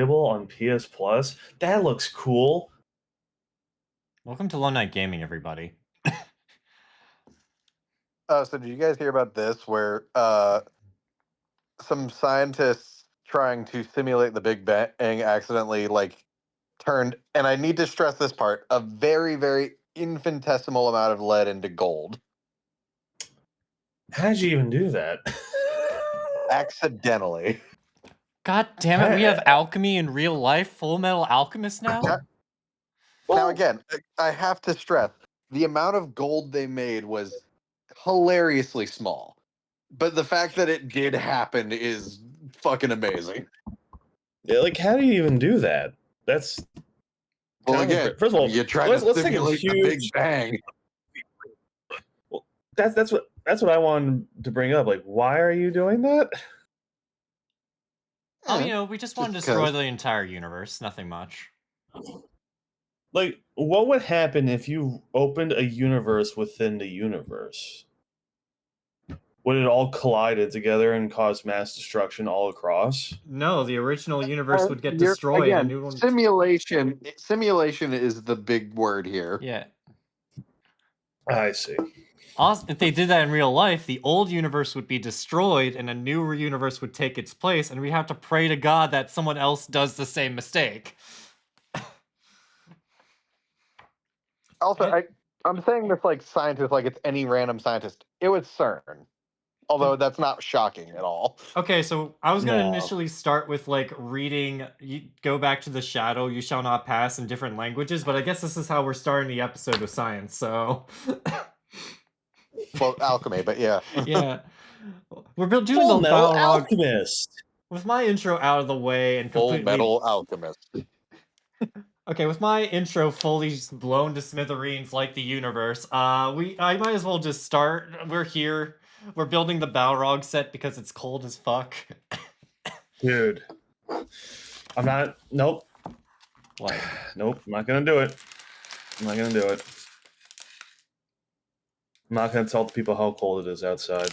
on PS Plus. That looks cool. Welcome to Lone Night Gaming, everybody. So did you guys hear about this where some scientists trying to simulate the Big Bang accidentally turned, and I need to stress this part, a very, very infinitesimal amount of lead into gold. How'd you even do that? Accidentally. God damn it, we have alchemy in real life, Full Metal Alchemist now? Now Well, again, I have to stress, the amount of gold they made was hilariously small. But the fact that it did happen is fucking amazing. yeah, like, how do you even do that? That's Well, kind of again, first of all, you try to let's take a simulate the Big huge. Bang. Well, that's what I wanted to bring up. Like, why are you doing that? Oh, we just want to Just destroy because. the entire universe, nothing much. Like, what would happen if you opened a universe within the universe? Would it all collided together and cause mass destruction all across? No, the original universe would get You're destroyed and a again new one... simulation. Simulation is the big word here. Yeah. I see. Also, if they did that in real life, the old universe would be destroyed and a new universe would take its place, and we have to pray to God that someone else does the same mistake. Also, And I'm saying this like scientist, like it's any random scientist. It was CERN, although that's not shocking at all. Okay, so I was gonna No. initially start with like reading you go back to the shadow, you shall not pass in different languages, but I guess this is how we're starting the episode with science, so Well, alchemy, but yeah. yeah. We're doing Full the Metal Balrog Alchemist. with my intro out of the way and Full completely metal alchemist. okay, with my intro fully just blown to smithereens like the universe, I might as well just start. We're here. We're building the Balrog set because it's cold as fuck. Dude. I'm not. Nope. What? Nope. I'm not going to do it. I'm not going to do it. I'm not going to tell the people how cold it is outside.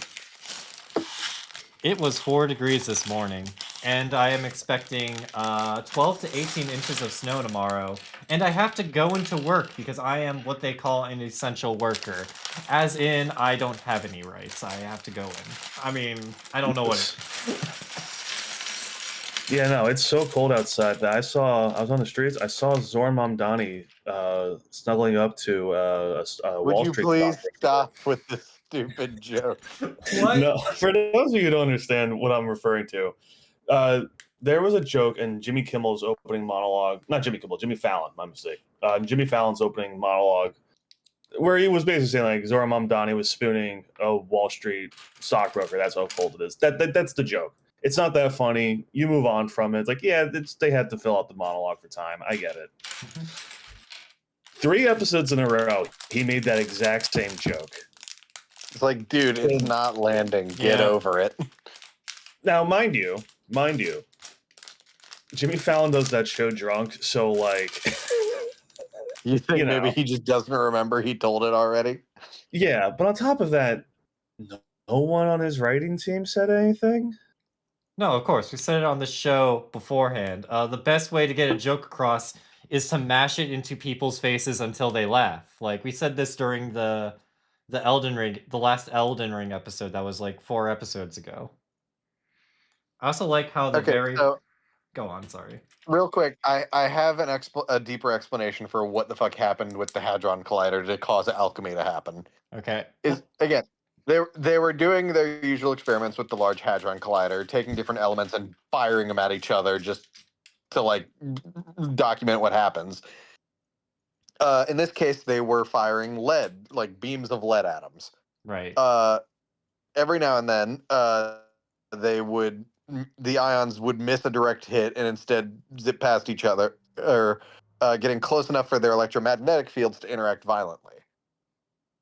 It was 4 degrees this morning, and I am expecting 12 to 18 inches of snow tomorrow. And I have to go into work because I am what they call an essential worker. As in, I don't have any rights. I have to go in. I mean, I don't know what... Yeah, no, it's so cold outside that I was on the streets, I saw Zoran Mamdani snuggling up to a Would Wall you Street please stockbroker. stop with this stupid joke? What? No, for those of you who don't understand what I'm referring to, uh, there was a joke in Jimmy Kimmel's opening monologue. Not Jimmy Kimmel, Jimmy Fallon. My mistake. Jimmy Fallon's opening monologue, where he was basically saying like Zoran Mamdani was spooning a Wall Street stockbroker. That's how cold it is. That's the joke. It's not that funny. You move on from it. It's like, yeah, they had to fill out the monologue for time. I get it. 3 episodes in a row, he made that exact same joke. It's like, dude, it's not landing. Get Yeah. over it. Now, mind you, Jimmy Fallon does that show drunk, so like, You think you maybe know, he just doesn't remember he told it already? yeah. But on top of that, no one on his writing team said anything. No, of course. We said it on the show beforehand. The best way to get a joke across is to mash it into people's faces until they laugh. Like we said this during the Elden Ring, the last Elden Ring episode that was like 4 episodes ago. I also like how the Okay, very so go on, sorry. real quick, I have a deeper explanation for what the fuck happened with the Hadron Collider to cause alchemy to happen. Okay. Is again, they were doing their usual experiments with the Large Hadron Collider, taking different elements and firing them at each other just to like document what happens. In this case, they were firing lead, like beams of lead atoms. Right. Every now and then, they would the ions would miss a direct hit and instead zip past each other, or getting close enough for their electromagnetic fields to interact violently.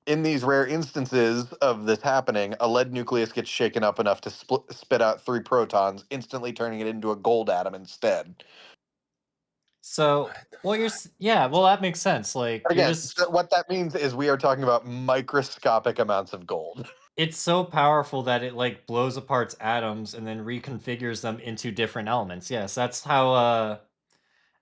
In these rare instances of this happening, a lead nucleus gets shaken up enough to spit out 3 protons, instantly turning it into a gold atom instead. So, well, yeah, well, that makes sense. Like, But you're again, just what that means is we are talking about microscopic amounts of gold. It's so powerful that it like blows apart atoms and then reconfigures them into different elements. Yes, that's how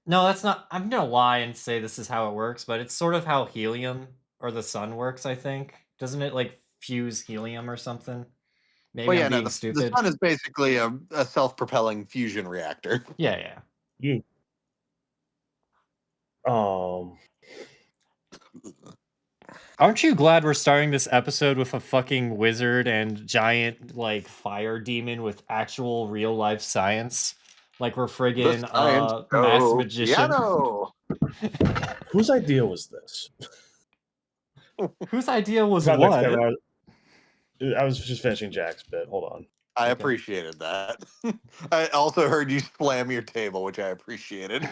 no, that's not I'm gonna lie and say this is how it works, but it's sort of how helium or the sun works, I think. Doesn't it like fuse helium or something? Well, Maybe I'm yeah, no, being the stupid. sun is basically a self-propelling fusion reactor. Yeah, yeah. You. Um. Aren't you glad we're starting this episode with a fucking wizard and giant like fire demon with actual real life science? Like we're The friggin' science mass go magician. piano. Whose idea was this? Whose idea was Context, what? Kevin. I was just finishing Jack's bit. Hold on. I Okay. appreciated that. I also heard you slam your table, which I appreciated.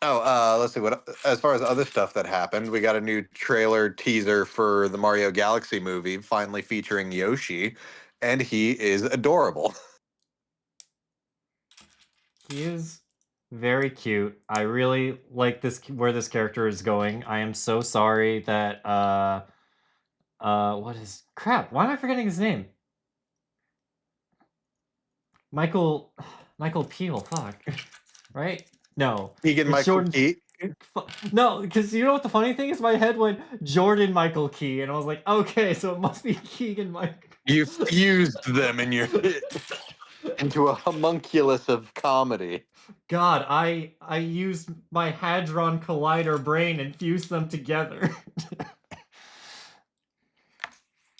Let's see what. As far as other stuff that happened, we got a new trailer teaser for the Mario Galaxy movie, finally featuring Yoshi, and he is adorable. He is very cute. I really like this where this character is going. I am so sorry that what is crap? Why am I forgetting his name? Michael Michael Peel, fuck. Right? No. Keegan It's Michael Jordan Key. No, because you know what the funny thing is? My head went Jordan Michael Key, and I was like, okay, so it must be Keegan Mike. You fused them in your into a homunculus of comedy. God, I used my Hadron Collider brain and fused them together.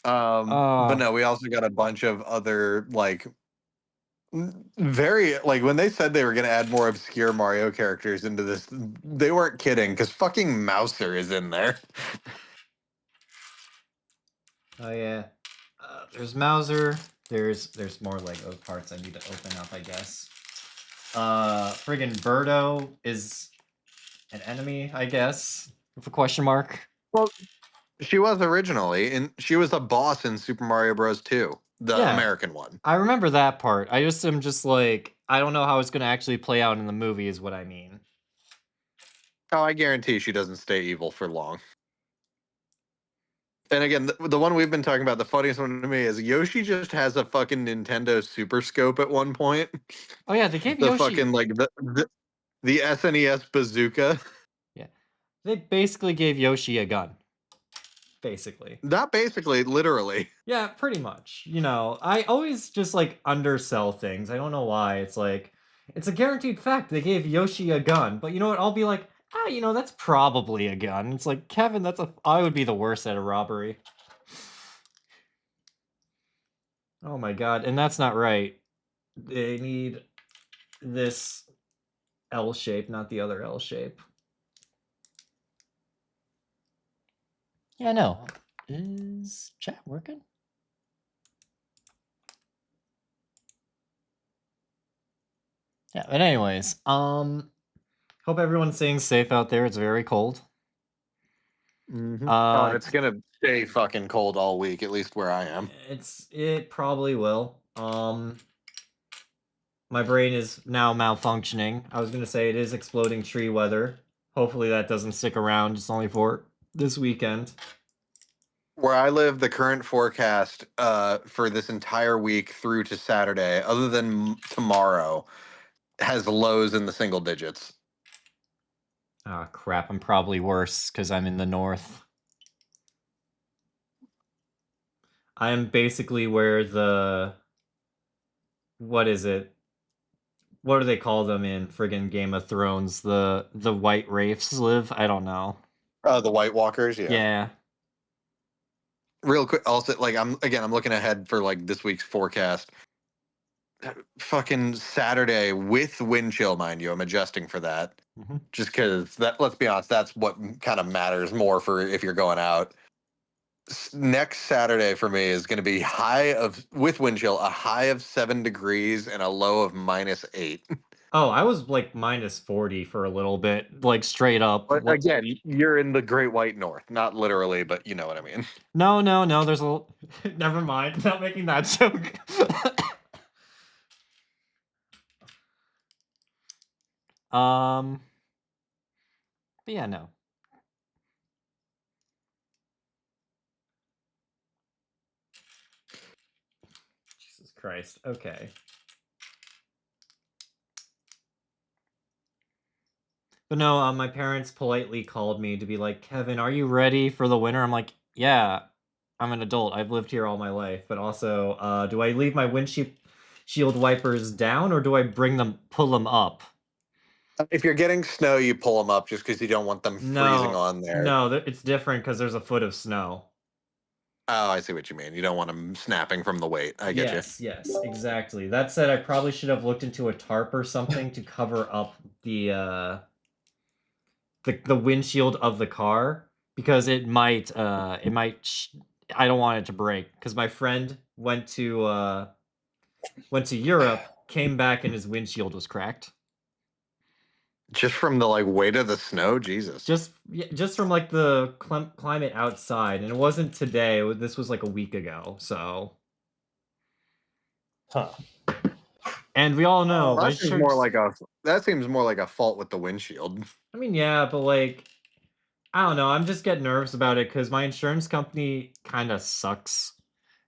But no, we also got a bunch of other like very like when they said they were going to add more obscure Mario characters into this, they weren't kidding because fucking Mouser is in there. Oh yeah. There's Mauser. There's more Lego parts I need to open up, I guess. Friggin' Birdo is an enemy, I guess, with a question mark. Well, she was originally, and she was a boss in Super Mario Bros. 2, the Yeah, American one. I remember that part. I just am just like I don't know how it's gonna actually play out in the movie, is what I mean. Oh, I guarantee she doesn't stay evil for long. And again, the one we've been talking about, the funniest one to me is Yoshi just has a fucking Nintendo Super Scope at one point. Oh yeah, they gave The Yoshi. fucking like the SNES bazooka. Yeah, they basically gave Yoshi a gun. Basically. Not basically, literally. Yeah, pretty much. You know, I always just like undersell things. I don't know why. It's like it's a guaranteed fact they gave Yoshi a gun, but you know what? I'll be like, you know, that's probably a gun. It's like, Kevin, I would be the worst at a robbery. Oh my god, and that's not right. They need this L shape, not the other L shape. Yeah, no. Is chat working? Yeah, but anyways, hope everyone's staying safe out there. It's very cold. Mm-hmm. And it's gonna stay fucking cold all week, at least where I am. It probably will. My brain is now malfunctioning. I was gonna say it is exploding tree weather. Hopefully that doesn't stick around. It's only for this weekend. Where I live, the current forecast for this entire week through to Saturday, other than tomorrow, has lows in the single digits. Ah, crap. I'm probably worse because I'm in the north. I am basically where the what is it? What do they call them in friggin' Game of Thrones? The White Wraiths live? I don't know. The White Walkers, yeah. Yeah. Real quick, also, like I'm looking ahead for like this week's forecast. Fucking Saturday with wind chill, mind you. I'm adjusting for that. Mm-hmm. Just because that, let's be honest, that's what kind of matters more for if you're going out. Next Saturday for me is going to be high of with wind chill, a high of 7 degrees and a low of -8. Oh, I was like -40 for a little bit, like straight up. But again, you're in the Great White North, not literally, but you know what I mean. No, no, no. There's a. Never mind. Not making that joke. But yeah, no. Christ. Okay. But no, my parents politely called me to be like, Kevin, are you ready for the winter? I'm like, yeah, I'm an adult. I've lived here all my life. But also, do I leave my windshield wipers down or do I pull them up? If you're getting snow, you pull them up just because you don't want them freezing on there. No, it's different because there's a foot of snow. Oh, I see what you mean. You don't want them snapping from the weight. I get you. Yes, exactly. That said, I probably should have looked into a tarp or something to cover up the windshield of the car because it might I don't want it to break because my friend went to Europe, came back and his windshield was cracked. Just from the weight of the snow, Jesus. Just from like the climate outside, and it wasn't today. This was like a week ago. So, Huh. and we all know my That seems more like a fault with the windshield. I mean, yeah, but like, I don't know. I'm just getting nervous about it because my insurance company kind of sucks.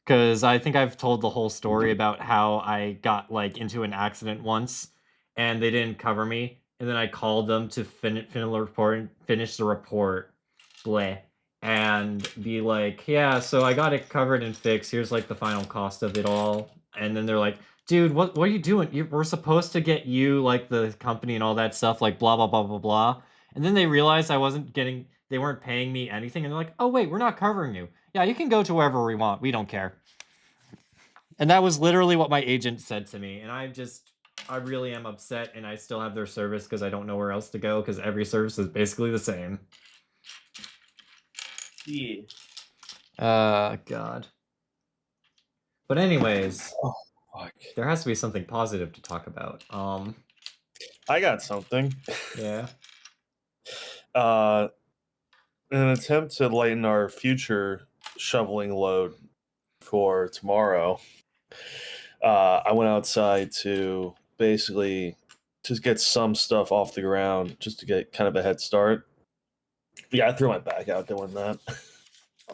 Because I think I've told the whole story about how I got like into an accident once, and they didn't cover me, and then I called them to finish the report, bleh, and be like, yeah, so I got it covered and fixed. Here's like the final cost of it all, and then they're like, dude, what are you doing? We're supposed to get you like the company and all that stuff, like blah blah blah blah blah, and then they realized they weren't paying me anything, and they're like, oh wait, we're not covering you. Yeah, you can go to wherever we want. We don't care. And that was literally what my agent said to me. And I really am upset. And I still have their service because I don't know where else to go because every service is basically the same. Yeah. God. But anyways, Oh, fuck. there has to be something positive to talk about. I got something. Yeah. In an attempt to lighten our future shoveling load for tomorrow, I went outside to basically just get some stuff off the ground, just to get kind of a head start. Yeah, I threw my back out doing that,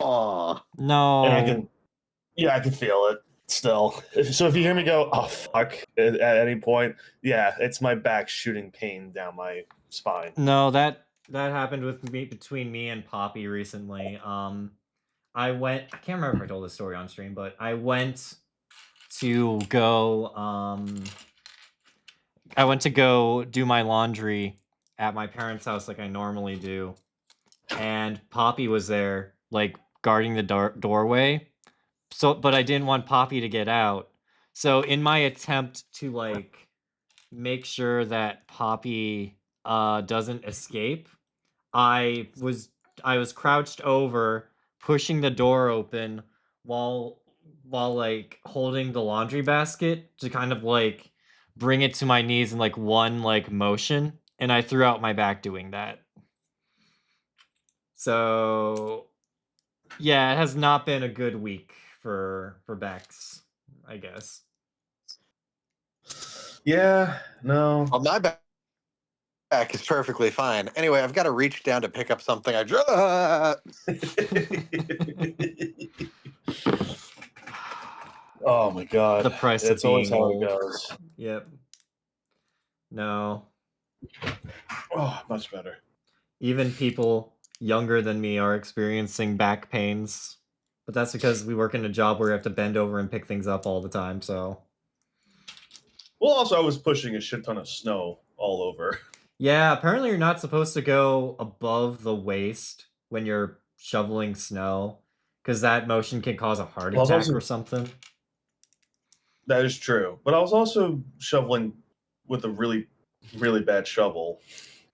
Aw. No. and I can feel it still. So if you hear me go, "Oh fuck," at any point, yeah, it's my back shooting pain down my spine. No, that happened between me and Poppy recently. I can't remember if I told this story on stream, but I went to go do my laundry at my parents' house like I normally do. And Poppy was there, like guarding the doorway. So, but I didn't want Poppy to get out. So, in my attempt to like make sure that Poppy doesn't escape, I was crouched over, pushing the door open while like holding the laundry basket to kind of like bring it to my knees in like one like motion, and I threw out my back doing that. So yeah, it has not been a good week for backs, I guess. Yeah, no. Well, my back is perfectly fine. Anyway, I've got to reach down to pick up something. Oh my god. The price It's of always being how it old. goes. Yep. No. Oh, much better. Even people younger than me are experiencing back pains. But that's because we work in a job where you have to bend over and pick things up all the time, so. Well, also, I was pushing a shit ton of snow all over. Yeah, apparently you're not supposed to go above the waist when you're shoveling snow, because that motion can cause a heart Well, I was attack also- or something. That is true. But I was also shoveling with a really, really bad shovel.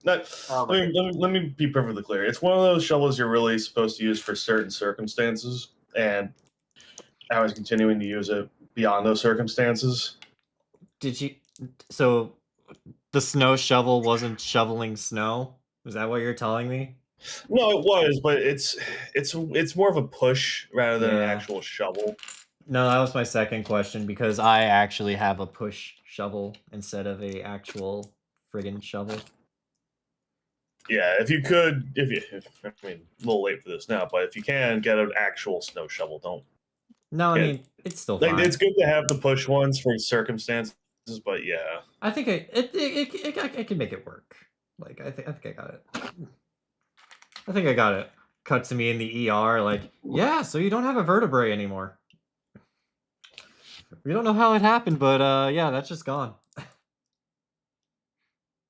Not, let me be perfectly clear. It's one of those shovels you're really supposed to use for certain circumstances, and I was continuing to use it beyond those circumstances. So the snow shovel wasn't shoveling snow? Is that what you're telling me? No, it was, but it's more of a push rather than an Yeah. actual shovel. No, that was my second question because I actually have a push shovel instead of a actual friggin' shovel. Yeah, if you could, I mean, a little late for this now, but if you can get an actual snow shovel, don't No, I Yeah. mean it's still Like fine. it's good to have the push ones for circumstances, but yeah. I think I can make it work. Like I think I got it. I think I got it. Cut to me in the ER, like, yeah, so you don't have a vertebrae anymore. We don't know how it happened, but yeah, that's just gone.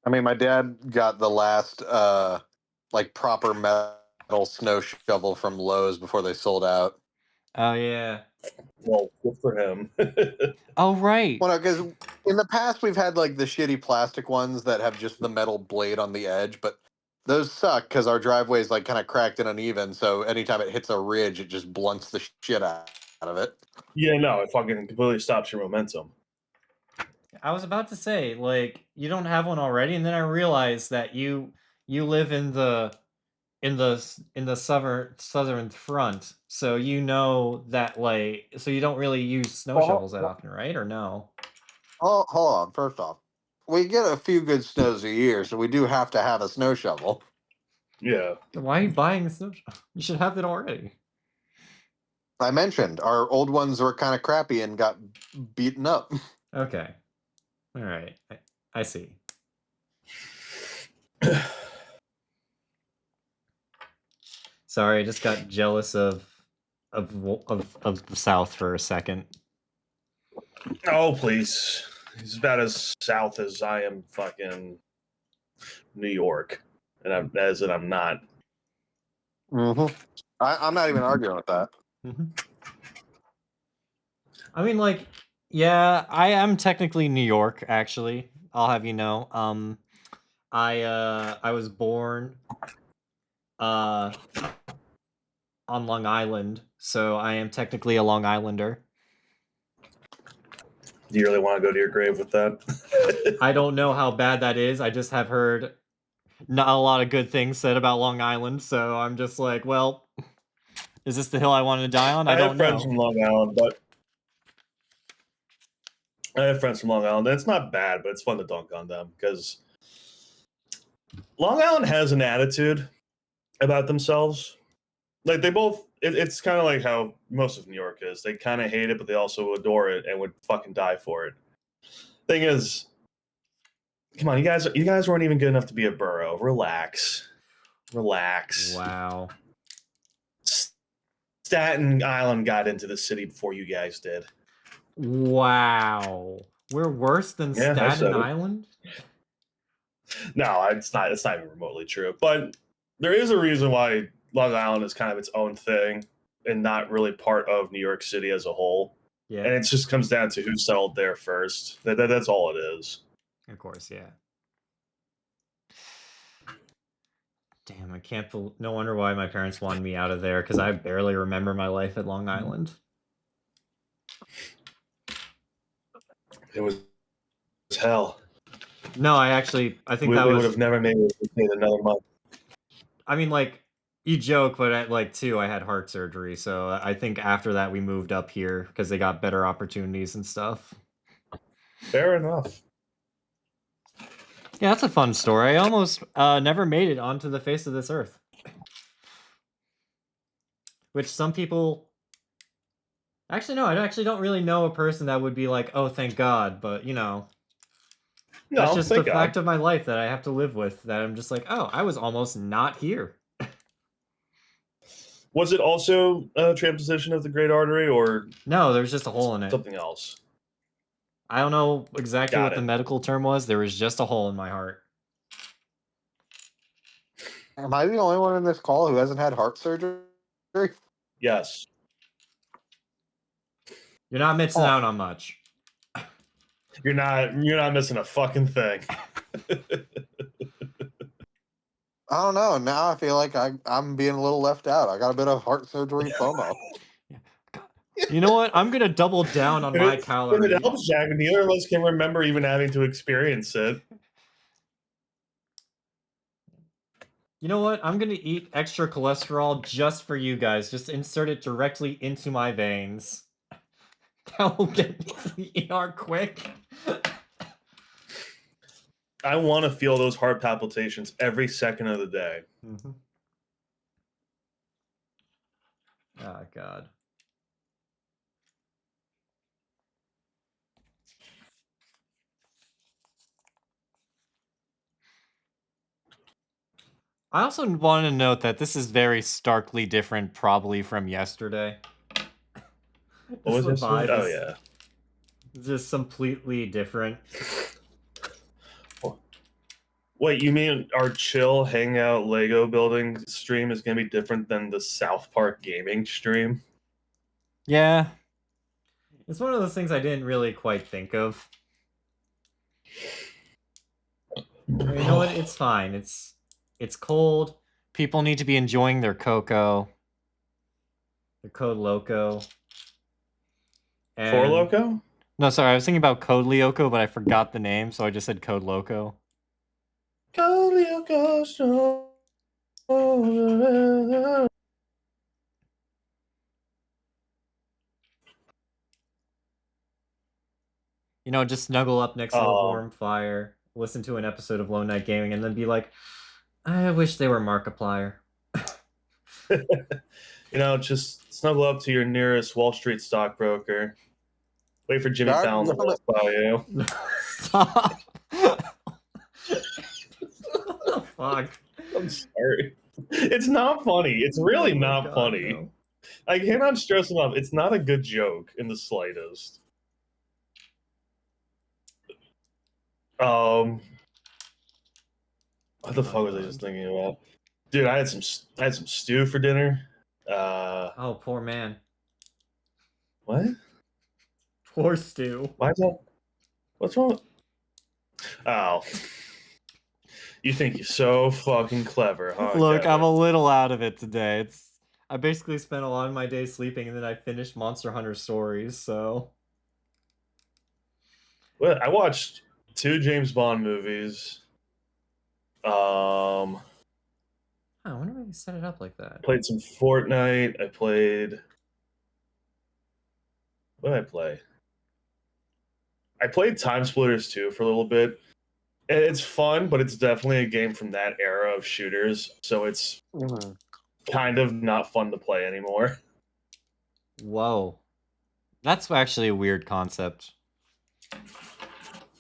I mean, my dad got the last like proper metal snow shovel from Lowe's before they sold out. Oh yeah. Well, good for him. Oh right. Well, no, because in the past we've had like the shitty plastic ones that have just the metal blade on the edge, but those suck because our driveway is like kind of cracked and uneven. So anytime it hits a ridge, it just blunts the shit out of it. Yeah, no, it fucking completely stops your momentum. I was about to say, like, you don't have one already, and then I realized that you live in the southern front, so you know that like so you don't really use snow shovels that often, right? Or no? Oh, hold on. First off, we get a few good snows a year, so we do have to have a snow shovel. Yeah. Then why are you buying a snow shovel? You should have it already. I mentioned our old ones were kind of crappy and got beaten up. Okay. All right. I see. Sorry, I just got jealous of the South for a second. Oh, please. He's about as south as I am fucking New York. And I'm not. Mm-hmm. I'm not even arguing with that. Mm-hmm. I mean, like, yeah, I am technically New York, actually. I'll have you know. I was born uh on Long Island, so I am technically a Long Islander. Do you really want to go to your grave with that? I don't know how bad that is. I just have heard not a lot of good things said about Long Island, so I'm just like, well, is this the hill I want to die on? I I don't have friends know. from Long Island, but I have friends from Long Island. And it's not bad, but it's fun to dunk on them because Long Island has an attitude about themselves. Like they both, it's kind of like how most of New York is. They kind of hate it, but they also adore it and would fucking die for it. Thing is, come on, you guys weren't even good enough to be a borough. Relax. Wow. Staten Island got into the city before you guys did. Wow. We're worse than Yeah, I said Staten it. Island? No, it's not. It's not even remotely true. But there is a reason why Long Island is kind of its own thing and not really part of New York City as a whole. Yeah. And it just comes down to who settled there first. That's all it is. Of course, yeah. Damn, I can't believe. No wonder why my parents wanted me out of there, because I barely remember my life at Long Island. It was hell. No, I think We that would was. have never made it another month. I mean, like, you joke, but at like 2, I had heart surgery, so I think after that we moved up here because they got better opportunities and stuff. Fair enough. Yeah, that's a fun story. I almost never made it onto the face of this earth. Which some people... Actually, no, I actually don't really know a person that would be like, oh, thank God, but, you know... No, That's just the thank God. fact of my life that I have to live with, that I'm just like, oh, I was almost not here. Was it also a transposition of the great artery or No, there's just a hole in it. something else? I don't know exactly Got what it. the medical term was. There was just a hole in my heart. Am I the only one in this call who hasn't had heart surgery? Yes. You're not missing out on much. You're not missing a fucking thing. I don't know. Now I feel like I'm being a little left out. I got a bit of heart surgery FOMO. You know what? I'm gonna double down on my If calories. it helps, Jack, neither of us can remember even having to experience it. You know what? I'm gonna eat extra cholesterol just for you guys. Just insert it directly into my veins. That will get me to the ER quick. I want to feel those heart palpitations every second of the day. Mm-hmm. Oh, God. I also want to note that this is very starkly different, probably from yesterday. What was the this? vibe Oh is yeah. just completely different. Wait, you mean our chill hangout Lego building stream is gonna be different than the South Park gaming stream? Yeah. It's one of those things I didn't really quite think of. But you know what? It's fine. It's cold. People need to be enjoying their cocoa. Their Code Loco. Four And Loco? no, sorry, I was thinking about Code Lyoko, but I forgot the name, so I just said Code Loco. You know, just snuggle up next to a warm fire, listen to an episode of Lone Night Gaming, and then be like, I wish they were Markiplier. You know, just snuggle up to your nearest Wall Street stockbroker. Wait for Jimmy Fallon's to walk by you. Stop. What the fuck? I'm sorry. It's not funny. It's really Oh my not God, funny. no. I cannot stress enough. It's not a good joke in the slightest. What the fuck was I just thinking about? Dude, I had some stew for dinner. Oh, poor man. What? Poor Stu. Why is that? What's wrong? Oh, you think you're so fucking clever, huh? Look, Kevin? I'm a little out of it today. I basically spent a lot of my day sleeping, and then I finished Monster Hunter Stories, so... Well, I watched 2 James Bond movies. Oh, I wonder why they set it up like that. Played some Fortnite. I played. What did I play? I played Time Splitters 2 for a little bit. And it's fun, but it's definitely a game from that era of shooters. So it's kind of not fun to play anymore. Whoa. That's actually a weird concept.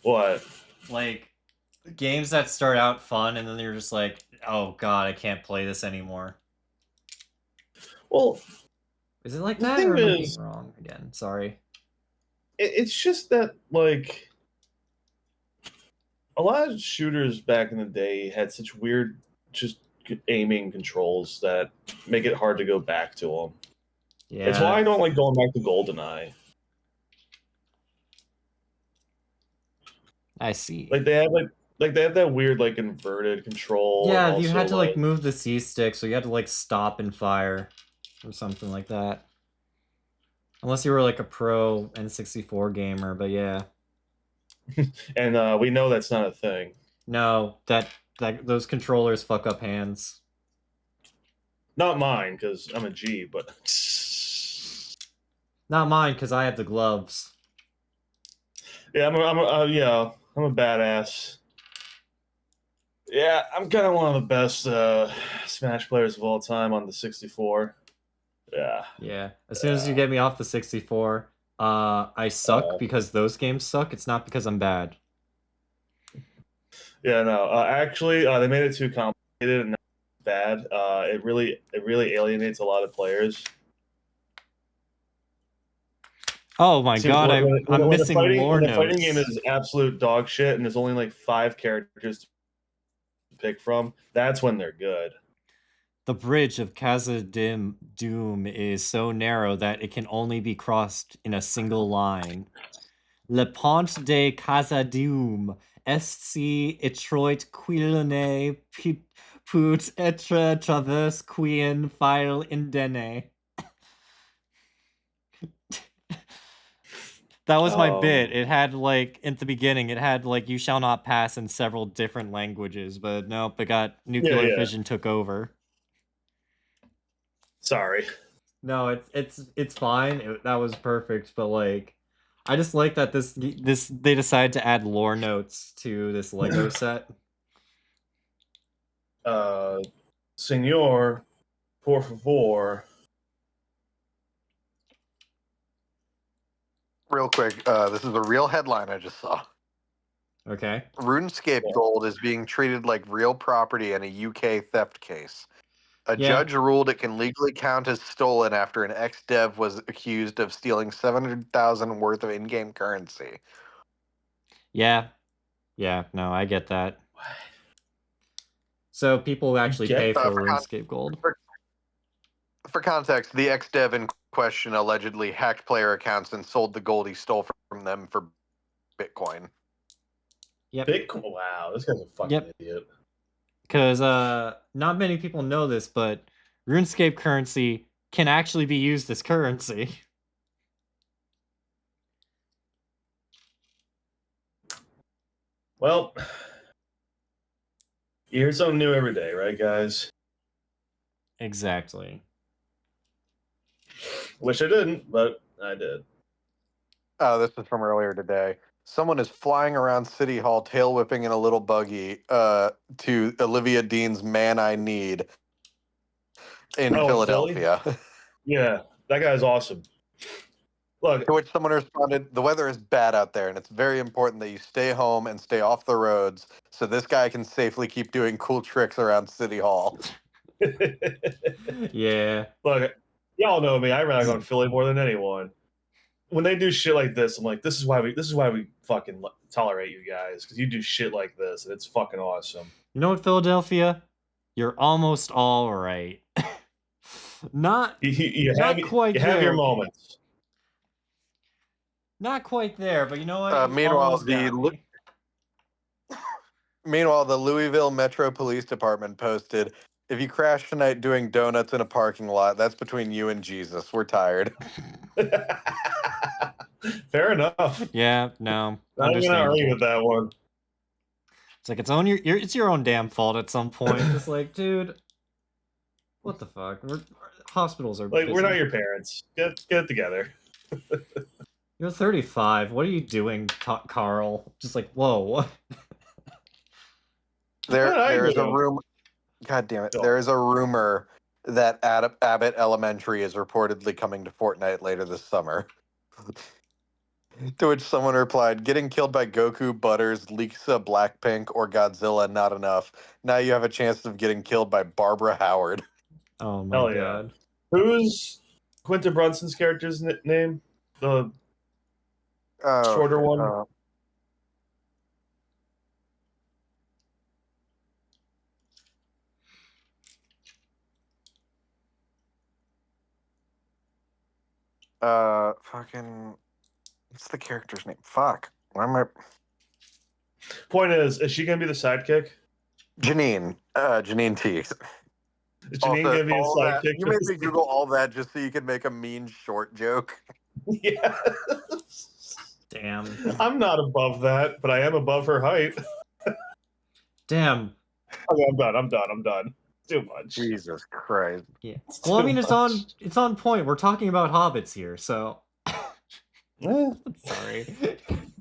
What? Like, games that start out fun, and then you're just like, oh god, I can't play this anymore. Well, is it like the that, thing or am I is- being wrong again? Sorry. It's just that, like, a lot of shooters back in the day had such weird, just aiming controls that make it hard to go back to them. Yeah. It's why I don't like going back to GoldenEye. I see. Like they have that weird like inverted control. Yeah, and you also, had to like move the C stick, so you had to like stop and fire or something like that. Unless you were like a pro N64 gamer, but yeah. and we know that's not a thing. No, that those controllers fuck up hands. Not mine, because I'm a G, but Not mine, because I have the gloves. yeah, I'm a badass. Yeah, I'm kind of one of the best Smash players of all time on the 64. Yeah. Yeah. As soon as you get me off the 64, I suck because those games suck. It's not because I'm bad. Yeah, no. Actually, they made it too complicated and not bad. It really alienates a lot of players. Oh my god, I'm missing lore when the notes. fighting game is absolute dog shit and there's only like 5 characters to pick from, that's when they're good. The bridge of Khazad-dûm is so narrow that it can only be crossed in a single line. Le pont de Khazad-dûm est si étroit qu'il ne peut être traversé qu'un file indene. That was my bit. It had, like, at the beginning, it had, like, you shall not pass in several different languages, but nope, it got nuclear fission took over. Sorry. No, it's fine. That was perfect, but, like, I just like that they decided to add lore notes to this Lego set. Senor, por favor. Real quick, this is a real headline I just saw. Okay. RuneScape gold is being treated like real property in a UK theft case. A Yeah. judge ruled it can legally count as stolen after an ex-dev was accused of stealing 700,000 worth of in-game currency. Yeah. Yeah, no, I get that. So people actually get pay that? for RuneScape gold. For context, the ex-dev in question allegedly hacked player accounts and sold the gold he stole from them for Bitcoin. Yep. Bitcoin. Wow, this guy's a fucking idiot. Because not many people know this, but RuneScape currency can actually be used as currency. Well, you hear something new every day, right, guys? Exactly. Wish I didn't, but I did. Oh, this is from earlier today. Someone is flying around City Hall, tail whipping in a little buggy to Olivia Dean's Man I Need in Oh, in Philly? Philadelphia. Yeah, that guy's awesome. Look, To which someone responded, "The weather is bad out there, and it's very important that you stay home and stay off the roads so this guy can safely keep doing cool tricks around City Hall." Yeah. look, y'all know me. I rag on Philly more than anyone. When they do shit like this, I'm like, this is why we fucking tolerate you guys, because you do shit like this, and it's fucking awesome. You know what, Philadelphia? You're almost all right. Not You quite have your there. moments. Not quite there, but you know what? You Meanwhile, almost got me. Meanwhile, the Louisville Metro Police Department posted, "If you crash tonight doing donuts in a parking lot, that's between you and Jesus. We're tired." Fair enough. Yeah, no. I'm gonna argue Understandable. with that one. It's like it's your own damn fault at some point. Just like, dude, what the fuck? Hospitals are Like, busy. we're not your parents. Get it together. You're 35. What are you doing, Carl? Just like, whoa. There is a rumor. God damn it! Go. There is a rumor that Abbott Elementary is reportedly coming to Fortnite later this summer. To which someone replied, "Getting killed by Goku, Butters, Lisa, Blackpink, or Godzilla not enough. Now you have a chance of getting killed by Barbara Howard." Oh my Hell yeah. god. Who's Quinta Brunson's character's name? The shorter one? Fucking, what's the character's name? Fuck. Why am I? Point is she gonna be the sidekick? Janine. Janine T. Is Janine gonna be a sidekick? You made me Google all that just so you could make a mean short joke. Yeah. Damn. I'm not above that, but I am above her height. Damn. Okay, I'm done. Too much. Jesus Christ. Yeah. Well, I mean, it's on point. We're talking about hobbits here, so. Sorry.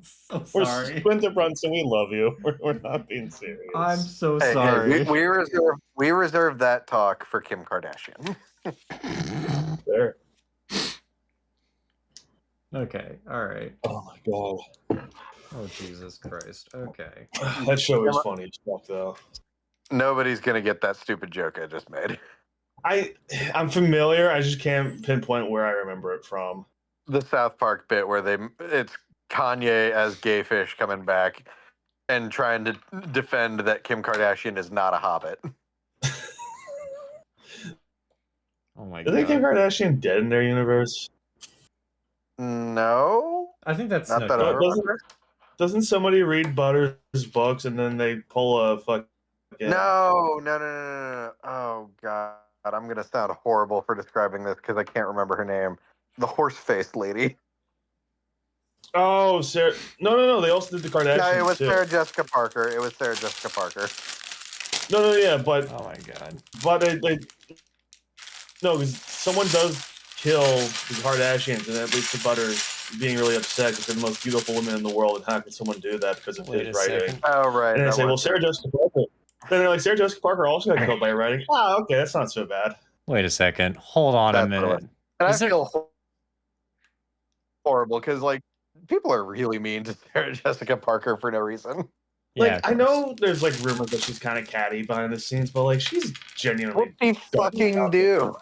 So sorry. We're Quinta Brunson. We love you. We're not being serious. I'm so Hey, sorry. we reserve that talk for Kim Kardashian. There. Okay. All right. Oh my god. Oh Jesus Christ. Okay. That show is funny as fuck, though. Nobody's gonna get that stupid joke I just made. I'm familiar. I just can't pinpoint where I remember it from. The South Park bit where it's Kanye as Gayfish coming back and trying to defend that Kim Kardashian is not a hobbit. Oh my god. Isn't Kim Kardashian dead in their universe? No, I think that's not that I remember. Doesn't somebody read Butters' books and then they pull a fuck? No. Oh god, I'm gonna sound horrible for describing this because I can't remember her name. The horse-faced lady. Oh, Sarah. No. They also did the Kardashians. No, it was too. Sarah Jessica Parker. No, yeah, but Oh my god. but they no, because someone does kill the Kardashians, and that leads to Butters being really upset because they're the most beautiful women in the world, and how can someone do that because of his writing? Oh right. And they say, well, Sarah Jessica Parker. Then they're like, Sarah Jessica Parker also got killed by writing. Oh, okay, that's not so bad. Wait a second. Hold on a That's what it minute. was. And I feel horrible because like People are really mean to Sarah Jessica Parker for no reason. Yeah, Like, I know there's like rumors that she's kind of catty behind the scenes, but like she's What genuinely do you done fucking nothing. do?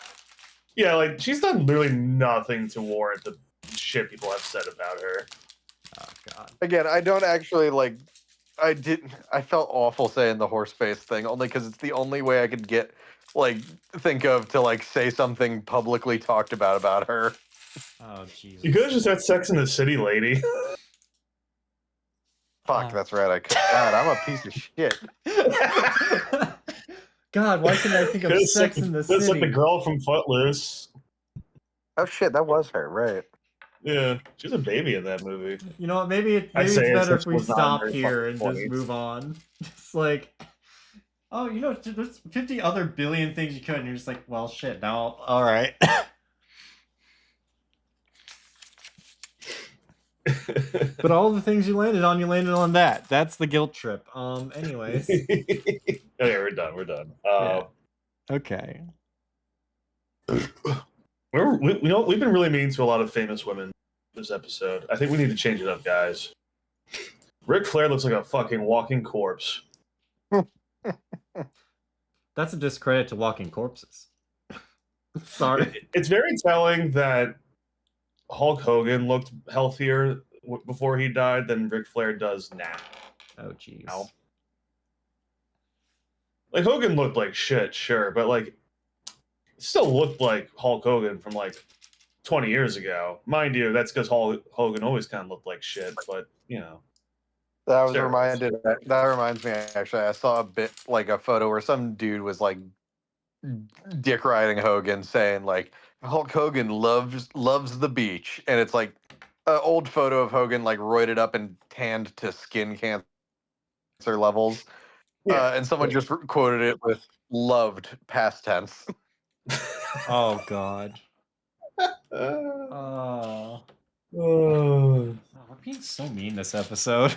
Yeah, like she's done literally nothing to warrant the shit people have said about her. Oh god. Again, I don't actually like. I didn't. I felt awful saying the horse face thing, only because it's the only way I could think of to like say something publicly talked about her. Oh Jesus. You could have just had Sex in the City, lady. Fuck, that's right. I could. God, I'm a piece of shit. God, why couldn't I think of Sex in the It's like the City? girl from Footloose. Oh shit, that was her, right? Yeah, she was a baby in that movie. You know what? Maybe it's say it better since if she we was not in stop her here fucking and just 20s. move on. Just like, oh, you know, there's 50 other billion things you could, and you're just like, well, shit. Now, all right. But all the things you landed on that. That's the guilt trip. Anyways. Okay, we're done. We're done. Yeah. Okay. We've been really mean to a lot of famous women this episode. I think we need to change it up, guys. Ric Flair looks like a fucking walking corpse. That's a discredit to walking corpses. Sorry. It's very telling that Hulk Hogan looked healthier before he died than Ric Flair does now. Oh, jeez. Like, Hogan looked like shit, sure, but like still looked like Hulk Hogan from like 20 years ago. Mind you, that's because Hogan always kind of looked like shit, but you know. That was Steroids. That reminds me. Actually, I saw a photo where some dude was like dick riding Hogan, saying like Hulk Hogan loves the beach, and it's like an old photo of Hogan like roided up and tanned to skin cancer levels. Yeah. And someone just quoted it with "loved" past tense. Oh, God. Oh. Oh, we're being so mean this episode.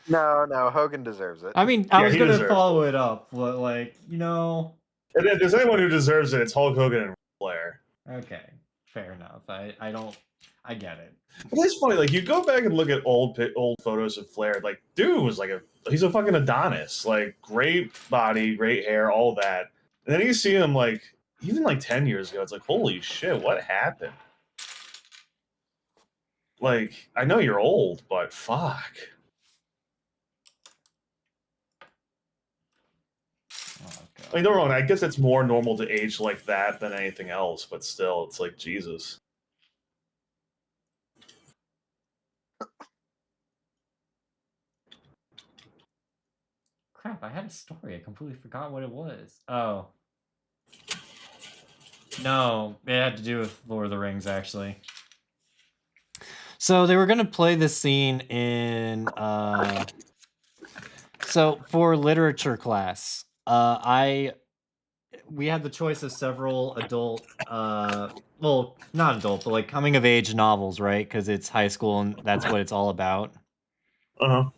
No, Hogan deserves it. I mean, I was he gonna deserves follow it up, but like, you know. And if there's anyone who deserves it, it's Hulk Hogan and Ric Flair. Okay, fair enough. I get it. But it's funny, like you go back and look at old photos of Flair, like dude was like he's a fucking Adonis, like great body, great hair, all that. And then you see him like even like 10 years ago, it's like holy shit, what happened? Like I know you're old, but fuck. Oh, God. I mean, don't get me wrong, I guess it's more normal to age like that than anything else, but still, it's like Jesus. Crap, I had a story. I completely forgot what it was. Oh. No, it had to do with Lord of the Rings, actually. So they were going to play this scene in... So for literature class, we had the choice of several adult... well, not adult, but like coming-of-age novels, right? Because it's high school and that's what it's all about. Uh-huh.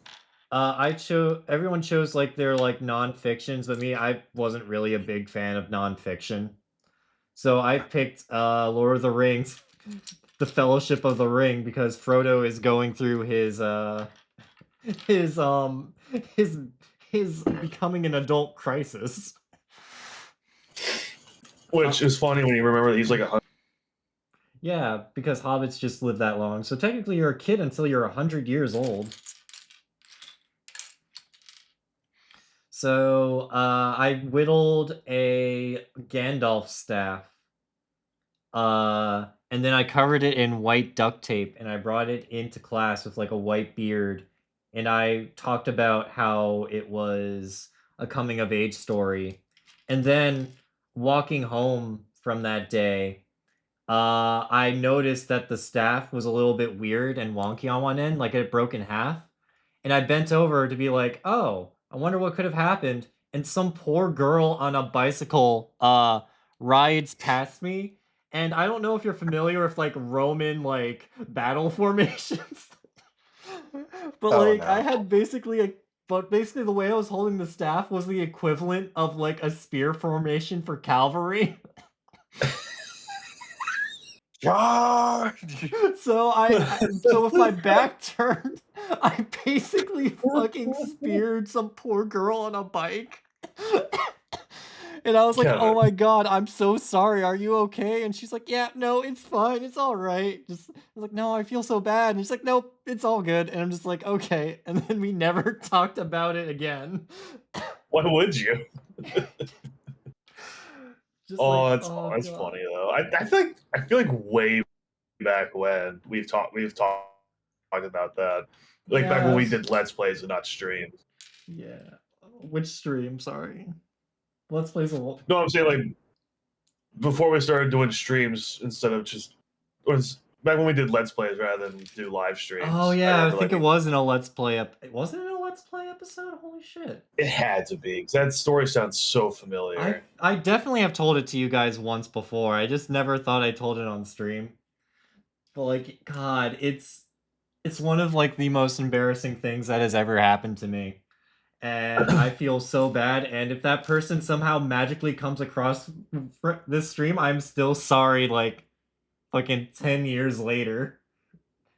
Everyone chose like their like non-fictions, but me, I wasn't really a big fan of non-fiction. So I picked Lord of the Rings, The Fellowship of the Ring, because Frodo is going through his becoming an adult crisis. Which is funny when you remember that he's like 100. Yeah, because hobbits just live that long. So technically you're a kid until you're 100 years old. So I whittled a Gandalf staff. And then I covered it in white duct tape and I brought it into class with like a white beard. And I talked about how it was a coming of age story. And then walking home from that day, I noticed that the staff was a little bit weird and wonky on one end, like it broke in half. And I bent over to be like, oh, I wonder what could have happened. And some poor girl on a bicycle rides past me. And I don't know if you're familiar with like Roman like battle formations. But Oh, like no. I had basically the way I was holding the staff was the equivalent of like a spear formation for cavalry. Charge! So so with my back turned, I basically fucking speared some poor girl on a bike. And I was like, "Oh Kevin. my god, I'm so sorry. Are you okay?" And she's like, "Yeah, no, it's fine. It's all right." Just I was like, "No, I feel so bad." And she's like, "Nope, it's all good." And I'm just like, "Okay." And then we never talked about it again. Why would you? Just Oh, like, that's oh that's god. funny though. I feel like way back when we've talked about that. Like back when Yeah. we did Let's Plays and not streams. Yeah. Which stream? Sorry. Let's play some. No, I'm saying like before we started doing streams instead of just was back when we did Let's Plays rather than do live streams. Oh I yeah, I remember think like it was in a Let's Play wasn't it a Let's Play episode? Holy shit. it had to be 'cause that story sounds so familiar. I definitely have told it to you guys once before. I just never thought I told it on stream. But like, God, it's one of like the most embarrassing things that has ever happened to me. And I feel so bad. And if that person somehow magically comes across this stream, I'm still sorry. Like fucking 10 years later.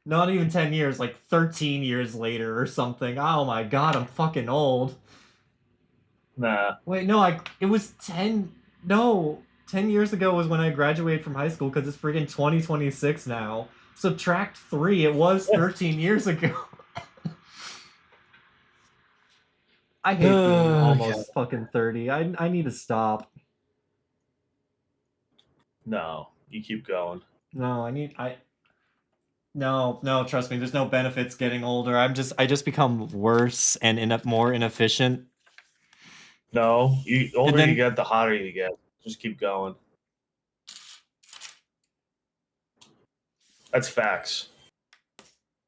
Not even 10 years, like 13 years later or something. Oh my god, I'm fucking old. Nah. Wait, no, it was 10. No, 10 years ago was when I graduated from high school because it's freaking 2026 now. Subtract 3, it was 13 years ago. I hate being almost fucking 30. I need to stop. No, you keep going. No, no, trust me, there's no benefits getting older. I just become worse and more inefficient. No, you older then- you get, the hotter you get. Just keep going. That's facts.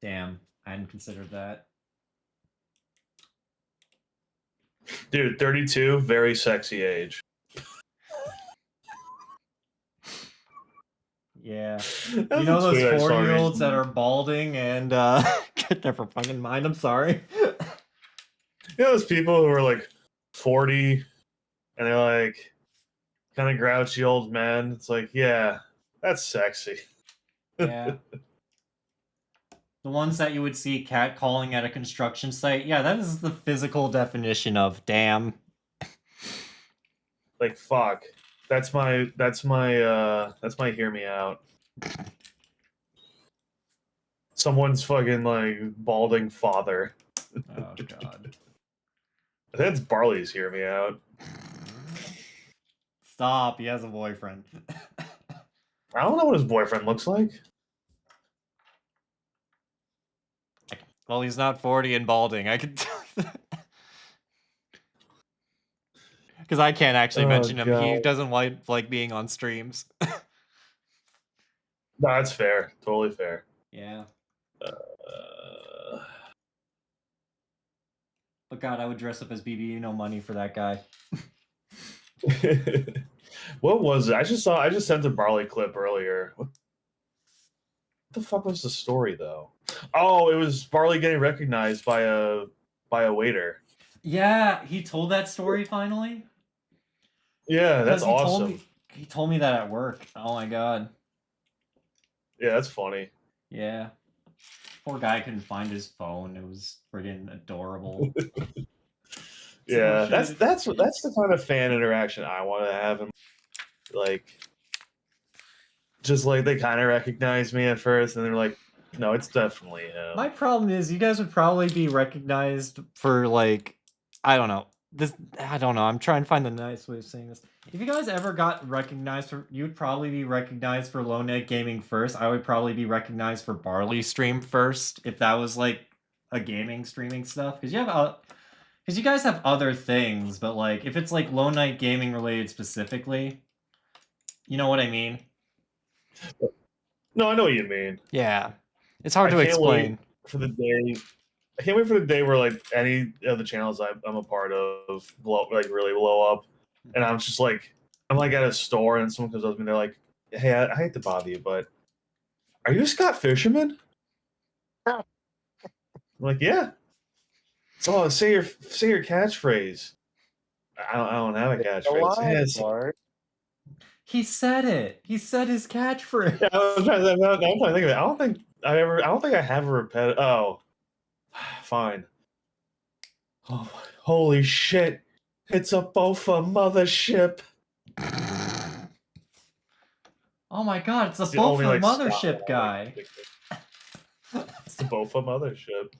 Damn, I hadn't considered that. Dude, 32, very sexy age. Yeah. That's You know a those tweet I saw 40-year-olds that recently. are balding and never fucking mind, I'm sorry. You know those people who are like 40 and they're like kind of grouchy old men? It's like, yeah, that's sexy. Yeah. The ones that you would see catcalling at a construction site. Yeah, that is the physical definition of damn. Like, fuck. That's my hear me out. Someone's fucking like balding father. Oh god. I think it's Barley's hear me out. Stop, he has a boyfriend. I don't know what his boyfriend looks like. Well, he's not 40 and balding, I can tell you that. Because I can't actually mention him. He God. doesn't like being on streams. No, that's fair. Totally fair. Yeah. But God, I would dress up as BB. No money for that guy. What was it? I just sent a Barley clip earlier. What the fuck was the story though? Oh, it was Barley getting recognized by a waiter. Yeah, he told that story finally. Yeah, that's Because awesome. He told me that at work. Oh my god. Yeah, that's funny. Yeah. Poor guy couldn't find his phone. It was friggin' adorable. Yeah, So that's shit. the kind of fan interaction I want to have. And like, just like they kind of recognize me at first, and they're like, "No, it's definitely him." My problem is you guys would probably be recognized for like, I don't know. I don't know. I'm trying to find the nice way of saying this. If you guys ever got recognized for, you would probably be recognized for Low Net Gaming first. I would probably be recognized for Barley Stream first if that was like a gaming streaming stuff. Because you guys have other things, but like if it's like Low Night Gaming related specifically, you know what I mean? No, I know what you mean. Yeah, it's hard I to can't explain. wait for the day. I can't wait for the day where like any of the channels I'm a part of really blow up, and I'm just like I'm like at a store and someone comes up to me and they're like, "Hey, I hate to bother you, but are you Scott Fisherman?" I'm like, "Yeah." So say your catchphrase. I don't have a catchphrase. Yeah, He said it. He said his catchphrase. Yeah, I'm trying to think of it. I don't think I have a repetitive. Oh, fine. Oh, holy shit! It's a Bofa mothership. Oh my god, it's the It's the only Bofa like mothership Scotland, guy. It's the Bofa mothership.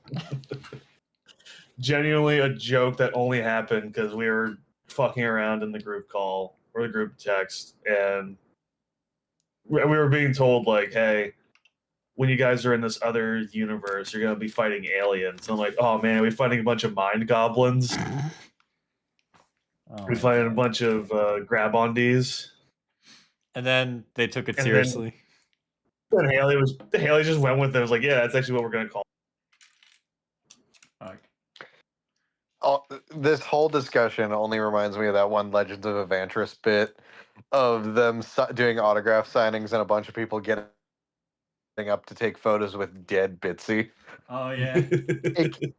Genuinely a joke that only happened because we were fucking around in the group call or the group text, and we were being told like, "Hey, when you guys are in this other universe, you're gonna be fighting aliens." And I'm like, "Oh man, are we fighting a bunch of mind goblins? Oh We my fighting a God. bunch of grab-on-Ds?" And then they took it And seriously. then Haley just went with it. It was like, "Yeah, that's actually what we're gonna call Okay. This whole discussion only reminds me of that one Legends of Evantris bit of them doing autograph signings and a bunch of people getting up to take photos with dead Bitsy. Oh yeah. it."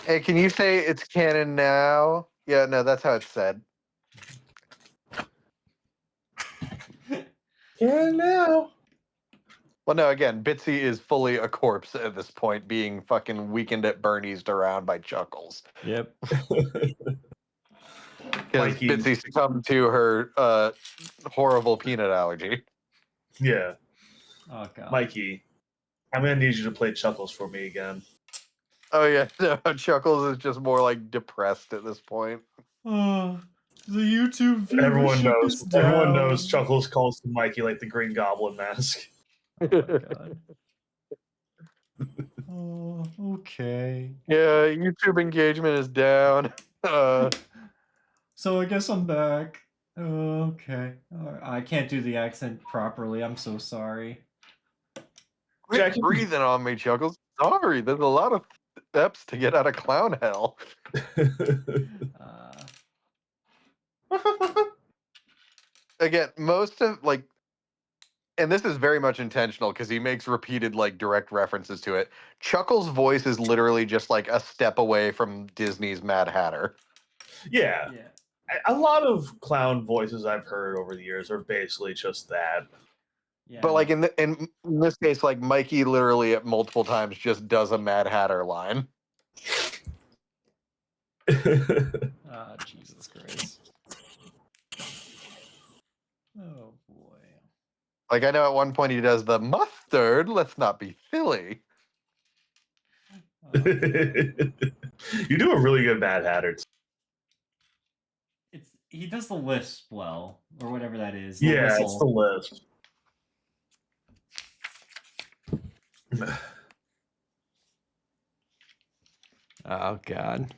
Hey, can you say it's canon now? Yeah, no, that's how it's said. Yeah, now. Well, no, again, Bitsy is fully a corpse at this point, being fucking Weekend at Bernie's around by Chuckles. Yep. Because Mikey. Bitsy succumbed to her horrible peanut allergy. Yeah, Oh god. Mikey. I'm gonna need you to play Chuckles for me again. Oh, yeah, no, Chuckles is just more like depressed at this point. Oh, the YouTube Everyone viewership knows. is down. Everyone knows Chuckles calls Mikey like the Green Goblin mask. Oh my god. Oh, okay. Yeah, YouTube engagement is down. So I guess I'm back. Okay. I can't do the accent properly. I'm so sorry. Quit Jackie- breathing on me, Chuckles. Sorry, there's a lot of steps to get out of clown hell. Again, most of like, and this is very much intentional because he makes repeated like direct references to it. Chuckles' voice is literally just like a step away from Disney's Mad Hatter. Yeah. Yeah. A lot of clown voices I've heard over the years are basically just that. Yeah. But like in this case, like Mikey literally at multiple times just does a Mad Hatter line. Jesus Christ. Oh boy. Like I know at one point he does the mustard. Let's not be silly. Oh, boy. You do a really good Mad Hatter. He does the lisp well, or whatever that is. The Yeah, whistle. it's the list. Oh god.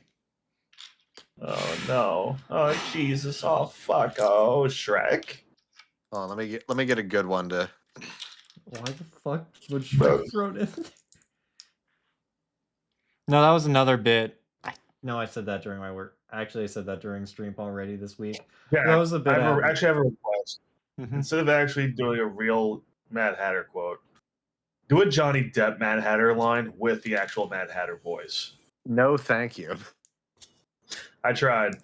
Oh no! Oh Jesus! Oh fuck! Oh Shrek! Oh, let me get a good one to. Why the fuck would Shrek thrown in? No, that was another bit. No, I said that during my work. Actually, I said that during stream already this week. Yeah, That was a bit. actually have a request. Mhm. Instead of actually doing a real Mad Hatter quote, do a Johnny Depp Mad Hatter line with the actual Mad Hatter voice. No, thank you. I tried.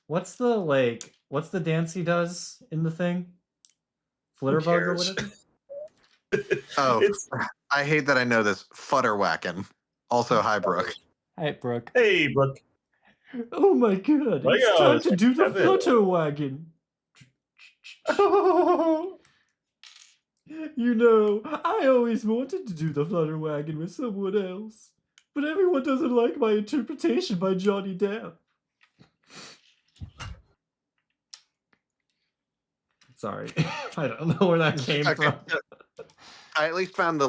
What's the dance he does in the thing? Flitterbug or cares? whatever? Oh, It's I hate that I know this. Futterwhacking. Also, hi, Brooke. Hi, Brooke. hey, Brooke. Oh my god, Like, it's time to do the have it. flutter wagon. You know, I always wanted to do the flutter wagon with someone else, but everyone doesn't like my interpretation by Johnny Depp. Sorry, I don't know where that came Okay, from. I at least found the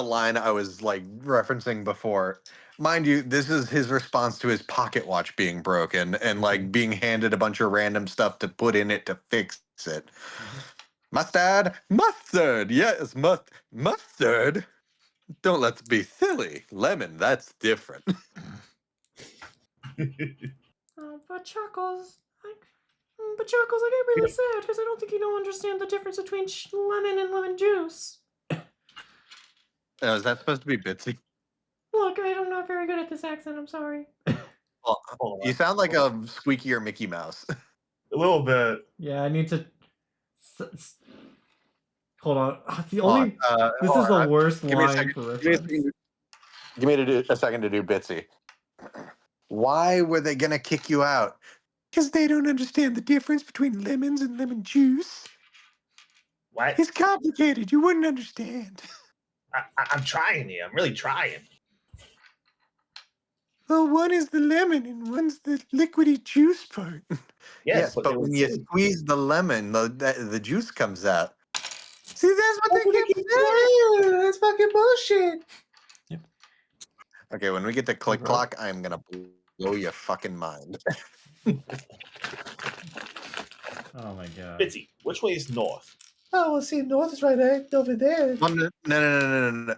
line I was like referencing before. Mind you, this is his response to his pocket watch being broken and like being handed a bunch of random stuff to put in it to fix it. Mustard, yes, mustard. Don't let's be silly. Lemon, that's different. But Chuckles, I get really sad because I don't think you understand the difference between lemon and lemon juice. Oh, is that supposed to be Bitsy? Look, I'm not very good at this accent. I'm sorry. Well, you sound like a squeakier Mickey Mouse. A little bit. Yeah, I need to. Hold on. The Hold only on, this hold is the on, worst give me a line second. for Give me a reference. second. Give me a second to do Bitsy. Why were they gonna kick you out? Because they don't understand the difference between lemons and lemon juice. What? It's complicated. You wouldn't understand. I'm trying here. I'm really trying. Well, one is the lemon and one's the liquidy juice part. Yes, what but they when would you say. squeeze the lemon, the juice comes out. See, that's what they keep saying. saying. That's fucking bullshit. Okay, when we get to click bro. clock, I'm gonna blow your fucking mind. Oh my god. Bitsy, which way is north? Oh, well, see, north is right there, over there. Well, no.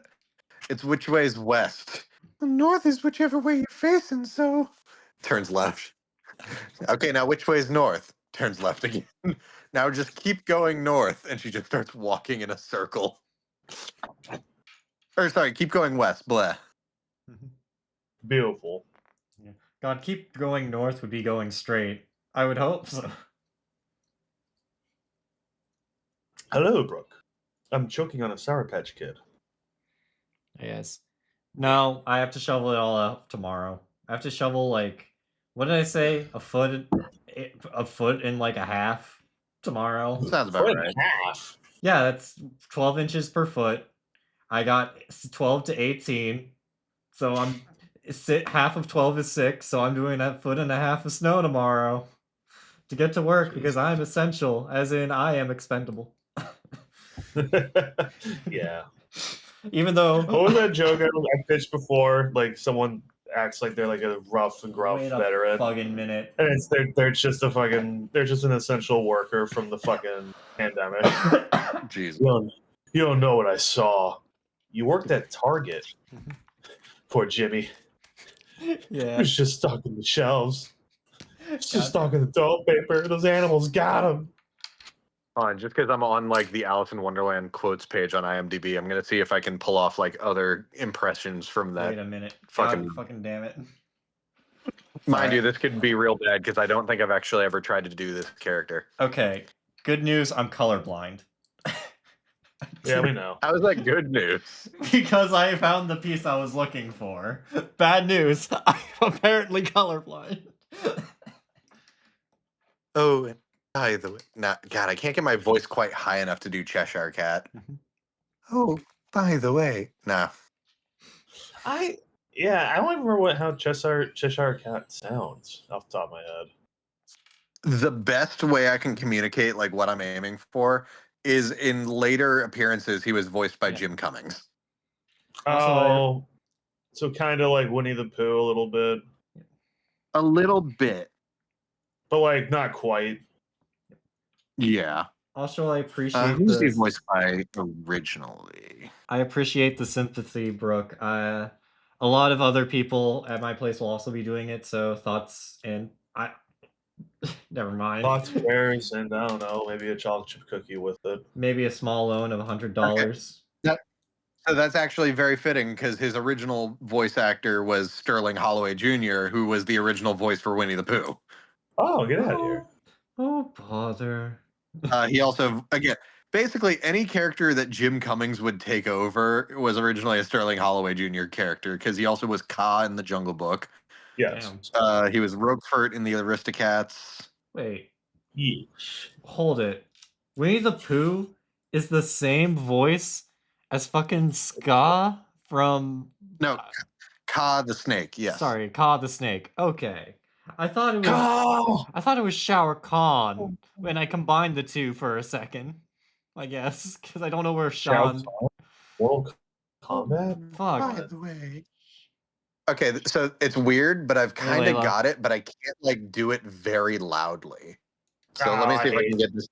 It's which way is west. Well, north is whichever way you're facing, so turns left. Okay, now which way is north? Turns left again. Now just keep going north, and she just starts walking in a circle. Or sorry, keep going west. Blah. Beautiful. Yeah. God, keep going north would be going straight. I would hope so. Hello, Brooke. I'm choking on a Sour Patch Kid. Yes. No, I have to shovel it all up tomorrow. I have to shovel like what did I say? A foot and like a half tomorrow. Sounds about Foot right. and a half. Yeah, that's 12 inches per foot. I got 12 to 18. So half of 12 is 6, so I'm doing a foot and a half of snow tomorrow to get to work because I'm essential, as in I am expendable. Yeah. Even though What was that joke I pitched before? Like someone acts like they're like a rough and gruff wait a veteran, fucking minute. and they're just they're just an essential worker from the fucking pandemic. Jeez. You don't know what I saw. You worked at Target. Poor Jimmy. He Yeah. was just stocking the shelves. Just God. stocking the toilet paper. Those animals got him. On just because I'm on like the Alice in Wonderland quotes page on IMDb, I'm gonna see if I can pull off like other impressions from that. Wait a minute. fucking- God fucking damn it. Mind Sorry. you, this could be real bad because I don't think I've actually ever tried to do this character. Okay. Good news, I'm colorblind. Yeah, we know. How is that good news? Because I found the piece I was looking for. Bad news, I'm apparently colorblind. Oh, and by the way, God, I can't get my voice quite high enough to do Cheshire Cat. Oh, by the way, nah. I don't even remember how Cheshire Cat sounds off the top of my head. The best way I can communicate like what I'm aiming for is in later appearances. He was voiced by Yeah. Jim Cummings. Also, So kind of like Winnie the Pooh a little bit, A little bit, but like not quite. yeah. Also, I appreciate Who's he this. voiced by originally? I appreciate the sympathy, Brooke. A lot of other people at my place will also be doing it, so thoughts and I. Never mind. Thoughts, prayers, and I don't know, maybe a chocolate chip cookie with it. Maybe a small loan of $100. So that's actually very fitting because his original voice actor was Sterling Holloway Jr., who was the original voice for Winnie the Pooh. Oh, get out of here! Oh, bother. He also, again, basically any character that Jim Cummings would take over was originally a Sterling Holloway Jr. character because he also was Kaa in the Jungle Book. Yes. Damn. He was Roquefort in the Aristocats. Wait, Yeesh. hold it. Winnie the Pooh is the same voice as fucking Ska from. No, Kaa the Snake. Yes. Sorry, Ka the Snake. Okay. I thought it was. Go! I thought it was Shower Khan when I combined the two for a second. I guess because I don't know where Shao Sean. Kahn? Mortal Kombat? Fuck. By the way. Okay, so it's weird, but I've kind of Layla. got it, but I can't like do it very loudly. So let me see if I can get this.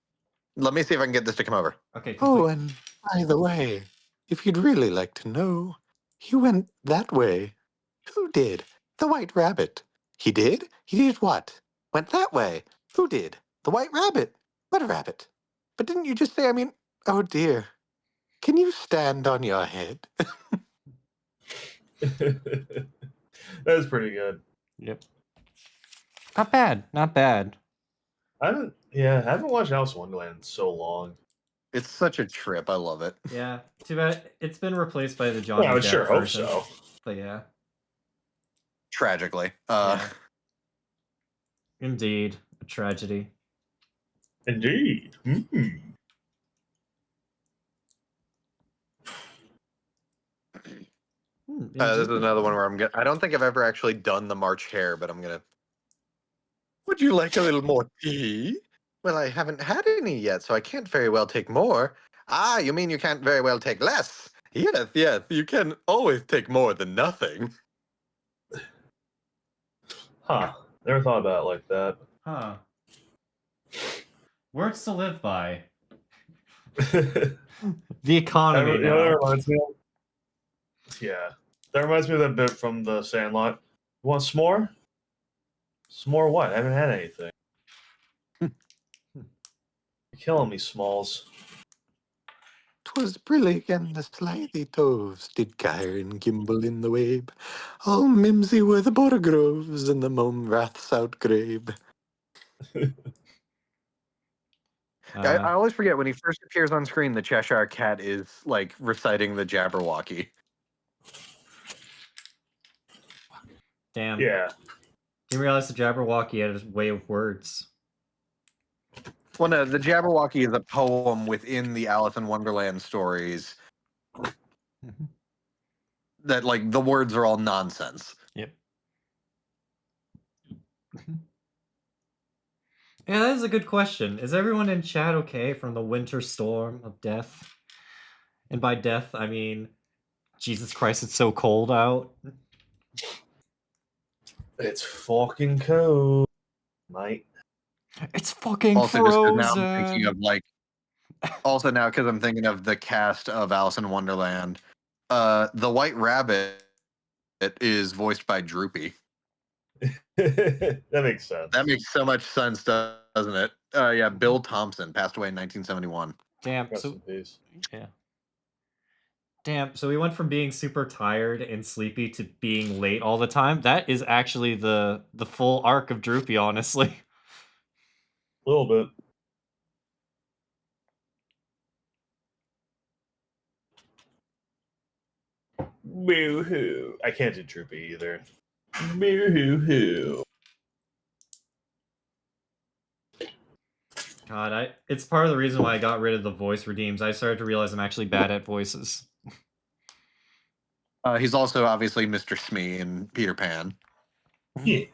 Let me see if I can get this to come over. Okay. Oh, and by the way, if you'd really like to know, he went that way. Who did? The White Rabbit. He did? He did what? Went that way. Who did? The White Rabbit. What rabbit? But didn't you just say, I mean, oh dear. Can you stand on your head? That was pretty good. Yep. Not bad. Not bad. I haven't watched Alice in Wonderland in so long. It's such a trip. I love it. Yeah, too bad it's been replaced by the Johnny Yeah, I would Depp sure hope version. so. But yeah, Tragically. yeah. Indeed, a tragedy. Indeed. This is Indeed. another one where I don't think I've ever actually done the March Hare, but I'm gonna. Would you like a little more tea? Well, I haven't had any yet, so I can't very well take more. Ah, you mean you can't very well take less? Yes, yes, you can always take more than nothing. Huh. Never thought about it like that. Huh. Words to live by. You The economy know what that now. reminds me of? Yeah. That reminds me of that bit from The Sandlot. You want s'more? S'more what? I haven't had anything. You're killing me, Smalls. 'Twas brillig and the slithy toves did gyre and gimble in the wabe. All mimsy were the borogroves and the mome raths outgrabe. I always forget when he first appears on screen, the Cheshire Cat is like reciting the Jabberwocky. Damn. Yeah. Didn't realize the Jabberwocky had a way of words. Well, no, the Jabberwocky is a poem within the Alice in Wonderland stories that, like, the words are all nonsense. Yep. Yeah, that is a good question. Is everyone in chat okay from the winter storm of death? And by death, I mean, Jesus Christ, it's so cold out. It's fucking cold, mate. It's fucking Also, just 'cause now frozen. I'm thinking of, like, also now because I'm thinking of the cast of Alice in Wonderland, the White Rabbit is voiced by Droopy. That makes sense. That makes so much sense, doesn't it? Yeah, Bill Thompson passed away in 1971. Damn. Rest So in peace. yeah. Damn. So we went from being super tired and sleepy to being late all the time. That is actually the full arc of Droopy, honestly. A little bit. Boo hoo. I can't do Droopy either. Boo hoo hoo. God, it's part of the reason why I got rid of the voice redeems. I started to realize I'm actually bad at voices. He's also obviously Mr. Smee in Peter Pan. Yeah.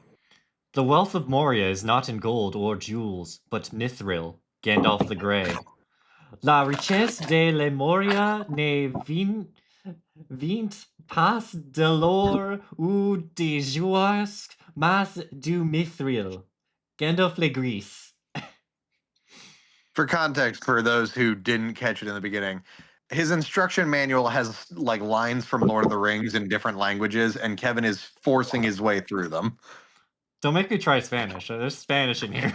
The wealth of Moria is not in gold or jewels, but mithril, Gandalf the Grey. La richesse de la Moria ne vint pas de l'or ou de joies, mas du mithril, Gandalf le Gris. For context, for those who didn't catch it in the beginning, his instruction manual has like lines from Lord of the Rings in different languages, and Kevin is forcing his way through them. Don't make me try Spanish. There's Spanish in here.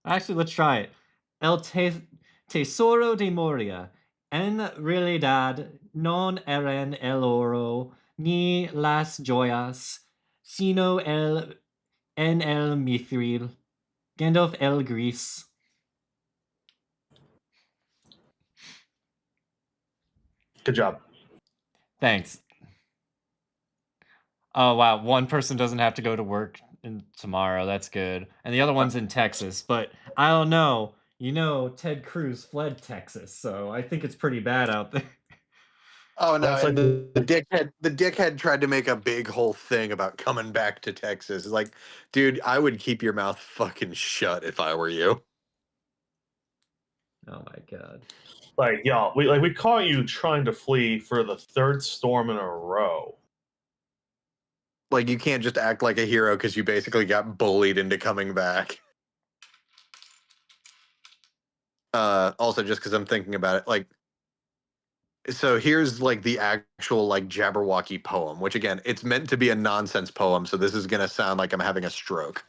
Actually, let's try it. Tesoro de Moria. En realidad non eran el oro ni las joyas, sino en el mithril. Gandalf el Gris. Good job. Thanks. Oh wow, one person doesn't have to go to work tomorrow. That's good. And the other one's in Texas, but I don't know. You know, Ted Cruz fled Texas, so I think it's pretty bad out there. Oh no! That's And like the dickhead tried to make a big whole thing about coming back to Texas. It's like, dude, I would keep your mouth fucking shut if I were you. Oh my god. Like, y'all, we caught you trying to flee for the third storm in a row. Like, you can't just act like a hero because you basically got bullied into coming back. Also, just because I'm thinking about it, like, so here's like the actual like Jabberwocky poem, which again, it's meant to be a nonsense poem, so this is gonna sound like I'm having a stroke.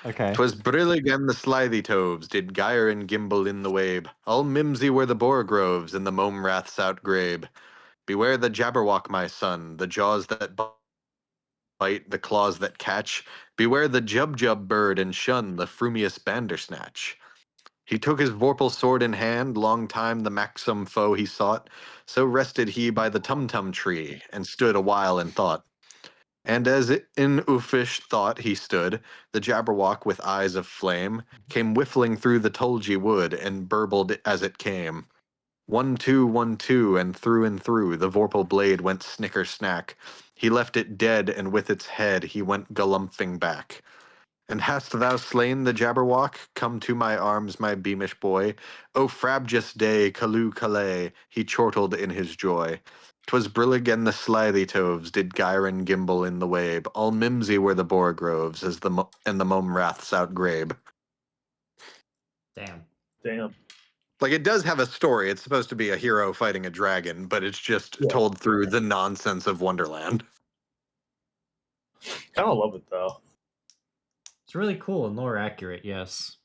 Okay. 'Twas brillig and the slithy toves did gyre and gimble in the wabe. All mimsy were the borogroves and the mome raths outgrabe. Beware the Jabberwock, my son, the jaws that bite, the claws that catch. Beware the Jub bird and shun the frumious Bandersnatch. He took his vorpal sword in hand, long time the maxim foe he sought. So rested he by the tum-tum tree, and stood a while in thought. And as in uffish thought he stood, the Jabberwock with eyes of flame came whiffling through the tulgey wood, and burbled as it came. 1, 2, 1, 2, and through, the vorpal blade went snicker-snack. He left it dead, and with its head he went galumphing back. And hast thou slain the Jabberwock? Come to my arms, my beamish boy. O frabjous day, Callooh Callay, he chortled in his joy. 'Twas brillig and the slithy toves did gyre and gimble in the wabe. All mimsy were the boar groves as and the mome raths outgrabe. Damn. Damn. Like, it does have a story. It's supposed to be a hero fighting a dragon, but it's just Yeah. told through the nonsense of Wonderland. Kind of love it though. It's really cool and lore accurate, yes.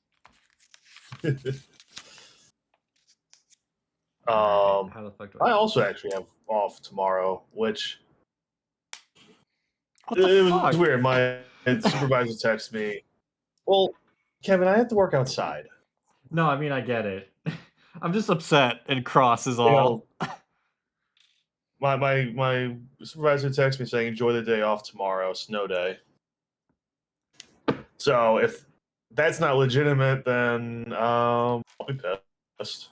Alright, how the fuck do I I also actually have off tomorrow, which What the it fuck? was weird. My supervisor texted me, "Well, Kevin, I have to work outside." No, I mean I get it. I'm just upset and cross is You all. know, my supervisor texted me saying, "Enjoy the day off tomorrow, snow day." So if that's not legitimate, then I'll be pissed.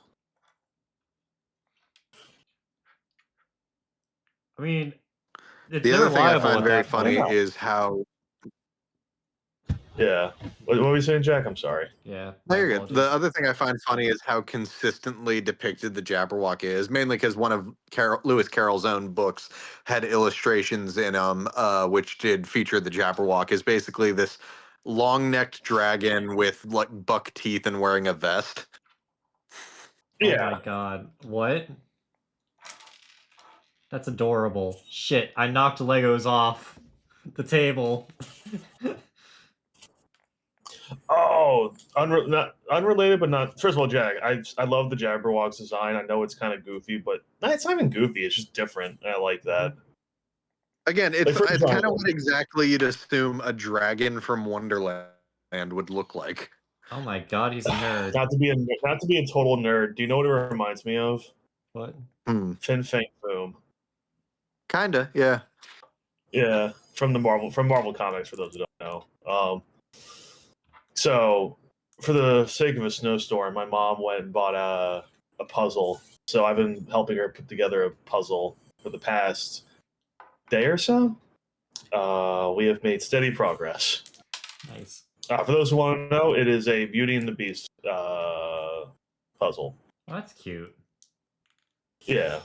I mean, it's The they're other thing I liable find at very that funny point. is how Yeah. What were you saying, Jack? I'm sorry. Yeah. No, my you're good. apologies. The other thing I find funny is how consistently depicted the Jabberwock is, mainly because one of Lewis Carroll's own books had illustrations in them, which did feature the Jabberwock is basically this long-necked dragon with like buck teeth and wearing a vest. Oh my Yeah. god. What? That's adorable. Shit, I knocked Legos off the table. Oh, not unrelated, but not. First of all, Jack, I love the Jabberwock's design. I know it's kind of goofy, but it's not even goofy. It's just different. I like that. Again, Like, it's for it's kind of example- what exactly you'd assume a dragon from Wonderland would look like. Oh my god, he's a nerd. Not to be a total nerd. Do you know what it reminds me of? What? Fin Fang Foom. Kinda, yeah. Yeah, from Marvel Comics. For those who don't know. So, for the sake of a snowstorm, my mom went and bought a puzzle. So I've been helping her put together a puzzle for the past day or so. We have made steady progress. Nice. For those who want to know, it is a Beauty and the Beast puzzle. Oh, that's cute. Yeah.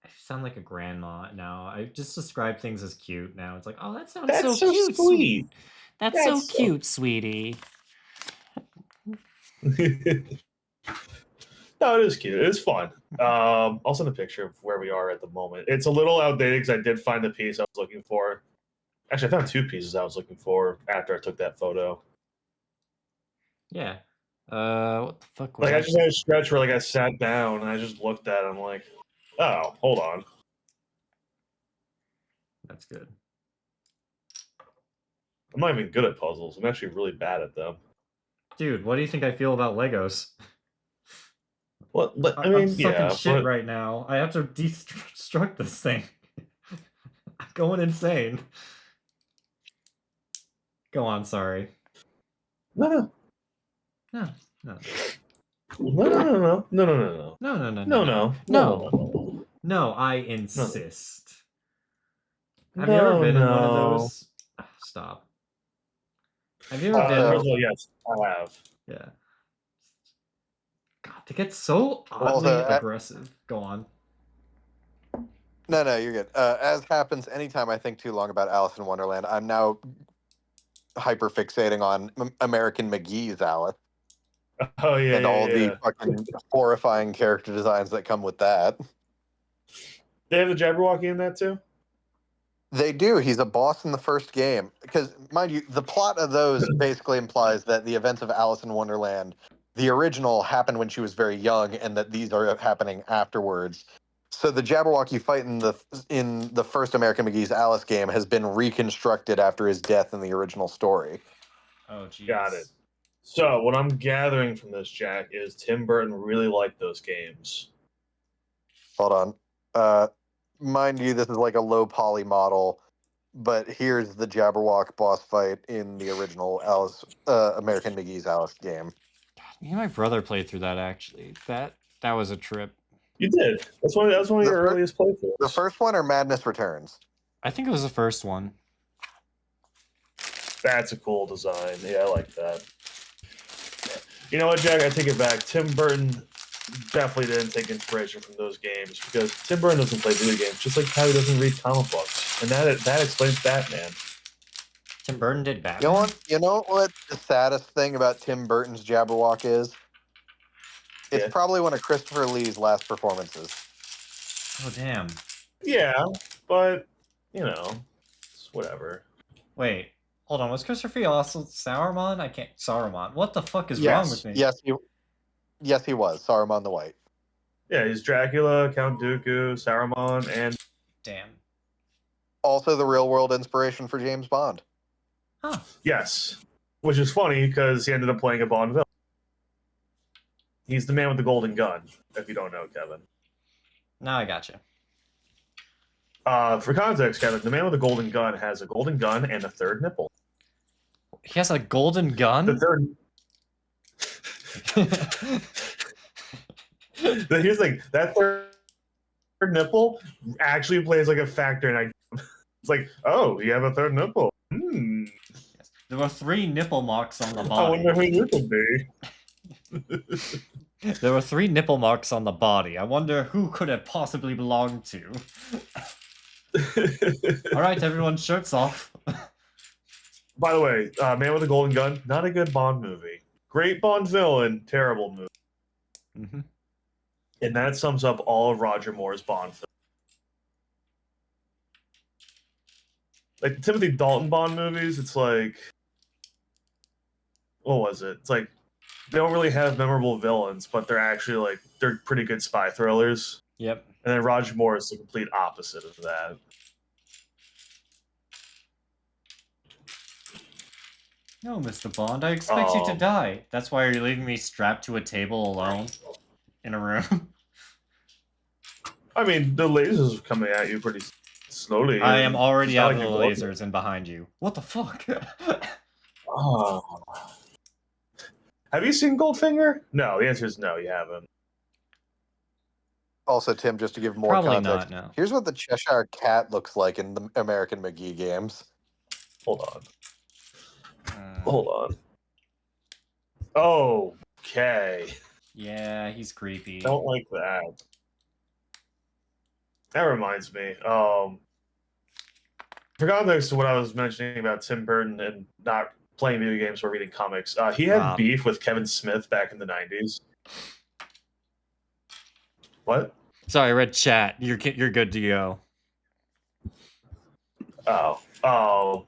I sound like a grandma now. I just describe things as cute now. It's like, oh, that sounds That's so so cute, sweet. That's so cute, sweetie. No, it is cute. It's fun. I'll send a picture of where we are at the moment. It's a little outdated because I did find the piece I was looking for. Actually, I found two pieces I was looking for after I took that photo. Yeah. What the fuck was Like, I just had a stretch where, like, I sat down and I just looked at it. I'm like, oh, hold on. That's good. I'm not even good at puzzles. I'm actually really bad at them. Dude, what do you think I feel about Legos? Well, but, I I'm mean, sucking yeah, shit but right now. I have to destruct this thing. I'm going insane. Go on, sorry. no. No, no. No. No, no, no, no. No. No, I insist. Have you No, ever been in one of no. those? Stop. Have you ever been? First of all, yes, I have. Yeah. God, they get so oddly Also, aggressive. Go on. No, you're good. As happens anytime I think too long about Alice in Wonderland, I'm now hyper fixating on American McGee's Alice Oh yeah, and all the yeah. fucking horrifying character designs that come with that. They have the Jabberwocky in that too. They do. He's a boss in the first game. Because, mind you, the plot of those basically implies that the events of Alice in Wonderland, the original, happened when she was very young, and that these are happening afterwards. So the Jabberwock you fight in the first American McGee's Alice game has been reconstructed after his death in the original story. Oh, jeez. Got it. So what I'm gathering from this, Jack, is Tim Burton really liked those games. Hold on. Mind you, this is like a low poly model, but here's the Jabberwock boss fight in the original Alice American McGee's Alice game. Me and my brother played through that, actually. That was a trip. You did. That's one of your earliest playthroughs. The first one or Madness Returns? I think it was the first one. That's a cool design. Yeah, I like that. You know what, Jack? I take it back. Tim Burton definitely didn't take inspiration from those games because Tim Burton doesn't play video games, just like how he doesn't read comic books, and that explains Batman. Tim Burton did Batman. You know what the saddest thing about Tim Burton's Jabberwock is? It's probably one of Christopher Lee's last performances. Oh, damn. Yeah, but it's whatever. Wait, hold on. Was Christopher Lee also Sauron? Saruman. What the fuck is wrong with me? Yes, he was Saruman the White. Yeah, he's Dracula, Count Dooku, Saruman, and Damn. Also the real world inspiration for James Bond. Huh. yes, which is funny because he ended up playing a Bond villain. He's the man with the golden gun. If you don't know, Kevin. Now I gotcha. For context, Kevin, the man with the golden gun has a golden gun and a third nipple. He has a golden gun? The third. Here's the thing: that third nipple actually plays like a factor, and it's like, oh, you have a third nipple. Hmm. Yes. There were 3 nipple marks on the I body. wonder who you could be. There were 3 nipple marks on the body. I wonder who could have possibly belonged to. All right, everyone, shirts off. By the way, Man with a Golden Gun, not a good Bond movie. Great Bond villain, terrible movie. Mm-hmm. And that sums up all of Roger Moore's Bond films. Like the Timothy Dalton Bond movies, it's like, what was it? It's like they don't really have memorable villains, but they're pretty good spy thrillers. Yep. And then Roger Moore is the complete opposite of that. No, Mr. Bond, I expect you to die. That's why you're leaving me strapped to a table alone in a room. I mean, the lasers are coming at you pretty slowly. I am already out of the you're lasers and behind you. What the fuck? Oh. Have you seen Goldfinger? No, the answer is no, you haven't. Also, Tim, just to give more Probably context, not, no. here's what the Cheshire Cat looks like in the American McGee games. Hold on. Hold on. Okay. Yeah, he's creepy. Don't like that. That reminds me. For context to what I was mentioning about Tim Burton and not playing video games or reading comics, he had beef with Kevin Smith back in the 90s. What? Sorry, I read chat. You're good to go. Oh.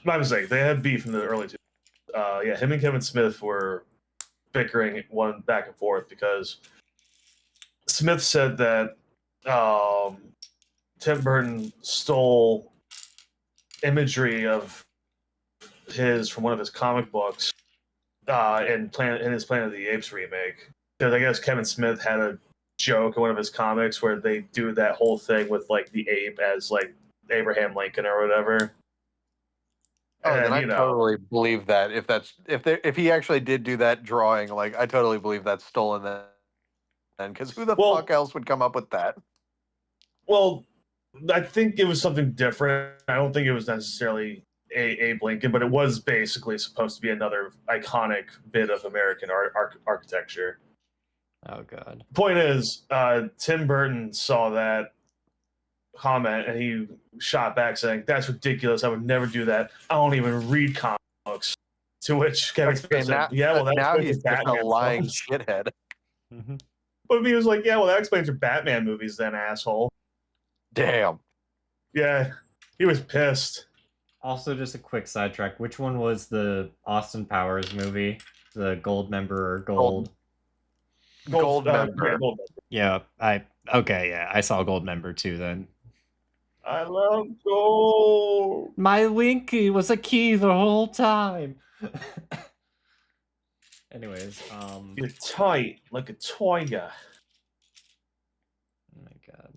My mistake. They had beef in the early 2000s. Yeah, him and Kevin Smith were bickering one back and forth because Smith said that Tim Burton stole imagery of his from one of his comic books in his Planet of the Apes remake. Because I guess Kevin Smith had a joke in one of his comics where they do that whole thing with like the ape as like Abraham Lincoln or whatever. Oh, and I totally believe that if he actually did do that drawing, like I totally believe that's stolen then, because who the fuck else would come up with that? Well, I think it was something different. I don't think it was necessarily Abe Lincoln, but it was basically supposed to be another iconic bit of American architecture. Oh god. Point is, Tim Burton saw that comment and he shot back saying, "That's ridiculous. I would never do that. I don't even read comics." To which Kevin Smith said, "Yeah, well, now he's just a lying shithead." Mm-hmm. But he was like, "Yeah, well, that explains your Batman movies, then, asshole." Damn. Yeah, he was pissed. Also, just a quick sidetrack. Which one was the Austin Powers movie? The Gold Member or Gold? Gold Member. Yeah, I Okay, yeah, I saw Goldmember too then. I love gold. My Winky was a key the whole time. Anyways, You're tight like a tiger. oh my god.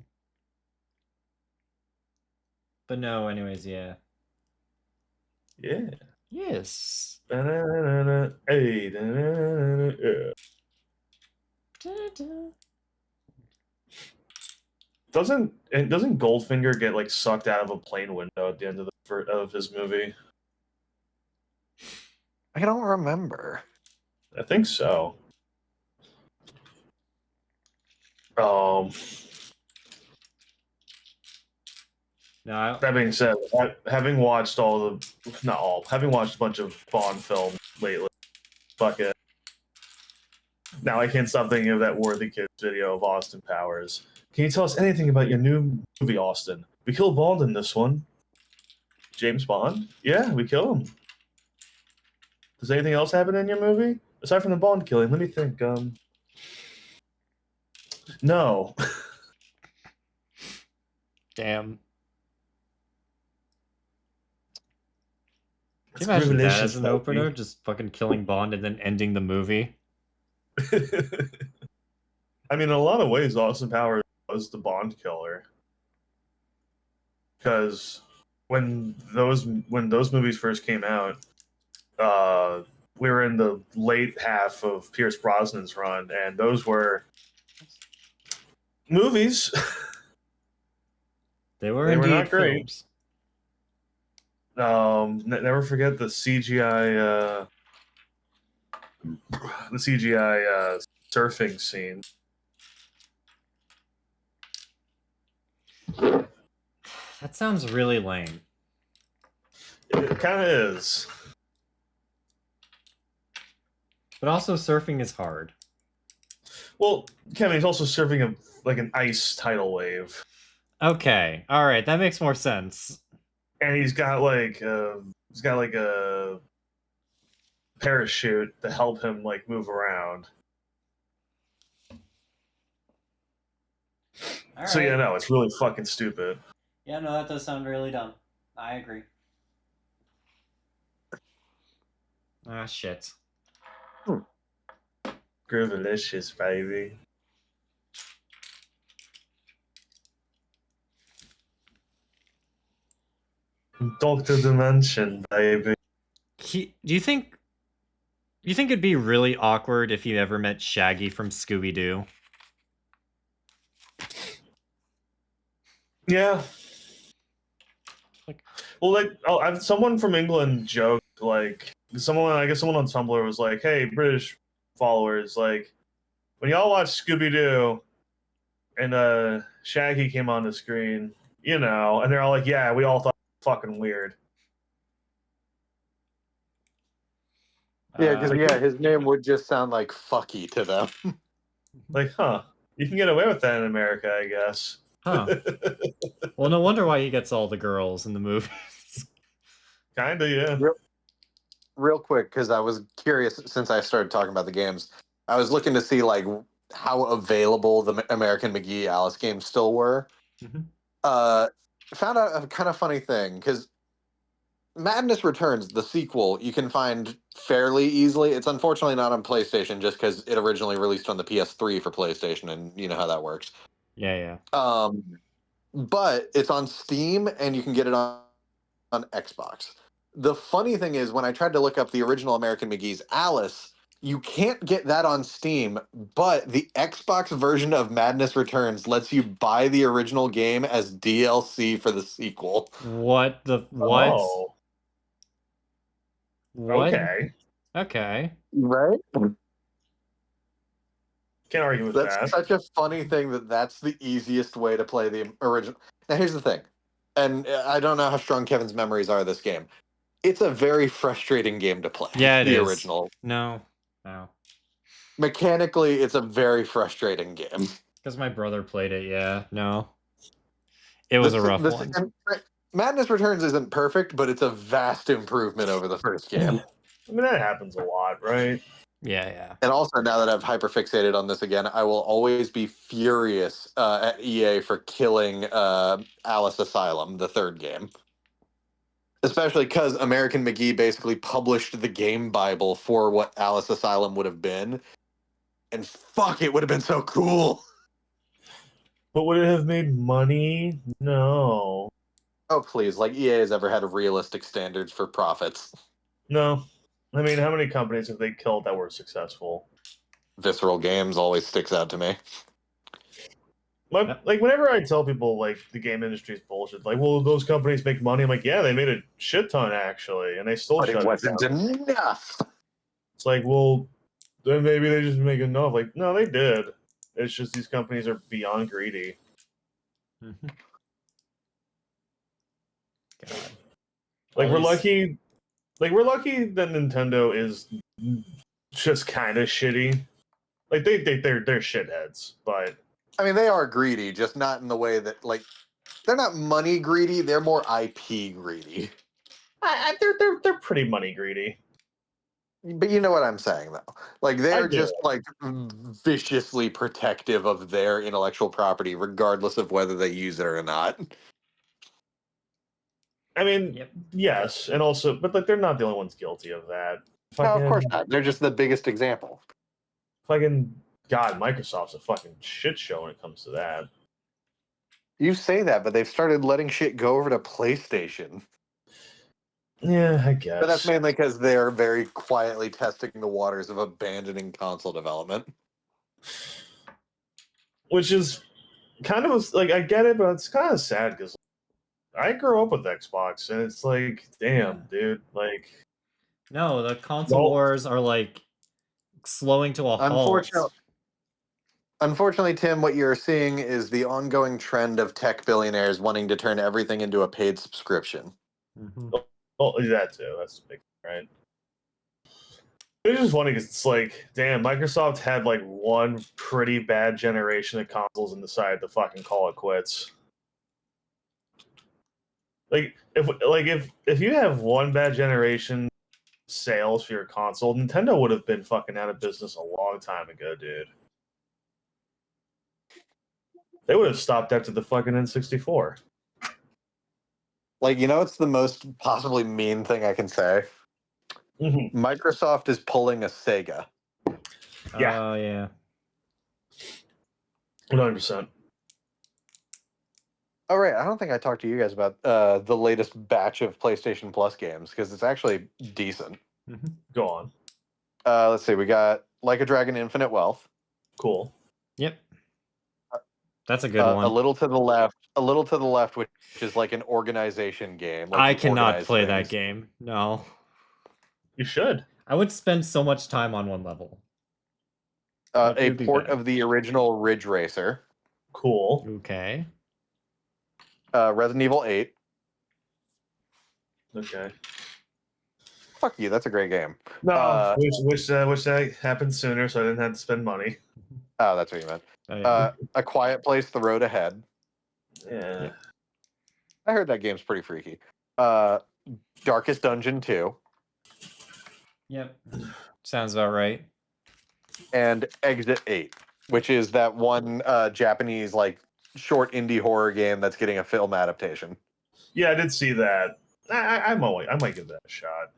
But no, anyways, yeah. Yeah. Yes. Da-na-na-na-na. Hey, da-na-na-na-na. Yeah. Da-da. Doesn't Goldfinger get like sucked out of a plane window at the end of of his movie? I don't remember. I think so. Um, No, that being said, having watched having watched a bunch of Bond films lately, fuck it. Now I can't stop thinking of that Worthy Kids video of Austin Powers. Can you tell us anything about your new movie, Austin? We killed Bond in this one. James Bond? Yeah, we kill him. Does anything else happen in your movie? Aside from the Bond killing, let me think. No. damn. Can It's you imagine that Groovalicious, as an baby. opener? Just fucking killing Bond and then ending the movie? I mean, in a lot of ways, Austin Powers was the Bond killer. Because when those movies first came out, we were in the late half of Pierce Brosnan's run, and those were movies. They were They were indeed not great. films. Never forget the CGI surfing scene. That sounds really lame. It kind of is. But also, surfing is hard. Well, Kevin, he's also surfing an ice tidal wave, Okay, all right, that makes more sense. and he's got like a parachute to help him like move around. So yeah, no, it's really fucking stupid. Yeah, no, that does sound really dumb. I agree. Ah, shit. Groovalicious, baby. Doctor Dimension, baby. Do you think it'd be really awkward if you ever met Shaggy from Scooby Doo? Yeah. Like, someone from England joked I guess someone on Tumblr was like, "Hey, British followers, like, when y'all watch Scooby Doo and Shaggy came on the screen, and they're all like, yeah, we all thought it was fucking weird." Yeah, because his name would just sound like fucky to them. Like, huh? You can get away with that in America, I guess. Huh. Well, no wonder why he gets all the girls in the movies. Kinda, yeah. Real quick, because I was curious since I started talking about the games. I was looking to see like how available the American McGee Alice games still were. Mhm. Found out a kind of funny thing because Madness Returns, the sequel, you can find fairly easily. It's unfortunately not on PlayStation just because it originally released on the PS3 for PlayStation, and you know how that works. Yeah. But it's on Steam, and you can get it on Xbox. The funny thing is, when I tried to look up the original American McGee's Alice, you can't get that on Steam, but the Xbox version of Madness Returns lets you buy the original game as DLC for the sequel. What? Oh, What? okay. Right? Can't argue with That's that. such a funny thing that's the easiest way to play the original. Now, here's the thing, and I don't know how strong Kevin's memories are of this game. It's a very frustrating game to play. Yeah, it the is. original. No. Mechanically, it's a very frustrating game. Because my brother played it, yeah. No. It was a rough one. Madness Returns isn't perfect, but it's a vast improvement over the first game. I mean, that happens a lot, right? Yeah. And also, now that I've hyperfixated on this again, I will always be furious at EA for killing Alice Asylum, the third game. Especially because American McGee basically published the game Bible for what Alice Asylum would have been. And fuck, it would have been so cool. But would it have made money? No. Oh, please. Like, EA has ever had realistic standards for profits. No. I mean, how many companies have they killed that were successful? Visceral Games always sticks out to me. Like, whenever I tell people, like, the game industry is bullshit, like, well, those companies make money, I'm like, yeah, they made a shit ton, actually, and they still But it shut wasn't down. enough. It's like, well, then maybe they just make enough. Like, no, they did. It's just these companies are beyond greedy. Mm-hmm. God. Like, we're lucky. Like, we're lucky that Nintendo is just kind of shitty. Like, they're shitheads, but I mean, they are greedy, just not in the way that, like, they're not money greedy. They're more IP greedy. they're pretty money greedy. But you know what I'm saying, though. Like, I they're do. just, like, viciously protective of their intellectual property, regardless of whether they use it or not. I mean, Yep. yes, and also, but like, they're not the only ones guilty of that. No, of course not. They're just the biggest example. Fucking God, Microsoft's a fucking shit show when it comes to that. You say that, but they've started letting shit go over to PlayStation. Yeah, I guess. But that's mainly because they're very quietly testing the waters of abandoning console development. Which is kind of like, I get it, but it's kind of sad because I grew up with Xbox, and it's like, damn, dude, like. No, the console wars are like slowing to a halt. Unfortunately, Tim, what you're seeing is the ongoing trend of tech billionaires wanting to turn everything into a paid subscription. Mm-hmm. Oh, that too. That's big, right? It's just funny because it's like, damn, Microsoft had like one pretty bad generation of consoles and decided to fucking call it quits. Like, if you have one bad generation sales for your console, Nintendo would have been fucking out of business a long time ago, dude. They would have stopped after the fucking N64. Like, you know, it's the most possibly mean thing I can say. Mm-hmm. Microsoft is pulling a Sega. Yeah. Oh, yeah. 100%. Oh, right. I don't think I talked to you guys about the latest batch of PlayStation Plus games because it's actually decent. Mm-hmm. Go on. Let's see. We got Like a Dragon Infinite Wealth. Cool. Yep. That's a good one. A little to the left, which is like an organization game. Like I cannot play that game. No. You should. I would spend so much time on one level. A port of the original Ridge Racer. Cool. Okay. Resident Evil 8. Okay. Fuck you. That's a great game. No, wish that happened sooner, so I didn't have to spend money. Oh, that's what you meant. Oh, yeah. A Quiet Place: The Road Ahead. Yeah. I heard that game's pretty freaky. Darkest Dungeon 2. Yep. Sounds about right. And Exit 8, which is that one Japanese like short indie horror game that's getting a film adaptation. Yeah, I did see that. I might give that a shot.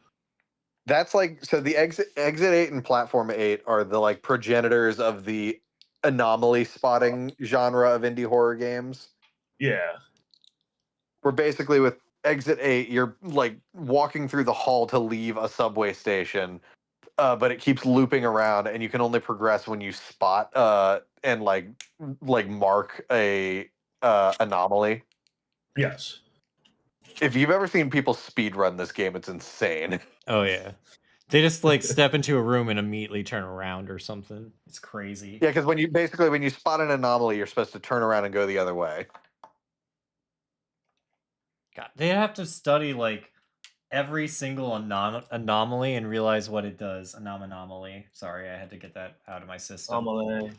That's like, so the Exit 8 and Platform 8 are the like progenitors of the anomaly spotting genre of indie horror games. Yeah. Where basically with Exit 8, you're like walking through the hall to leave a subway station, but it keeps looping around, and you can only progress when you spot and like mark a anomaly. Yes. If you've ever seen people speedrun this game, it's insane. Oh, yeah. They just like step into a room and immediately turn around or something. It's crazy. Yeah, because when you spot an anomaly, you're supposed to turn around and go the other way. God, they have to study like every single anomaly and realize what it does. Anomaly. Sorry, I had to get that out of my system. Anomaly.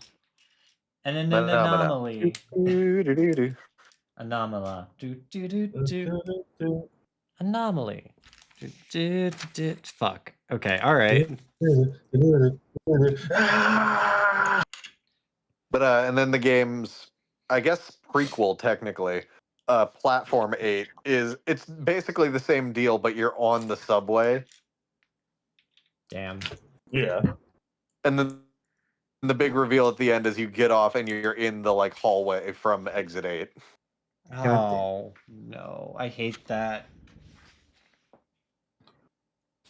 And then an anomaly. Anomala. Anomaly. Fuck. Okay, all right. But and then the game's, I guess, prequel technically, Platform 8 it's basically the same deal, but you're on the subway, Damn. Yeah. and then the big reveal at the end is you get off and you're in the like hallway from Exit 8. Oh no, I hate that.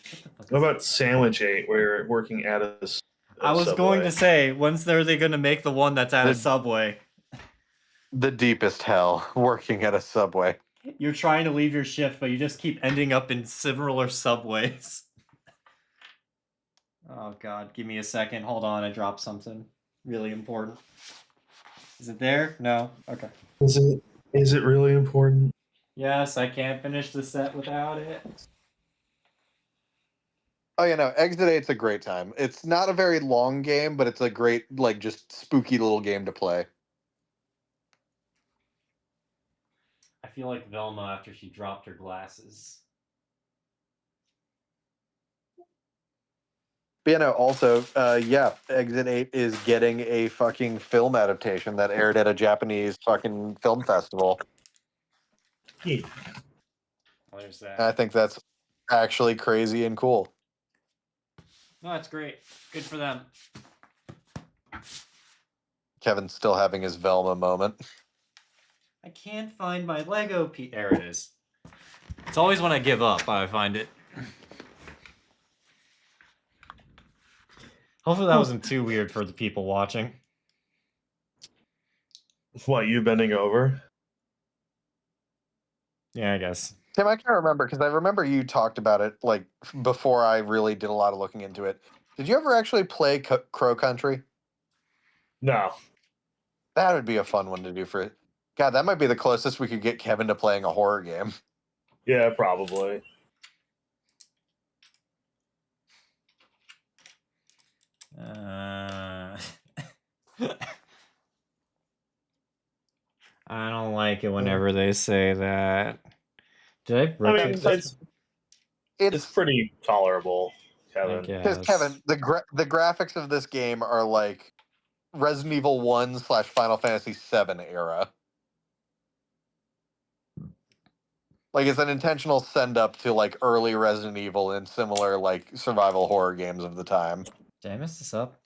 What the fuck What is about Sandwich 8, where you're working at a I was Subway? going to say, when's are they gonna make the one that's at a The- subway? The deepest hell, working at a subway. You're trying to leave your shift, but you just keep ending up in similar subways. Oh god, give me a second. Hold on, I dropped something really important. Is it there? No? Okay. Is it really important? Yes, I can't finish the set without it. Oh, you know, Exit 8's a great time. It's not a very long game, but it's a great, like, just spooky little game to play. I feel like Velma after she dropped her glasses. But, you know, also, yeah, Exit 8 is getting a fucking film adaptation that aired at a Japanese fucking film festival. Yeah. Well, there's And I that. think that's actually crazy and cool. No, that's great. Good for them. Kevin's still having his Velma moment. I can't find my Lego piece. There it is. It's always when I give up I find it. Hopefully that wasn't too weird for the people watching. What, you bending over? Yeah, I guess. Tim, I can't remember because I remember you talked about it like before I really did a lot of looking into it. Did you ever actually play Crow Country? No. That would be a fun one to do for. God, that might be the closest we could get Kevin to playing a horror game. Yeah, probably. I don't like it whenever they say that. Did I I rip mean, this? it's pretty tolerable, I Kevin. Because guess. Kevin, the graphics of this game are like Resident Evil 1 / Final Fantasy 7 era. Like it's an intentional send up to like early Resident Evil and similar like survival horror games of the time. Did I mess this up?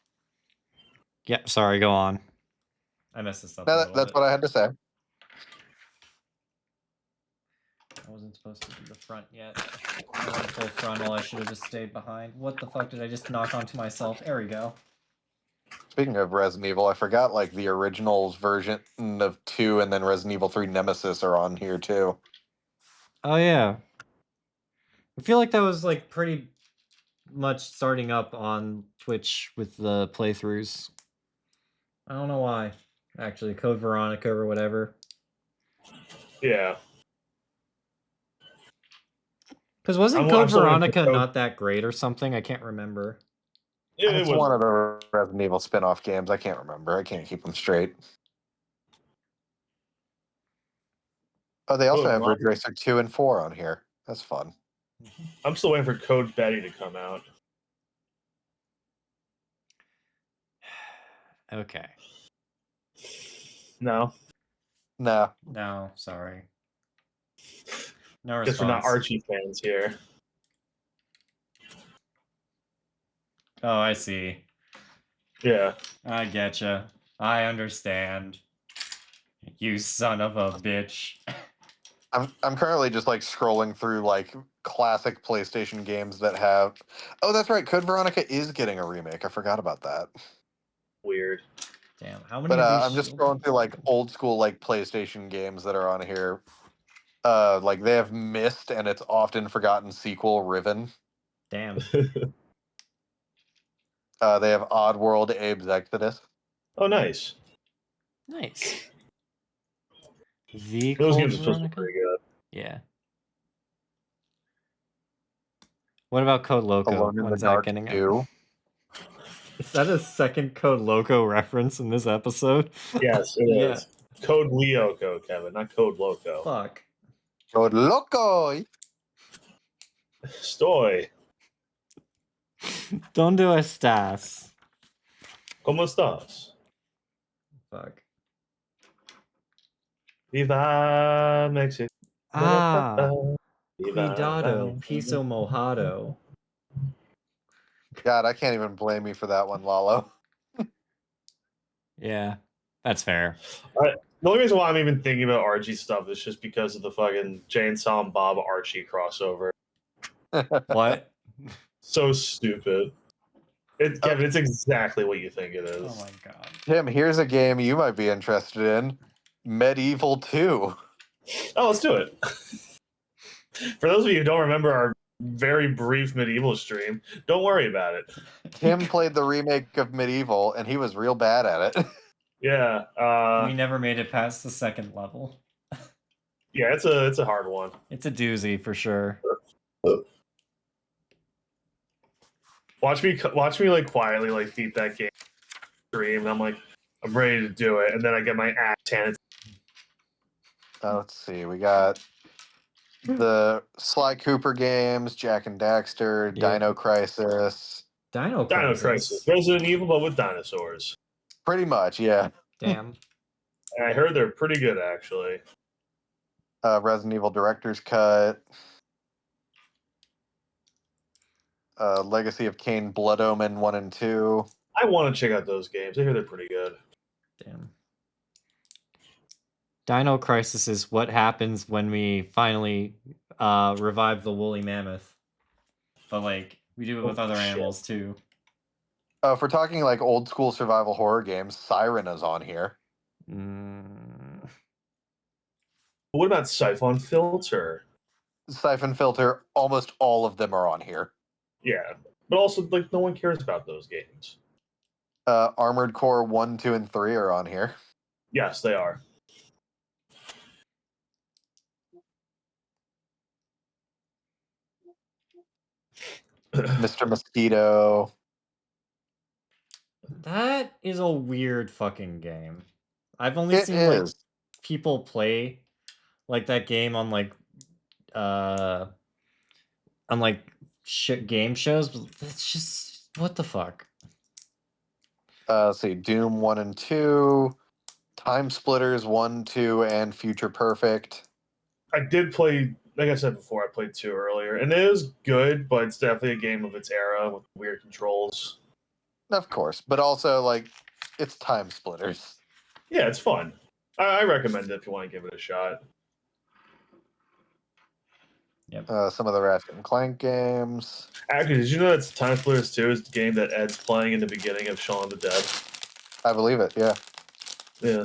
Yeah, sorry, go on. I messed this up a little That's bit. what I had to say. I wasn't supposed to do the front yet. I went full frontal, I should have just stayed behind. What the fuck did I just knock onto myself? There we go. Speaking of Resident Evil, I forgot like the originals version of 2 and then Resident Evil 3 Nemesis are on here too. Oh yeah. I feel like that was like pretty much starting up on Twitch with the playthroughs. I don't know why. Actually, Code Veronica or whatever. Yeah. Because wasn't I'm Code still waiting for Veronica Code- not that great or something? I can't remember. It It's was one of the Resident Evil spin-off games. I can't remember. I can't keep them straight. Oh, they also Code have Ridge Veronica. Racer 2 and 4 on here. That's fun. I'm still waiting for Code Betty to come out. Okay. No. No. No, sorry. No Guess we're not response. Archie fans here. Oh, I see. Yeah. I getcha. I understand. You son of a bitch. I'm currently just like scrolling through like classic PlayStation games that have. Oh, that's right. Code Veronica is getting a remake. I forgot about that. Weird. Damn, how many But of these I'm just shield scrolling through like people? old school like PlayStation games that are on here. Like they have Myst and its often forgotten sequel Riven. Damn. They have Oddworld Abe's Exodus. Oh, nice. Nice. The Those Code games are supposed to be Veronica? pretty good. Yeah. What about Code Loco? Alone in the When's that Dark getting out? 2. Is that a second Code Loco reference in this episode? Yes, it Yeah. is. Code Lyoko, Kevin, not Code Loco. Fuck. Code Loco. Stoy. Donde estás? ¿Cómo estás? Fuck. Viva Mexico. Ah, Viva cuidado, piso mojado. God, I can't even blame you for that one, Lalo. Yeah, that's fair. The only reason why I'm even thinking about Archie stuff is just because of the fucking Jay and Silent Bob Archie crossover. What? So stupid. Kevin, it's exactly what you think it is. Oh my god. Tim, here's a game you might be interested in. Medieval 2. Oh, let's do it. For those of you who don't remember our very brief medieval stream, don't worry about it. Tim played the remake of Medieval, and he was real bad at it. Yeah, We never made it past the second level. yeah, it's a hard one. It's a doozy for sure. Watch me like quietly like beat that game stream. And I'm like, I'm ready to do it, and then I get my ass handed. Let's see. We got the Sly Cooper games, Jack and Daxter, Yeah. Dino Crisis. Dino Dino Crisis. Crisis, Resident Evil, but with dinosaurs. Pretty much, yeah. Damn. And I heard they're pretty good, actually. Resident Evil Director's Cut. Legacy of Kain, Blood Omen 1 and 2. I want to check out those games. I hear they're pretty good. Damn. Dino Crisis is what happens when we finally revive the woolly mammoth. But like we do it with other animals too. If we're talking like old school survival horror games, Siren is on here. What about Siphon Filter? Siphon Filter, almost all of them are on here. Yeah, but also like no one cares about those games. Armored Core 1, 2, and 3 are on here. Yes, they are. Mr. Mosquito. That is a weird fucking game. I've only seen like people play like that game on like game shows, but it's just what the fuck. Let's see, Doom 1 and 2, Time Splitters 1, 2, and Future Perfect. I did play, like I said before, I played 2 earlier, and it is good, but it's definitely a game of its era with weird controls. Of course, but also like it's Time Splitters. Yeah, it's fun. I recommend it if you want to give it a shot. Yep. Some of the Ratchet and Clank games. Actually, did you know that Time Splitters 2 is the game that Ed's playing in the beginning of Shaun of the Dead? I believe it, yeah. Yeah.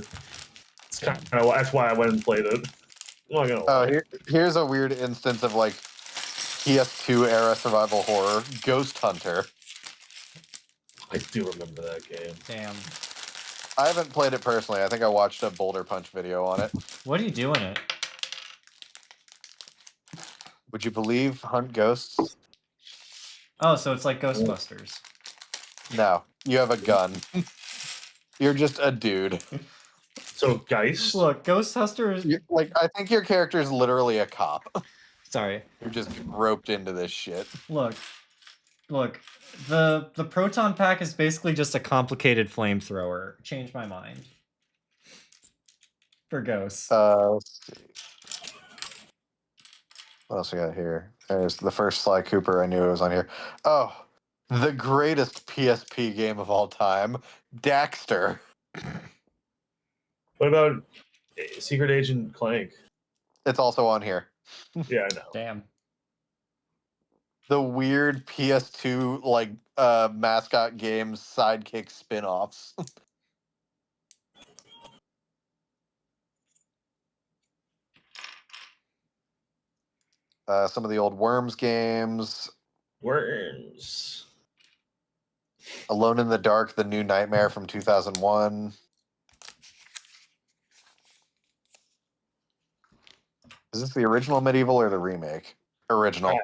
It's kind of, that's why I went and played it. I'm not gonna lie. Here's a weird instance of like PS2 era survival horror, Ghost Hunter. I do remember that game. Damn. I haven't played it personally. I think I watched a Boulder Punch video on it. What do you do in it? Would you believe hunt ghosts? Oh, so it's like Ghostbusters. No, you have a gun. You're just a dude. So, Geist? Look, Ghostbusters. Like, I think your character is literally a cop. Sorry. You're just roped into this shit. Look. The proton pack is basically just a complicated flamethrower. Change my mind. For ghosts. Let's see. What else we got here? There's the first Sly Cooper. I knew it was on here. Oh, the greatest PSP game of all time, Daxter. What about Secret Agent Clank? It's also on here. Yeah, I know. Damn. The weird PS2 like mascot games sidekick spin-offs. Some of the old Worms games. Worms. Alone in the Dark, the New Nightmare from 2001. Is this the original Medieval or the remake? Original.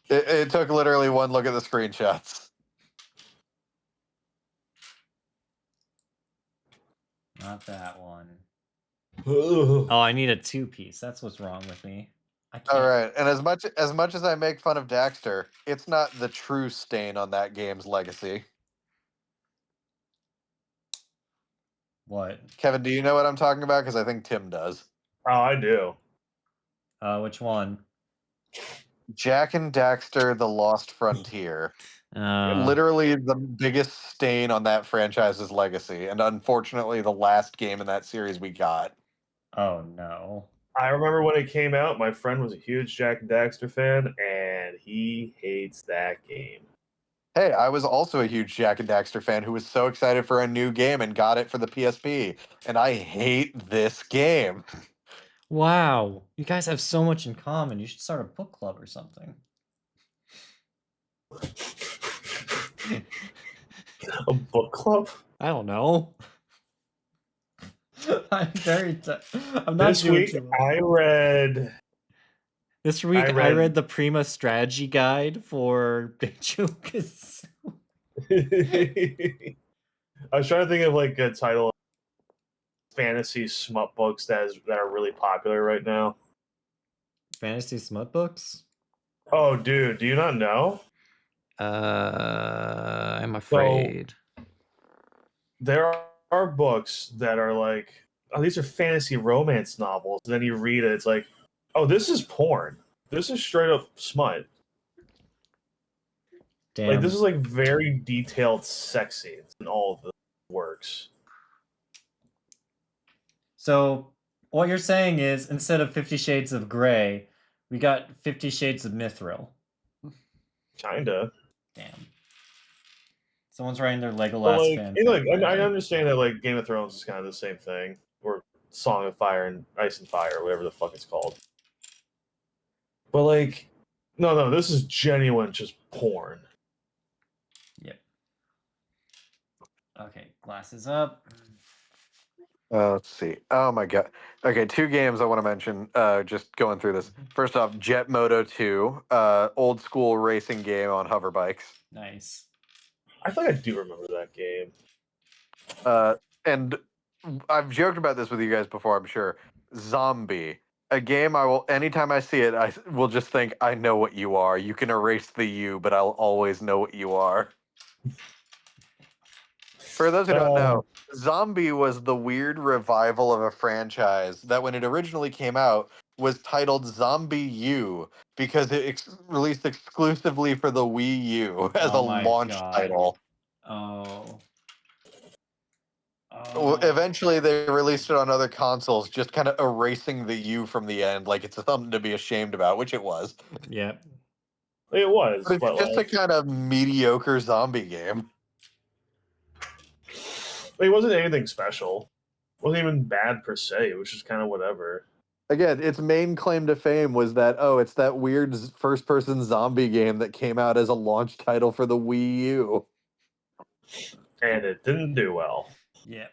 It took literally one look at the screenshots. Not that one. Oh, I need a 2-piece. That's what's wrong with me. I can't. All right, and as much as I make fun of Daxter, it's not the true stain on that game's legacy. What? Kevin, do you know what I'm talking about? Because I think Tim does. Oh, I do. Which one? Jack and Daxter: The Lost Frontier. Literally the biggest stain on that franchise's legacy, and unfortunately the last game in that series we got. Oh no. I remember when it came out, my friend was a huge Jack and Daxter fan, and he hates that game. Hey, I was also a huge Jack and Daxter fan who was so excited for a new game and got it for the PSP, and I hate this game. Wow, you guys have so much in common. You should start a book club or something. A book club? I don't know. I'm I'm not This doing week too well. I read. This week I read- read the Prima strategy guide for Banjo-Kazooie. I was trying to think of like a title of fantasy smut books that are really popular right now. Fantasy smut books? Oh, dude, do you not know? I'm afraid. There are books that are like, oh, these are fantasy romance novels. And then you read it, it's like, oh, this is porn. This is straight up smut. Damn. Like, this is like very detailed sex scenes in all of the works. So what you're saying is instead of 50 Shades of Grey, we got 50 Shades of Mithril. Kinda. Damn. Someone's writing their But Legolas like, fanfic. I understand that like Game of Thrones is kind of the same thing, or Song of Fire and Ice and Fire, or whatever the fuck it's called. But like, no, this is genuine, just porn. Yep. Okay, glasses up. Let's see. Oh my god. Okay, two games I want to mention. Just going through this. First off, Jet Moto 2, old school racing game on hover bikes. Nice. I think I do remember that game. And I've joked about this with you guys before, I'm sure. Zombie, a game I will anytime I see it, I will just think I know what you are. You can erase the you, but I'll always know what you are. For those who don't know, Zombie was the weird revival of a franchise that when it originally came out was titled Zombie U because it released exclusively for the Wii U as a launch title. Oh. Eventually, they released it on other consoles, just kind of erasing the U from the end, like it's something to be ashamed about, which it was. Yep. It was, But it's but just like, a kind of mediocre zombie game. it wasn't anything special. It wasn't even bad per se. It was just kind of whatever. Again, its main claim to fame was that, oh, it's that weird first-person zombie game that came out as a launch title for the Wii U. And it didn't do well. Yep.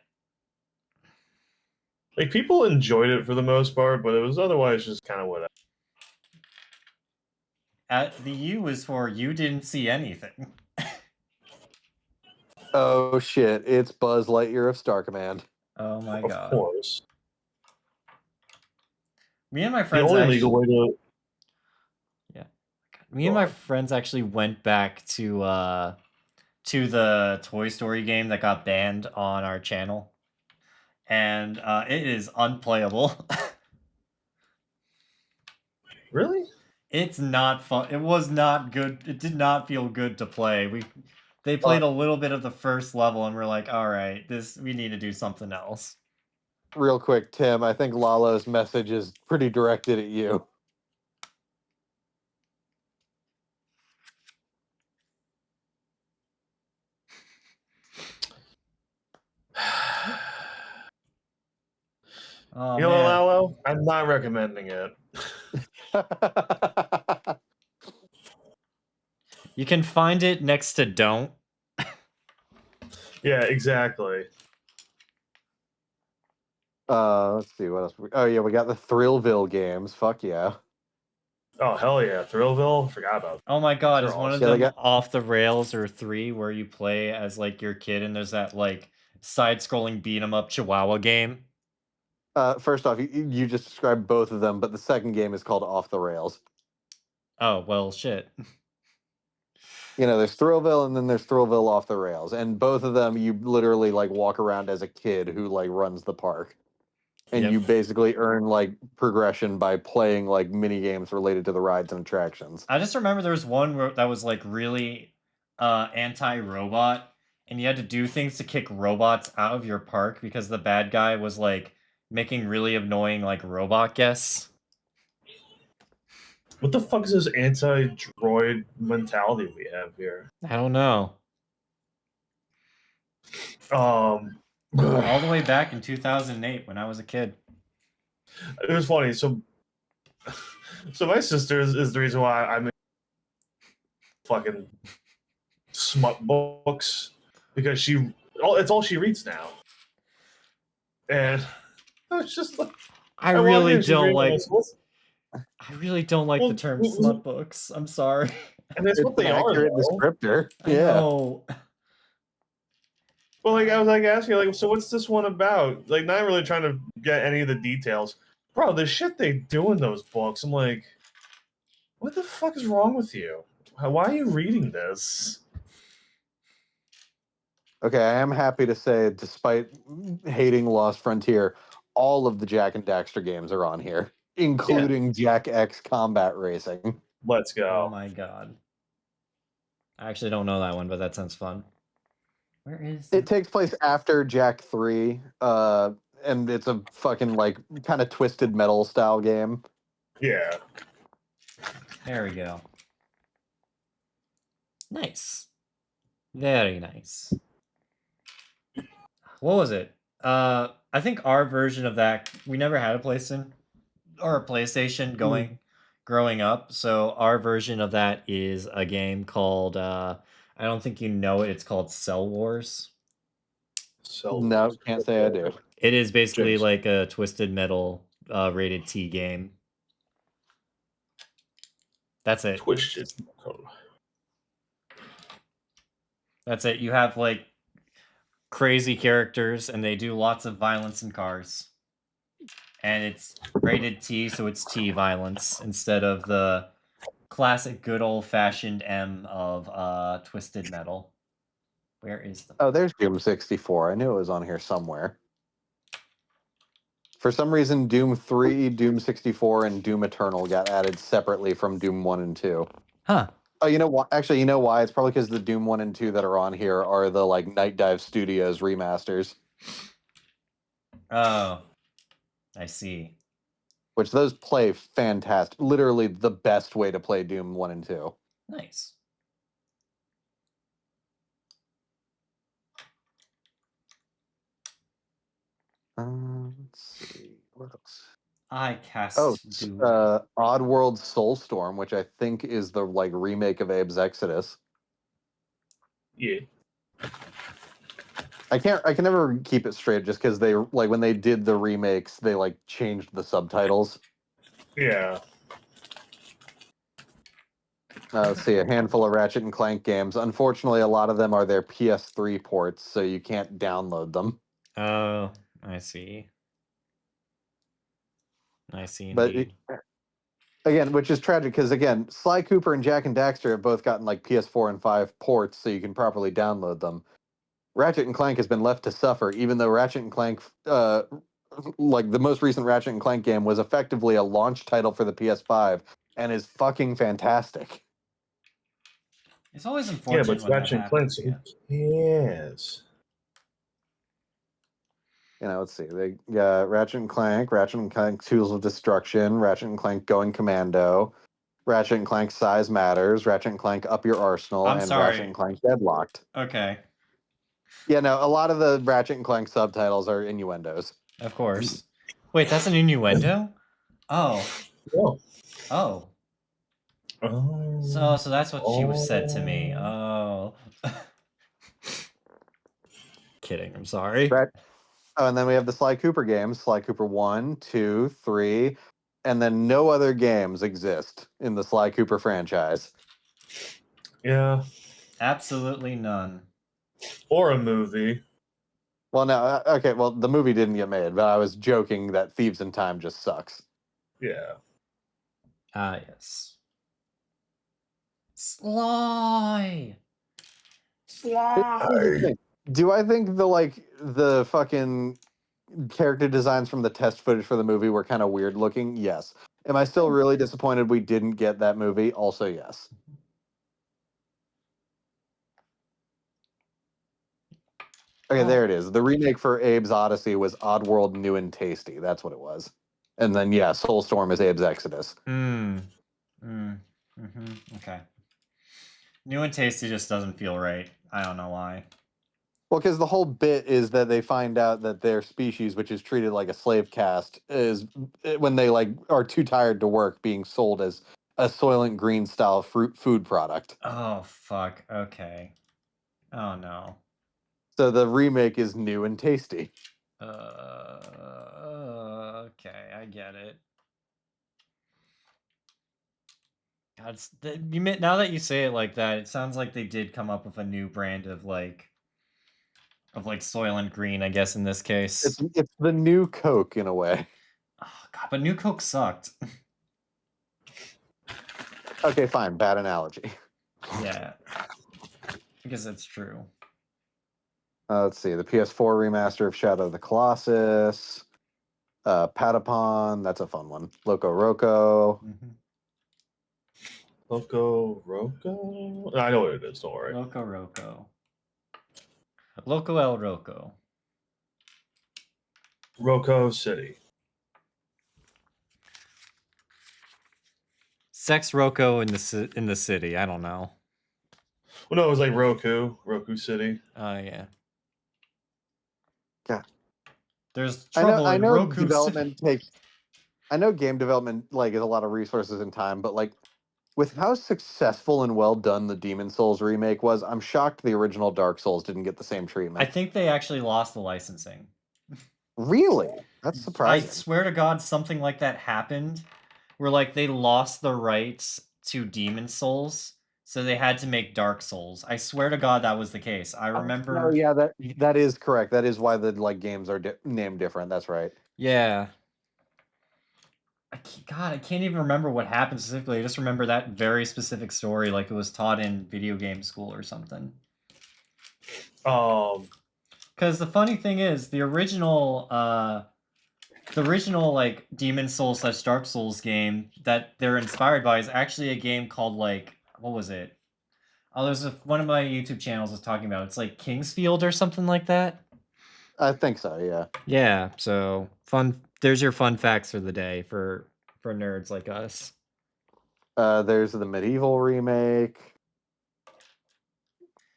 Like, people enjoyed it for the most part, but it was otherwise just kind of whatever. The U is for you didn't see anything. Oh shit, it's Buzz Lightyear of Star Command. Oh my Of god. course. Me and my The friends only actually... legal way to... Me and my friends actually went back to the Toy Story game that got banned on our channel. And it is unplayable. Really? It's not fun. It was not good. It did not feel good to play. They played a little bit of the first level and we're like, all right, we need to do something else. Real quick, Tim, I think Lalo's message is pretty directed at you. Oh, you know what, man. Lalo? I'm not recommending it. You can find it next to Don't. Yeah, exactly. Let's see what else. Oh yeah, we got the Thrillville games. Fuck yeah. Oh, hell yeah. Thrillville? Forgot about that. Oh my god, They're is one of awesome. Yeah, them Off the Rails or 3 where you play as like your kid and there's that like side-scrolling beat 'em up Chihuahua game? First off, you just described both of them, but the second game is called Off the Rails. Oh, well, shit. There's Thrillville and then there's Thrillville Off the Rails, and both of them you literally like walk around as a kid who like runs the park, and Yep. you basically earn like progression by playing like mini games related to the rides and attractions. I just remember there was one that was like really anti-robot, and you had to do things to kick robots out of your park because the bad guy was like making really annoying like robot guests. What the fuck is this anti-droid mentality we have here? I don't know. All All the way back in 2008 when I was a kid. It was funny. So my sister is the reason why I'm in fucking smut books, because it's all she reads now. And I was just like, I really don't like the term smut books. I'm sorry. And that's what they are, accurate though. descriptor. I know. Well, like I was like asking, like, so what's this one about? Like, not really trying to get any of the details, bro. The shit they do in those books, I'm like, what the fuck is wrong with you? Why are you reading this? Okay, I am happy to say, despite hating Lost Frontier, all of the Jack and Daxter games are on here, including Jack X Combat Racing. Let's go. Oh my god. I actually don't know that one, but that sounds fun. Where is it? Takes place after Jack 3, and it's a fucking like kind of twisted metal style game. Yeah. There we go. Nice. Very nice. What was it? I think our version of that, we never had a PlayStation or a PlayStation growing up. So our version of that is a game called I don't think you know it. It's called Cell Wars. No, can't say I do. It is basically Jinx. like a Twisted Metal rated T game. That's it. Twisted. That's it. You have like crazy characters and they do lots of violence in cars. And it's rated T, so it's T violence instead of the classic good old-fashioned M of Twisted Metal. Where is the... Oh, there's Doom 64. I knew it was on here somewhere. For some reason, Doom 3, Doom 64, and Doom Eternal got added separately from Doom 1 and 2. Huh. Oh, you know what? Actually, you know why? It's probably because the Doom 1 and 2 that are on here are the like Night Dive Studios remasters. Oh, I see. Which those play fantastic. Literally the best way to play Doom 1 and 2. Nice. Let's see. What else? I cast Doom. Oddworld Soulstorm, which I think is the like remake of Abe's Exodus. Yeah. I can never keep it straight just because they like when they did the remakes, they like changed the subtitles. Yeah. Let's see, a handful of Ratchet and Clank games. Unfortunately, a lot of them are their PS3 ports, so you can't download them. Oh, I see. I see But again, which is tragic because again, Sly Cooper and Jack and Daxter have both gotten like PS4 and 5 ports, so you can properly download them. Ratchet and Clank has been left to suffer, even though Ratchet and Clank, like the most recent Ratchet and Clank game, was effectively a launch title for the PS5 and is fucking fantastic. It's always unfortunate. Yeah, but when Ratchet and Clank. Yes. Let's see. They got Ratchet and Clank Tools of Destruction, Ratchet and Clank Going Commando, Ratchet and Clank Size Matters, Ratchet and Clank Up Your Arsenal, I'm and sorry. Ratchet and Clank Deadlocked. Okay. Yeah, no, a lot of the Ratchet and Clank subtitles are innuendos. Of course. Wait, that's an innuendo? Oh. Oh. Oh. Oh. So that's what she was said to me. Oh. Kidding, I'm sorry. Oh, and then we have the Sly Cooper games, Sly Cooper 1, 2, 3, and then no other games exist in the Sly Cooper franchise. Yeah. Absolutely none. Or a movie. Well, no, okay. Well, the movie didn't get made, but I was joking that Thieves in Time just sucks. Yeah. Yes. Sly. Here's the thing. Do I think the fucking character designs from the test footage for the movie were kind of weird looking? Yes. Am I still really disappointed we didn't get that movie? Also, yes. Okay, there it is. The remake for Abe's Odyssey was Oddworld New and Tasty. That's what it was. And then, yeah, Soulstorm is Abe's Exodus. Okay. New and tasty just doesn't feel right. I don't know why. Well, because the whole bit is that they find out that their species, which is treated like a slave caste, is when they are too tired to work, being sold as a Soylent Green style food product. Oh fuck. Okay. Oh no. So the remake is New and Tasty. Okay, I get it. God, now that you say it like that, it sounds like they did come up with a new brand of Soylent Green, I guess in this case. It's the new Coke in a way. Oh god, but New Coke sucked. Okay, fine. Bad analogy. Yeah. I guess that's true. Let's see. The PS4 remaster of Shadow of the Colossus. Patapon. That's a fun one. Loco Roco. Loco Roco? I know what it is, don't worry. Loco Roco. Loco El Roco. Roco City. Sex Roco in the city. I don't know. Well, no, it was like Roku City. Oh yeah. Yeah. There's trouble I in know Roku development City. takes. I know game development is a lot of resources and time, but with how successful and well done the Demon Souls remake was, I'm shocked the original Dark Souls didn't get the same treatment. I think they actually lost the licensing. Really? That's surprising. I swear to God, something like that happened, where they lost the rights to Demon Souls, so they had to make Dark Souls. I swear to God, that was the case. I remember. No, yeah, that is correct. That is why the games are named different. That's right. Yeah. God, I can't even remember what happened specifically. I just remember that very specific story, like it was taught in video game school or something. Because the funny thing is, the original Demon Souls / Dark Souls game that they're inspired by is actually a game called what was it? Oh, there's one of my YouTube channels was talking about. It's like Kingsfield or something like that. I think so. Yeah. Yeah. So fun. There's your fun facts for the day for nerds like us. There's the Medieval remake,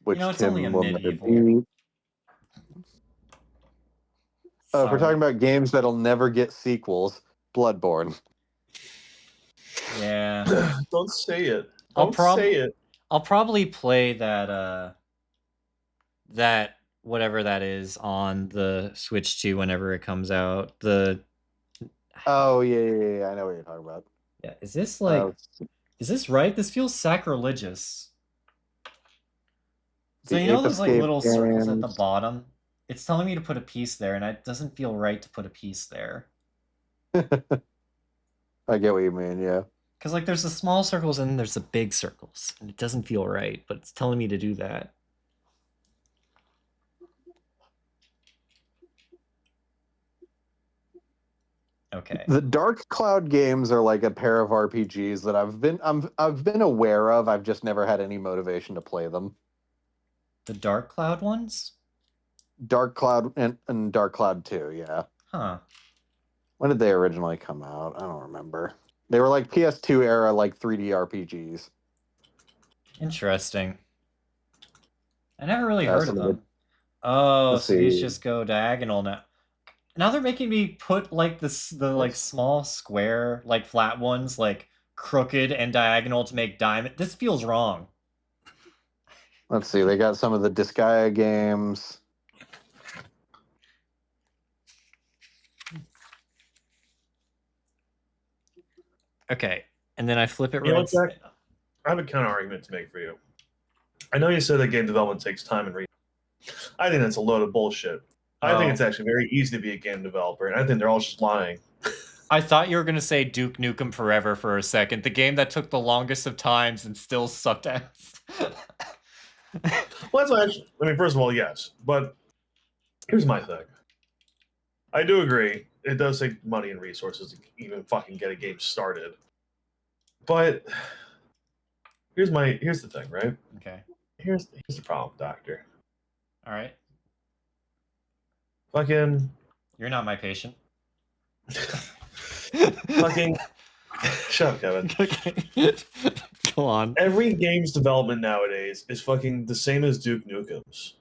which it's Tim only a will never Medieval. beat. If we're talking about games that'll never get sequels, Bloodborne. Yeah. Don't say it. Don't say it. I'll probably play that that whatever that is on the Switch 2 whenever it comes out. Oh yeah, I know what you're talking about. Yeah, is this is this right? This feels sacrilegious. So you know those little circles at the bottom? It's telling me to put a piece there, and it doesn't feel right to put a piece there. I get what you mean, yeah. Because there's the small circles and then there's the big circles, and it doesn't feel right, but it's telling me to do that. Okay. The Dark Cloud games are like a pair of RPGs that I've been aware of. I've just never had any motivation to play them. The Dark Cloud ones? Dark Cloud and Dark Cloud 2, yeah. Huh. When did they originally come out? I don't remember. They were like PS2 era 3D RPGs. Interesting. I never really heard of them. Oh, so these just go diagonal now. Now they're making me put the small square flat ones crooked and diagonal to make diamond. This feels wrong. Let's see. They got some of the Disgaea games. Okay, and then I flip it right. Zach, I have a counter argument to make for you. I know you said that game development takes time and research. I think that's a load of bullshit. I think Oh. it's actually very easy to be a game developer, and I think they're all just lying. I thought you were going to say Duke Nukem Forever for a second. The game that took the longest of times and still sucked ass. Well, that's actually, I mean, first of all, yes. But here's my thing. I do agree. It does take money and resources to even fucking get a game started. But here's the thing, right? Okay. Here's the problem, Doctor. All right. Fucking You're not my patient. fucking shut up, Kevin. Okay. Go on. Every game's development nowadays is fucking the same as Duke Nukem's.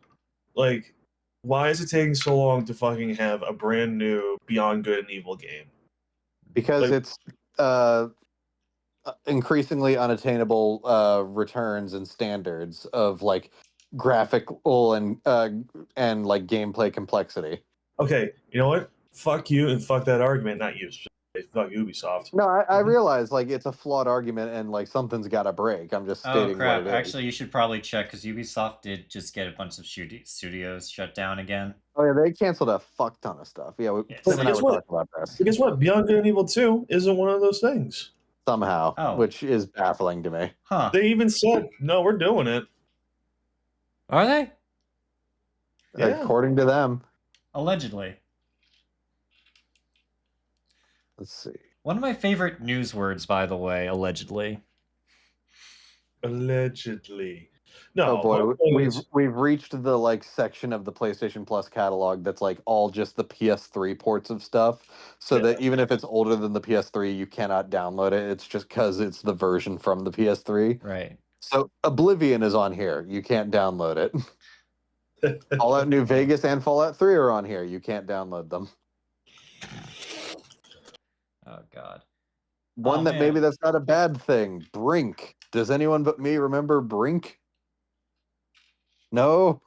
Like, why is it taking so long to fucking have a brand new Beyond Good and Evil game? Because Like- it's increasingly unattainable returns and standards of like graphical and like gameplay complexity. Okay, you know what? Fuck you and fuck that argument. Not you. Fuck Ubisoft. No, I Mhm. realize like it's a flawed argument and like something's got to break. I'm just Oh stating crap! what it is. Actually, you should probably check because Ubisoft did just get a bunch of studios shut down again. Oh yeah, they canceled a fuck ton of stuff. Yeah, Yes. Tim and I Guess were what? talking about this But guess what? Beyond Good and Evil 2 isn't one of those things. somehow, Oh. which is baffling to me. Huh? They even said, no, we're doing it. Are they? Yeah. According to them. Allegedly. Let's see. One of my favorite news words, by the way, allegedly. Allegedly. No, Oh boy, my point we've is- we've reached the like section of the PlayStation Plus catalog that's like all just the PS3 ports of stuff. So Yeah. that even if it's older than the PS3, you cannot download it. It's just because it's the version from the PS3. Right. So Oblivion is on here. You can't download it. Fallout New Vegas and Fallout 3 are on here. You can't download them. Oh god. One Oh, that maybe man. that's not a bad thing. Brink. Does anyone but me remember Brink? No?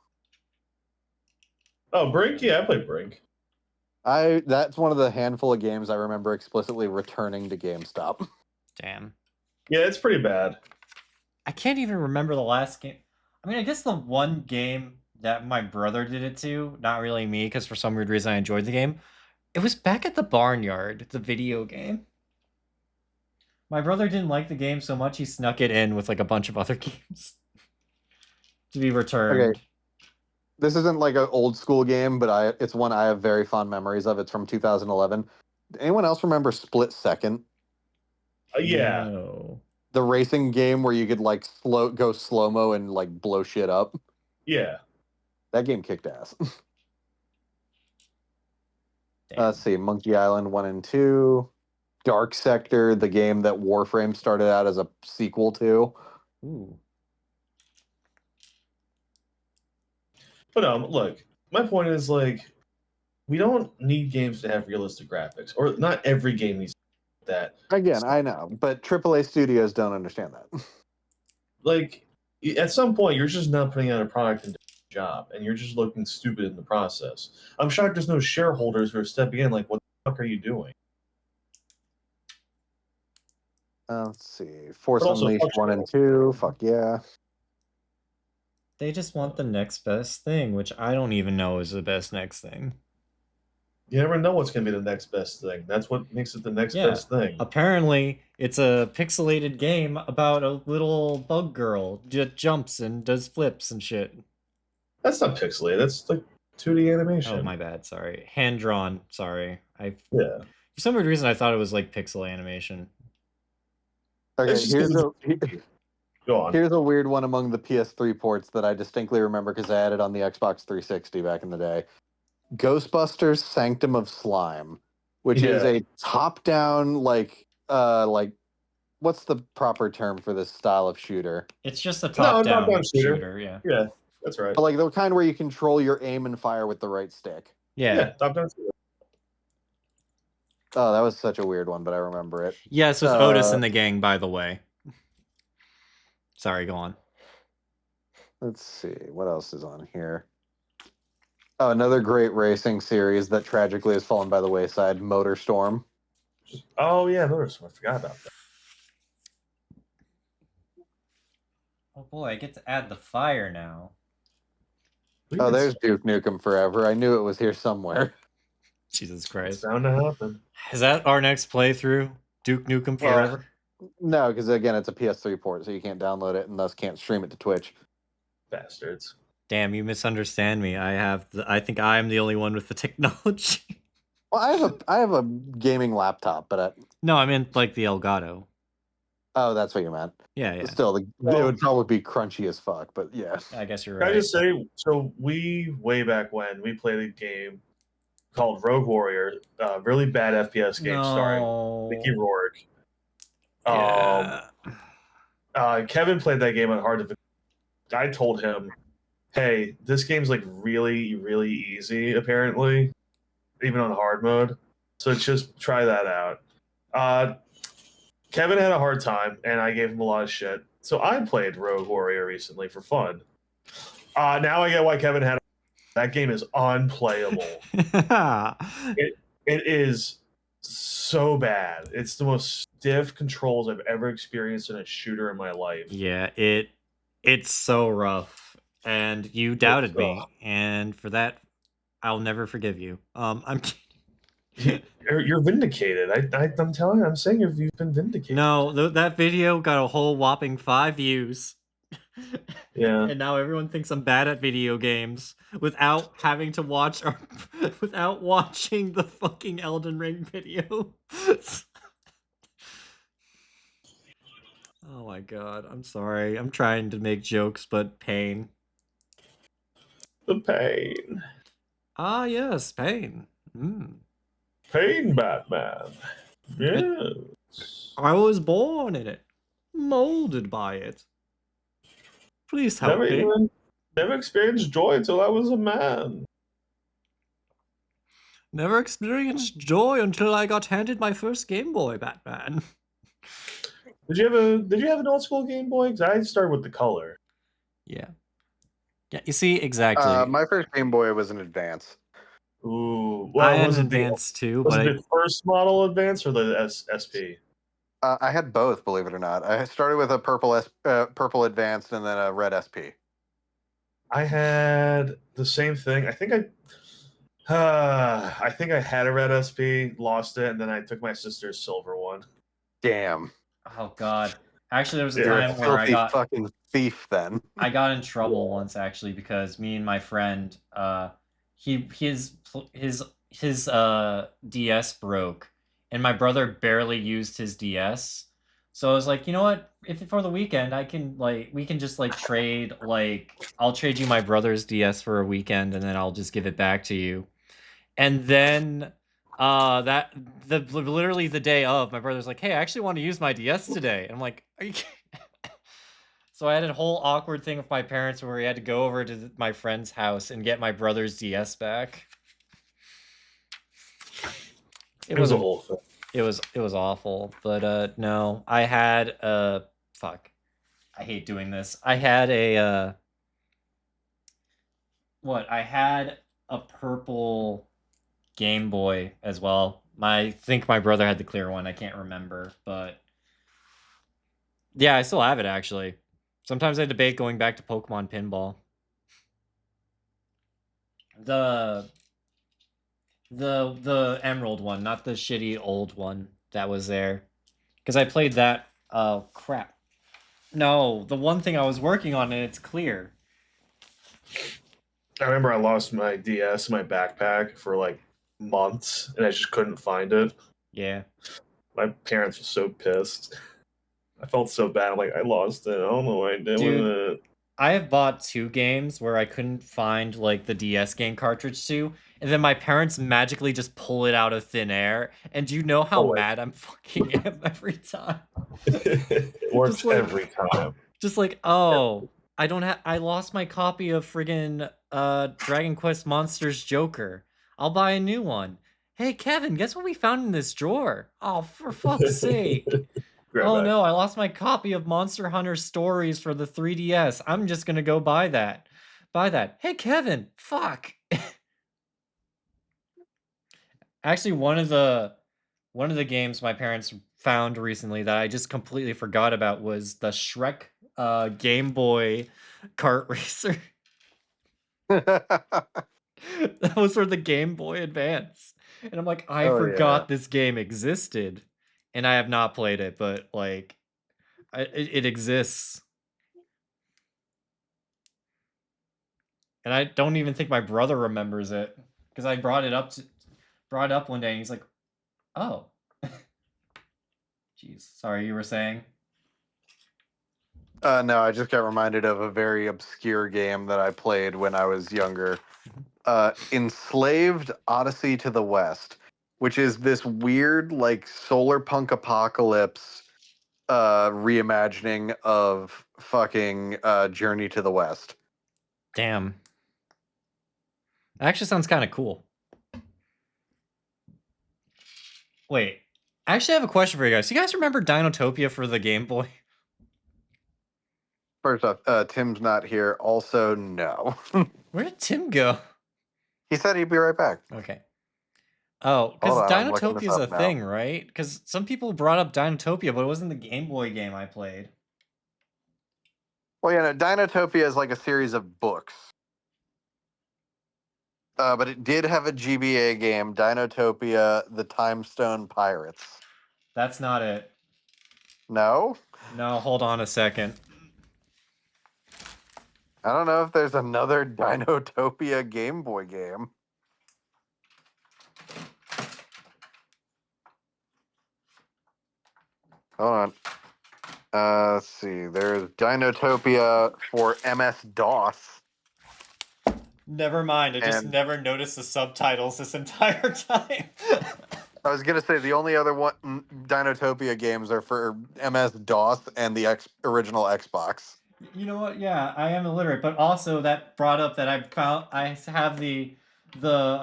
Oh, Brink? Yeah, I played Brink. That's one of the handful of games I remember explicitly returning to GameStop. Damn. Yeah, it's pretty bad. I can't even remember the last game. I mean, I guess the one game that my brother did it to, not really me, because for some weird reason I enjoyed the game. It was back at the Barnyard, the video game. My brother didn't like the game so much he snuck it in with like a bunch of other games to be returned. Okay. This isn't like an old school game, but it's one I have very fond memories of. It's from 2011. Anyone else remember Split Second? Yeah. No. The racing game where you could like go slow-mo and like blow shit up. Yeah. That game kicked ass. Damn. Let's see, Monkey Island 1 and 2. Dark Sector, the game that Warframe started out as a sequel to. Ooh. But look, my point is like, we don't need games to have realistic graphics, or not every game needs that. Again, I know, but AAA studios don't understand that. Like, at some point, you're just not putting out a product and doing a job, and you're just looking stupid in the process. I'm shocked there's no shareholders who are stepping in. Like, what the fuck are you doing? Let's see, Force But also, Unleashed fuck 1 and 2. Fuck yeah. They just want the next best thing, which I don't even know is the best next thing. You never know what's going to be the next best thing. That's what makes it the next Yeah. best thing. Apparently, it's a pixelated game about a little bug girl that jumps and does flips and shit. That's not pixelated. That's like 2D animation. Oh, my bad. Sorry. Hand drawn. Sorry. Yeah. For some weird reason, I thought it was like pixel animation. Okay, It's just Go on. here's a weird one among the PS3 ports that I distinctly remember because I had it on the Xbox 360 back in the day. Ghostbusters Sanctum of Slime, which is Yeah. a top-down like what's the proper term for this style of shooter? It's just a No, top-down top-down shooter. shooter. Yeah. Yeah, that's right. Like the kind where you control your aim and fire with the right stick. Yeah. top-down shooter. Oh, that was such a weird one, but I remember it. Yes, with Otis and the gang, by the way. Sorry, go on. Let's see what else is on here. Oh, another great racing series that tragically has fallen by the wayside, MotorStorm. Oh yeah, notice I forgot about that. Oh boy, I get to add the fire now. Oh, there's Duke Nukem Forever. I knew it was here somewhere. Jesus It's Christ. bound to happen. Is that our next playthrough? Duke Nukem Yeah. Forever? No, because again, it's a PS3 port, so you can't download it and thus can't stream it to Twitch. Bastards. Damn, you misunderstand me. I think I am the only one with the technology. Well, I have a gaming laptop, but No, I meant like the Elgato. oh, that's what you meant. Yeah. Still, it would probably be crunchy as fuck. But yeah, I guess you're Can I right. just say, so way back when, we played a game called Rogue Warrior, really bad FPS game starring Mickey No. Rourke. Yeah. Kevin played that game on hard difficulty. I told him, hey, this game's like really, really easy, apparently, even on hard mode. So just try that out. Kevin had a hard time, and I gave him a lot of shit. So I played Rogue Warrior recently for fun. Now I get why Kevin had. That game is unplayable. It is so bad. It's the most stiff controls I've ever experienced in a shooter in my life. Yeah, it's so rough. And you doubted me, and for that I'll never forgive you. I'm kidding. You're vindicated. I'm telling you, I'm saying you've been vindicated. No, that video got a whole whopping 5 views. Yeah. And now everyone thinks I'm bad at video games without having to watch or without watching the fucking Elden Ring video. Oh my god, I'm sorry. I'm trying to make jokes, but pain. The pain. Ah, yes, pain. Pain Batman. Yes. I was born in it, molded by it. Please help me. Never experienced joy until I was a man. Never experienced joy until I got handed my first Game Boy, Batman. Did you have an old school Game Boy? Because I started with the color. Yeah. Yeah, you see, exactly. my first Game Boy was an Advance. Ooh, well, I had was an it the Advance too, was but it the first model Advance or the SP? I had both, believe it or not. I started with a purple Advanced and then a red SP. I had the same thing. I think I had a red SP, lost it, and then I took my sister's silver one. Damn. oh god. Actually, there was a Yeah. time where I got fucking thief. Then I got in trouble once actually because me and my friend his DS broke and my brother barely used his DS. So I was like, you know what? If for the weekend we can just like trade I'll trade you my brother's DS for a weekend and then I'll just give it back to you. And then literally the day of, my brother's like, "Hey, I actually want to use my DS today." And I'm like, "Are you kidding?" So I had a whole awkward thing with my parents where we had to go over to my friend's house and get my brother's DS back. It was a whole thing. It was awful, but no, I had fuck. I hate doing this. I had a I had a purple Game Boy as well. I think my brother had the clear one. I can't remember, but yeah, I still have it actually. Sometimes I debate going back to Pokemon Pinball. The Emerald one, not the shitty old one that was there. Because I played that. Oh, crap. No, the one thing I was working on and it's clear. I remember I lost my DS in my backpack for like months, and I just couldn't find it. Yeah. My parents were so pissed. I felt so bad. I'm like, I lost it. I don't know what I did with it. I have bought 2 games where I couldn't find like the DS game cartridge to, and then my parents magically just pull it out of thin air. And do you know how mad I'm fucking am every time? It works like, every time. Just like, oh, I lost my copy of friggin' Dragon Quest Monsters Joker. I'll buy a new one. Hey Kevin, guess what we found in this drawer? Oh, for fuck's sake. Oh no, I lost my copy of Monster Hunter Stories for the 3DS. I'm just gonna go buy that. Hey Kevin, fuck. Actually, one of the games my parents found recently that I just completely forgot about was the Shrek Game Boy kart racer. That was for the Game Boy Advance. And I'm like, I Oh, forgot yeah. this game existed. And I have not played it, but like it exists. And I don't even think my brother remembers it. Because I brought it up one day and he's like, oh. Jeez. Sorry, you were saying? No, I just got reminded of a very obscure game that I played when I was younger. Enslaved Odyssey to the West, which is this weird, like, solar punk apocalypse reimagining of fucking Journey to the West. Damn. That actually sounds kind of cool. Wait. I actually have a question for you guys. Do you guys remember Dinotopia for the Game Boy? First off, Tim's not here. Also, no. Where did Tim go? He said he'd be right back. Okay. Oh, Hold because on, I'm looking this Dinotopia is a up now. thing, right? Because some people brought up Dinotopia, but it wasn't the Game Boy game I played. Well, yeah, no, Dinotopia is like a series of books. But it did have a GBA game, Dinotopia: The Timestone Pirates. That's not it. No? No, hold on a second. I don't know if there's another Dinotopia Game Boy game. Hold on. Let's see. There's Dinotopia for MS-DOS. Never mind. I just And- never noticed the subtitles this entire time. I was gonna say the only other one Dinotopia games are for MS-DOS and the original Xbox. You know what? Yeah, I am illiterate, but also that brought up that I have the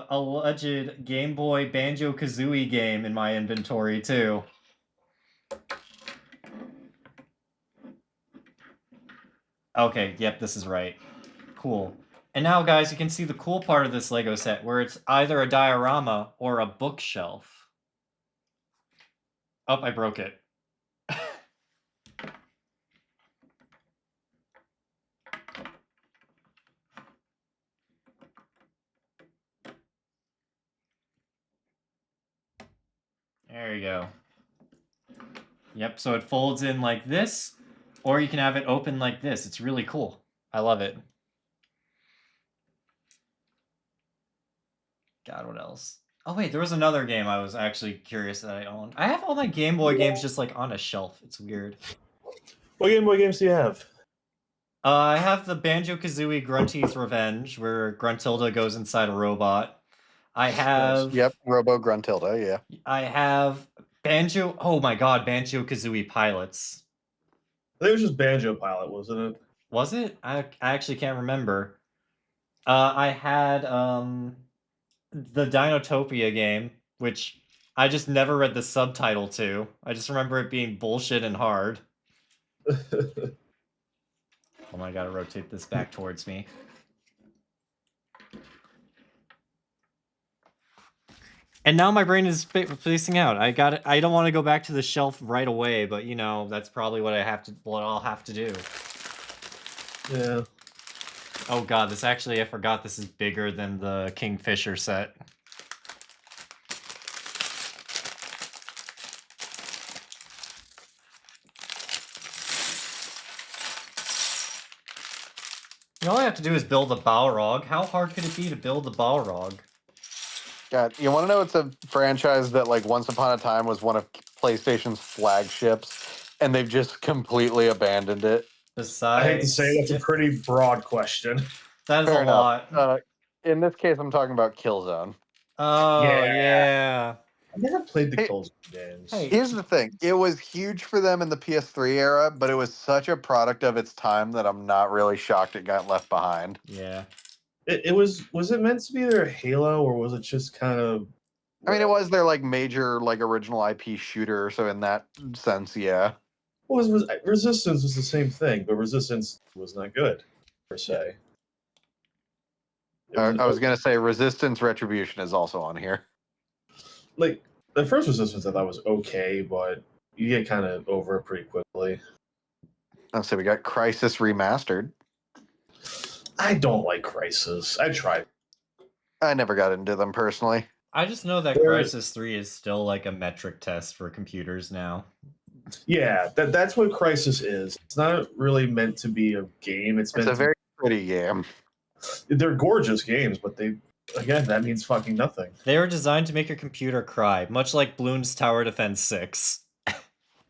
alleged Game Boy Banjo-Kazooie game in my inventory too. Okay, yep, this is right. Cool. And now, guys, you can see the cool part of this Lego set, where it's either a diorama or a bookshelf. Oh, I broke it. There you go. Yep, so it folds in like this, or you can have it open like this. It's really cool. I love it. God, what else? Oh wait, there was another game I was actually curious that I own. I have all my Game Boy games just like on a shelf. It's weird. What Game Boy games do you have? I have the Banjo-Kazooie Grunty's Revenge, where Gruntilda goes inside a robot. I have... Yep, Robo Gruntilda, yeah. I have Banjo... Oh my god, Banjo-Kazooie Pilots. I think it was just Banjo Pilot, wasn't it? Was it? I actually can't remember. I had the Dinotopia game, which I just never read the subtitle to. I just remember it being bullshit and hard. Oh my god, rotate this back towards me. And now my brain is spacing out. I don't want to go back to the shelf right away, but you know, that's probably what I'll have to do. Yeah. Oh god, this actually, I forgot this is bigger than the Kingfisher set. All I have to do is build a Balrog. How hard could it be to build a Balrog? God, you want to know it's a franchise that, like, once upon a time was one of PlayStation's flagships, and they've just completely abandoned it? Besides... I hate to say that's a pretty broad question. That is Fair a enough. lot. In this case, I'm talking about Killzone. Oh, yeah. I never played the Hey- Killzone games. Hey. Here's the thing. It was huge for them in the PS3 era, but it was such a product of its time that I'm not really shocked it got left behind. Yeah. It was it meant to be their Halo, or was it just kind of... I mean, it was their, like, major, like, original IP shooter, so in that sense, yeah. was Resistance was the same thing, but Resistance was not good, per se. It I was going to say Resistance Retribution is also on here. like, the first Resistance I thought was okay, but you get kind of over it pretty quickly. Let's say we got Crisis Remastered. I don't like Crisis. I tried. I never got into them personally. I just know that They're- Crisis 3 is still like a metric test for computers now. Yeah, that's what Crisis is. It's not really meant to be a game. It's meant It's a very pretty game. They're gorgeous games, but again, that means fucking nothing. They are designed to make your computer cry, much like Bloons Tower Defense 6.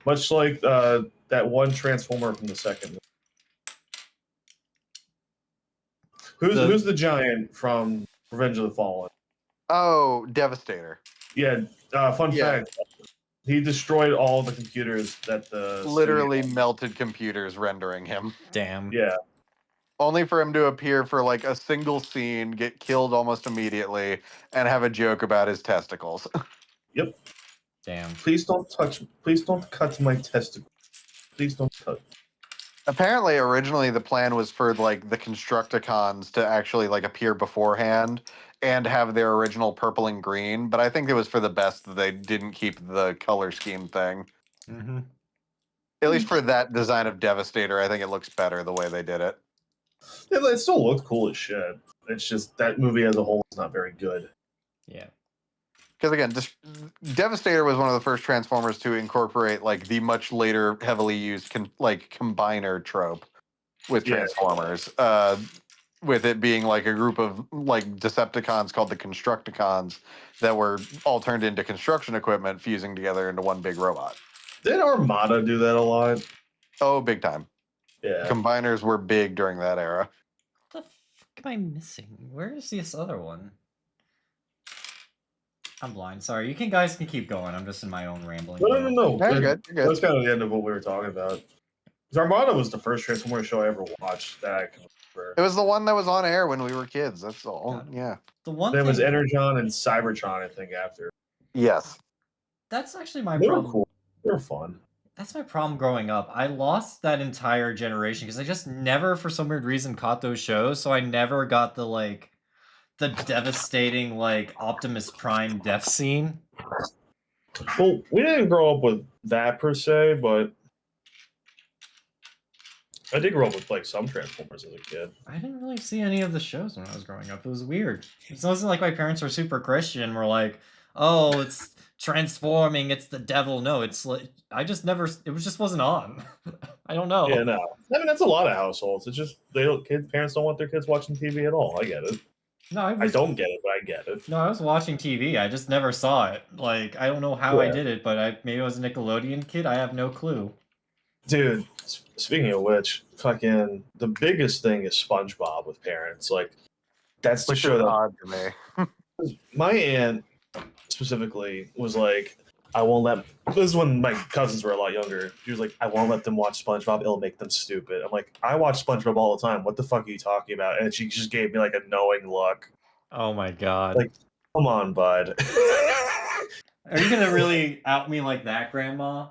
Much like that one Transformer from the second. Who's the giant from Revenge of the Fallen? Oh, Devastator. Yeah. Fun fact: he destroyed all the computers that the Literally studio- melted computers rendering him. Damn. Yeah. Only for him to appear for like a single scene, get killed almost immediately, and have a joke about his testicles. Yep. Damn. Please don't cut my testicles. Please don't cut. Apparently, originally the plan was for like the Constructicons to actually like appear beforehand and have their original purple and green, but I think it was for the best that they didn't keep the color scheme thing. Mm-hmm. At least for that design of Devastator, I think it looks better the way they did it. It still looked cool as shit. It's just that movie as a whole is not very good. Yeah. Because again, Devastator was one of the first Transformers to incorporate like the much later heavily used combiner trope with Yeah. Transformers. With it being like a group of like Decepticons called the Constructicons that were all turned into construction equipment, fusing together into one big robot. Did Armada do that a lot? Oh, big time. Yeah. Combiners were big during that era. What the fuck am I missing? Where is this other one? I'm blind. Sorry. You guys can keep going. I'm just in my own rambling. No. Yeah, you're good. You're good. That's kind of the end of what we were talking about. 'Cause Armada was the first Transformers show I ever watched that I can remember. It was the one that was on air when we were kids. That's all. Got it. Yeah. The one There thing was Energon and Cybertron, I think, after. Yes. that's actually my They were problem. cool. They were fun. That's my problem growing up. I lost that entire generation because I just never, for some weird reason, caught those shows. So I never got the devastating Optimus Prime death scene. Well, we didn't grow up with that per se, but I did grow up with some Transformers as a kid. I didn't really see any of the shows when I was growing up. It was weird. It wasn't like my parents were super Christian. We're like, oh, it's transforming. It's the devil. No, it's like I just never. It just wasn't on. I don't know. Yeah, no. I mean, that's a lot of households. It's just parents don't want their kids watching TV at all. I get it. No, I don't get it, but I get it. No, I was watching TV. I just never saw it. I don't know how I Yeah. did it, but maybe I was a Nickelodeon kid. I have no clue. Dude, speaking of which, fucking the biggest thing is SpongeBob with parents. That's the Which show is that odd to me. my aunt specifically was like, I won't let. This is when my cousins were a lot younger. She was like, I won't let them watch SpongeBob. It'll make them stupid. I'm like, I watch SpongeBob all the time. What the fuck are you talking about? And she just gave me a knowing look. Oh my god. Come on, bud. Are you gonna really out me like that, Grandma?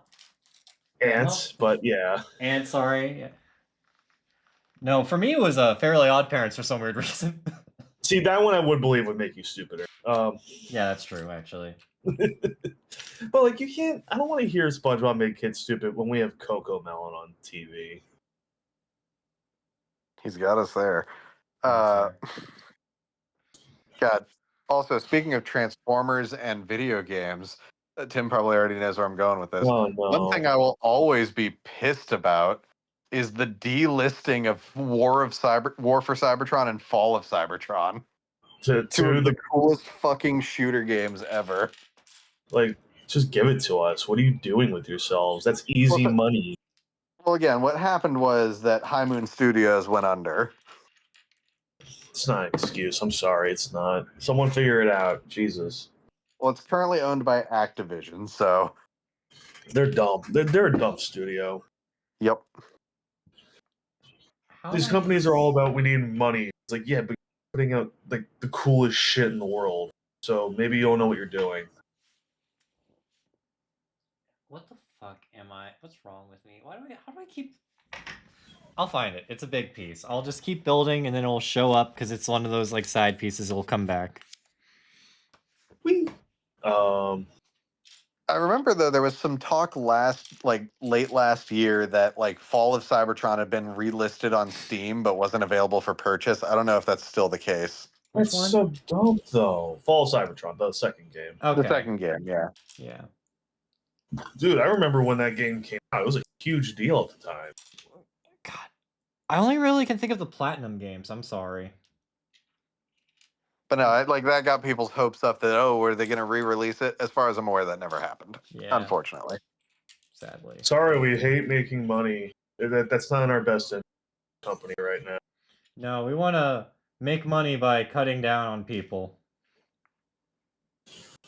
Ants, but yeah. And sorry. No, for me it was Fairly Odd Parents for some weird reason. See, that one I would believe would make you stupider. Yeah, that's true, actually. But you can't. I don't want to hear SpongeBob make kids stupid when we have Coco Melon on TV. He's got us there. That's God. Also, speaking of Transformers and video games, Tim probably already knows where I'm going with this. Oh, no. One thing I will always be pissed about is the delisting of War for Cybertron and Fall of Cybertron. To Two of the the coolest fucking shooter games ever. just give it to us. What are you doing with yourselves? That's easy money. Well, again, what happened was that High Moon Studios went under. It's not an excuse. I'm sorry. It's not. Someone figure it out. Jesus. Well, it's currently owned by Activision, so They're dumb. They're a dumb studio. yep. These companies are all about we need money. It's yeah, but you're putting out the coolest shit in the world. So maybe you don't know what you're doing. What the fuck am I? What's wrong with me? How do I keep... I'll find it. It's a big piece. I'll just keep building and then it'll show up because it's one of those side pieces. It'll come back. We I remember though there was some talk late last year that like Fall of Cybertron had been relisted on Steam but wasn't available for purchase. I don't know if that's still the case. Which That's one? so dumb, though. Fall of Cybertron, the second game. Okay. The second game, yeah. Yeah. Dude, I remember when that game came out. It was a huge deal at the time. God, I only really can think of the Platinum games. I'm sorry. But no, like that got people's hopes up that were they going to re-release it? As far as I'm aware, that never happened. Yeah. Unfortunately. Sadly. Sorry, we hate making money. That's not in our best interest company right now. No, we want to make money by cutting down on people.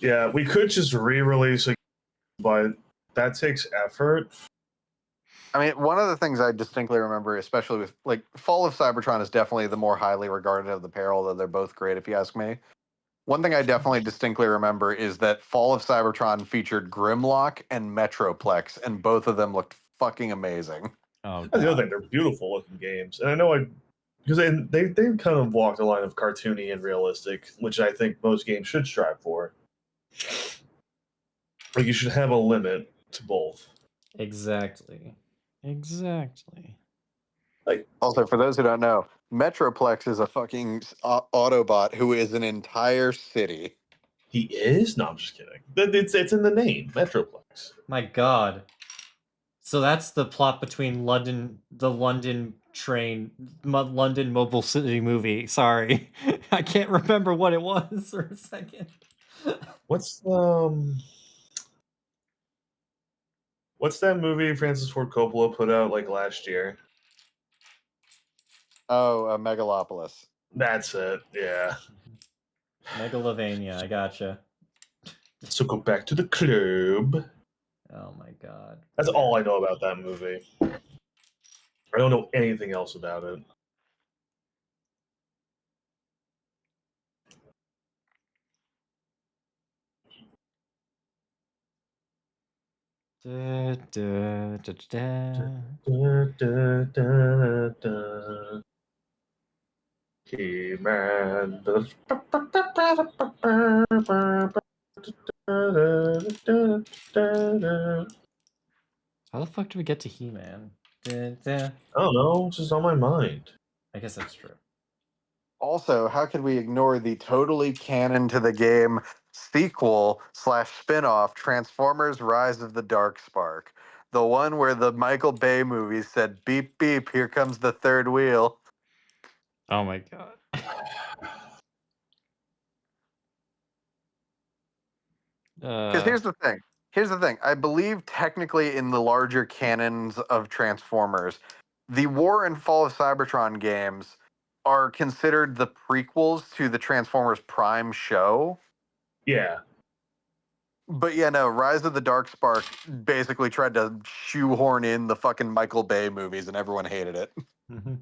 Yeah, we could just re-release it, but that takes effort. I mean, one of the things I distinctly remember, especially with like Fall of Cybertron, is definitely the more highly regarded of the pair, although they're both great if you ask me. One thing I definitely distinctly remember is that Fall of Cybertron featured Grimlock and Metroplex, and both of them looked fucking amazing. Oh, That's the other God. thing; they're beautiful looking games, and I know because they kind of walk the line of cartoony and realistic, which I think most games should strive for. Like you should have a limit to both. Exactly. Exactly. Like Also, for those who don't know, Metroplex is a fucking Autobot who is an entire city. he is? No, I'm just kidding. It's in the name, Metroplex. My God. So that's the plot between the London London Mobile City movie. Sorry. I can't remember what it was for a second. What's that movie Francis Ford Coppola put out like last year? Oh, Megalopolis. That's it. Yeah. Megalovania, I gotcha. So go back to the club. Oh my God. That's Yeah. all I know about that movie. I don't know anything else about it. Da, da, da, da. Da, da, da, da. He-Man. How the fuck do we get to He-Man? I don't know. It's just on my mind. I guess that's true. Also, how could we ignore the totally canon to the game sequel / spin-off Transformers Rise of the Dark Spark? The one where the Michael Bay movies said beep beep, here comes the third wheel. Oh my God. Because here's the thing. Here's the thing. I believe technically in the larger canons of Transformers, the War and Fall of Cybertron games are considered the prequels to the Transformers Prime show. Yeah. But yeah, no, Rise of the Dark Spark basically tried to shoehorn in the fucking Michael Bay movies and everyone hated it. Mhm.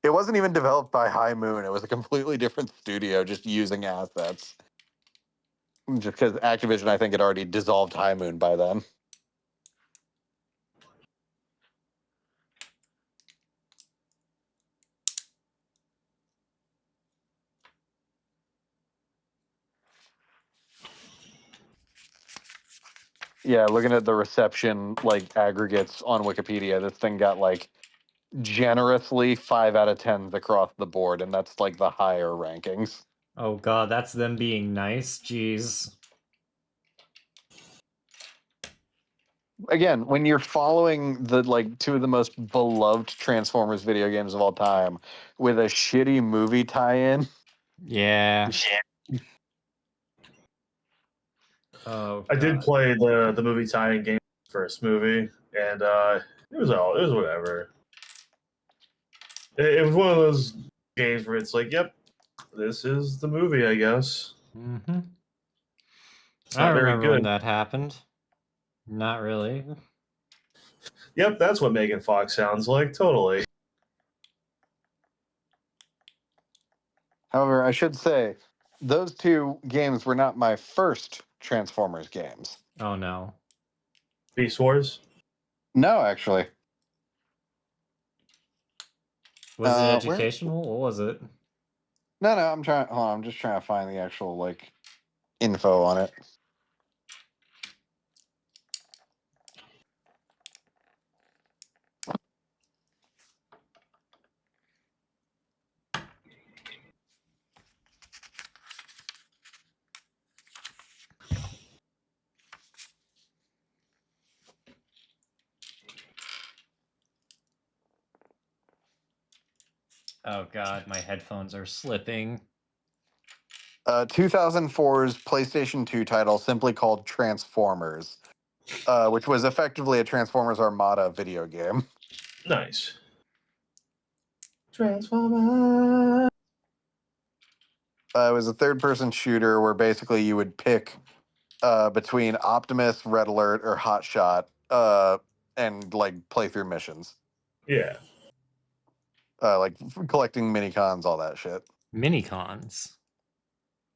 It wasn't even developed by High Moon. It was a completely different studio just using assets. Just because Activision, I think, had already dissolved High Moon by then. Yeah, looking at the reception like aggregates on Wikipedia, this thing got like generously 5 out of 10s across the board, and that's like the higher rankings. Oh God, that's them being nice. Jeez. Again, when you're following the like two of the most beloved Transformers video games of all time with a shitty movie tie-in, Yeah. Oh I did God. play the movie tie-in game first movie, and it was whatever. It was one of those games where it's like, yep, this is the movie, I guess. Mm-hmm. It's I not very remember when good. that happened. Not really. Yep, that's what Megan Fox sounds like. Totally. however, I should say those two games were not my first Transformers games. Oh no. Beast Wars. No, actually. Was it Where? educational? What was it? No, I'm trying. Hold on, I'm just trying to find the actual like info on it. Oh god, my headphones are slipping. 2004's PlayStation 2 title simply called Transformers, which was effectively a Transformers Armada video game. Nice. Transformers. It was a third-person shooter where basically you would pick between Optimus, Red Alert, or Hot Shot, and like play through missions, Yeah. like collecting mini cons, all that shit. Minicons.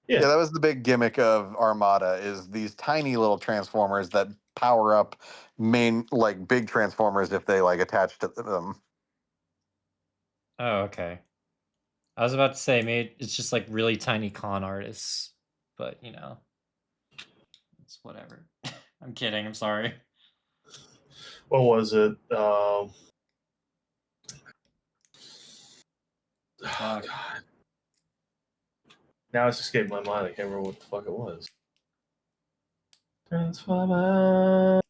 Yeah, Yeah. that was the big gimmick of Armada, is these tiny little Transformers that power up main like big Transformers if they like attach to them. Oh, okay. I was about to say, maybe it's just like really tiny con artists, but you know, it's whatever. I'm kidding. I'm sorry. What was it? Oh, Fuck. God. Now it's escaped my mind. I can't remember what the fuck it was. Transformers.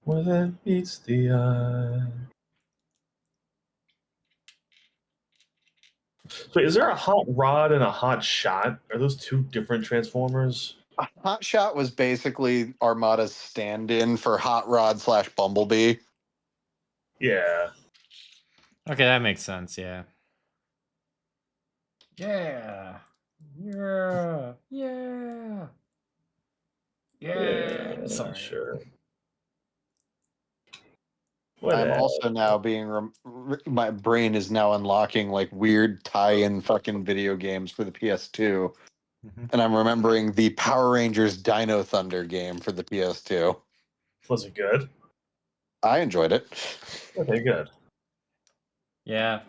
More than meets the eye. So, is there a hot rod and a hot shot? Are those two different Transformers? Hot Shot was basically Armada's stand-in for Hot Rod / Bumblebee. Yeah. Okay, that makes sense. Yeah. Yeah. Yeah. Yeah. Yeah. Sorry. Sure. I'm Whatever. also now being my brain is now unlocking like weird tie-in fucking video games for the PS2, and I'm remembering the Power Rangers Dino Thunder game for the PS2. Was it good? I enjoyed it. Okay, good. Yeah.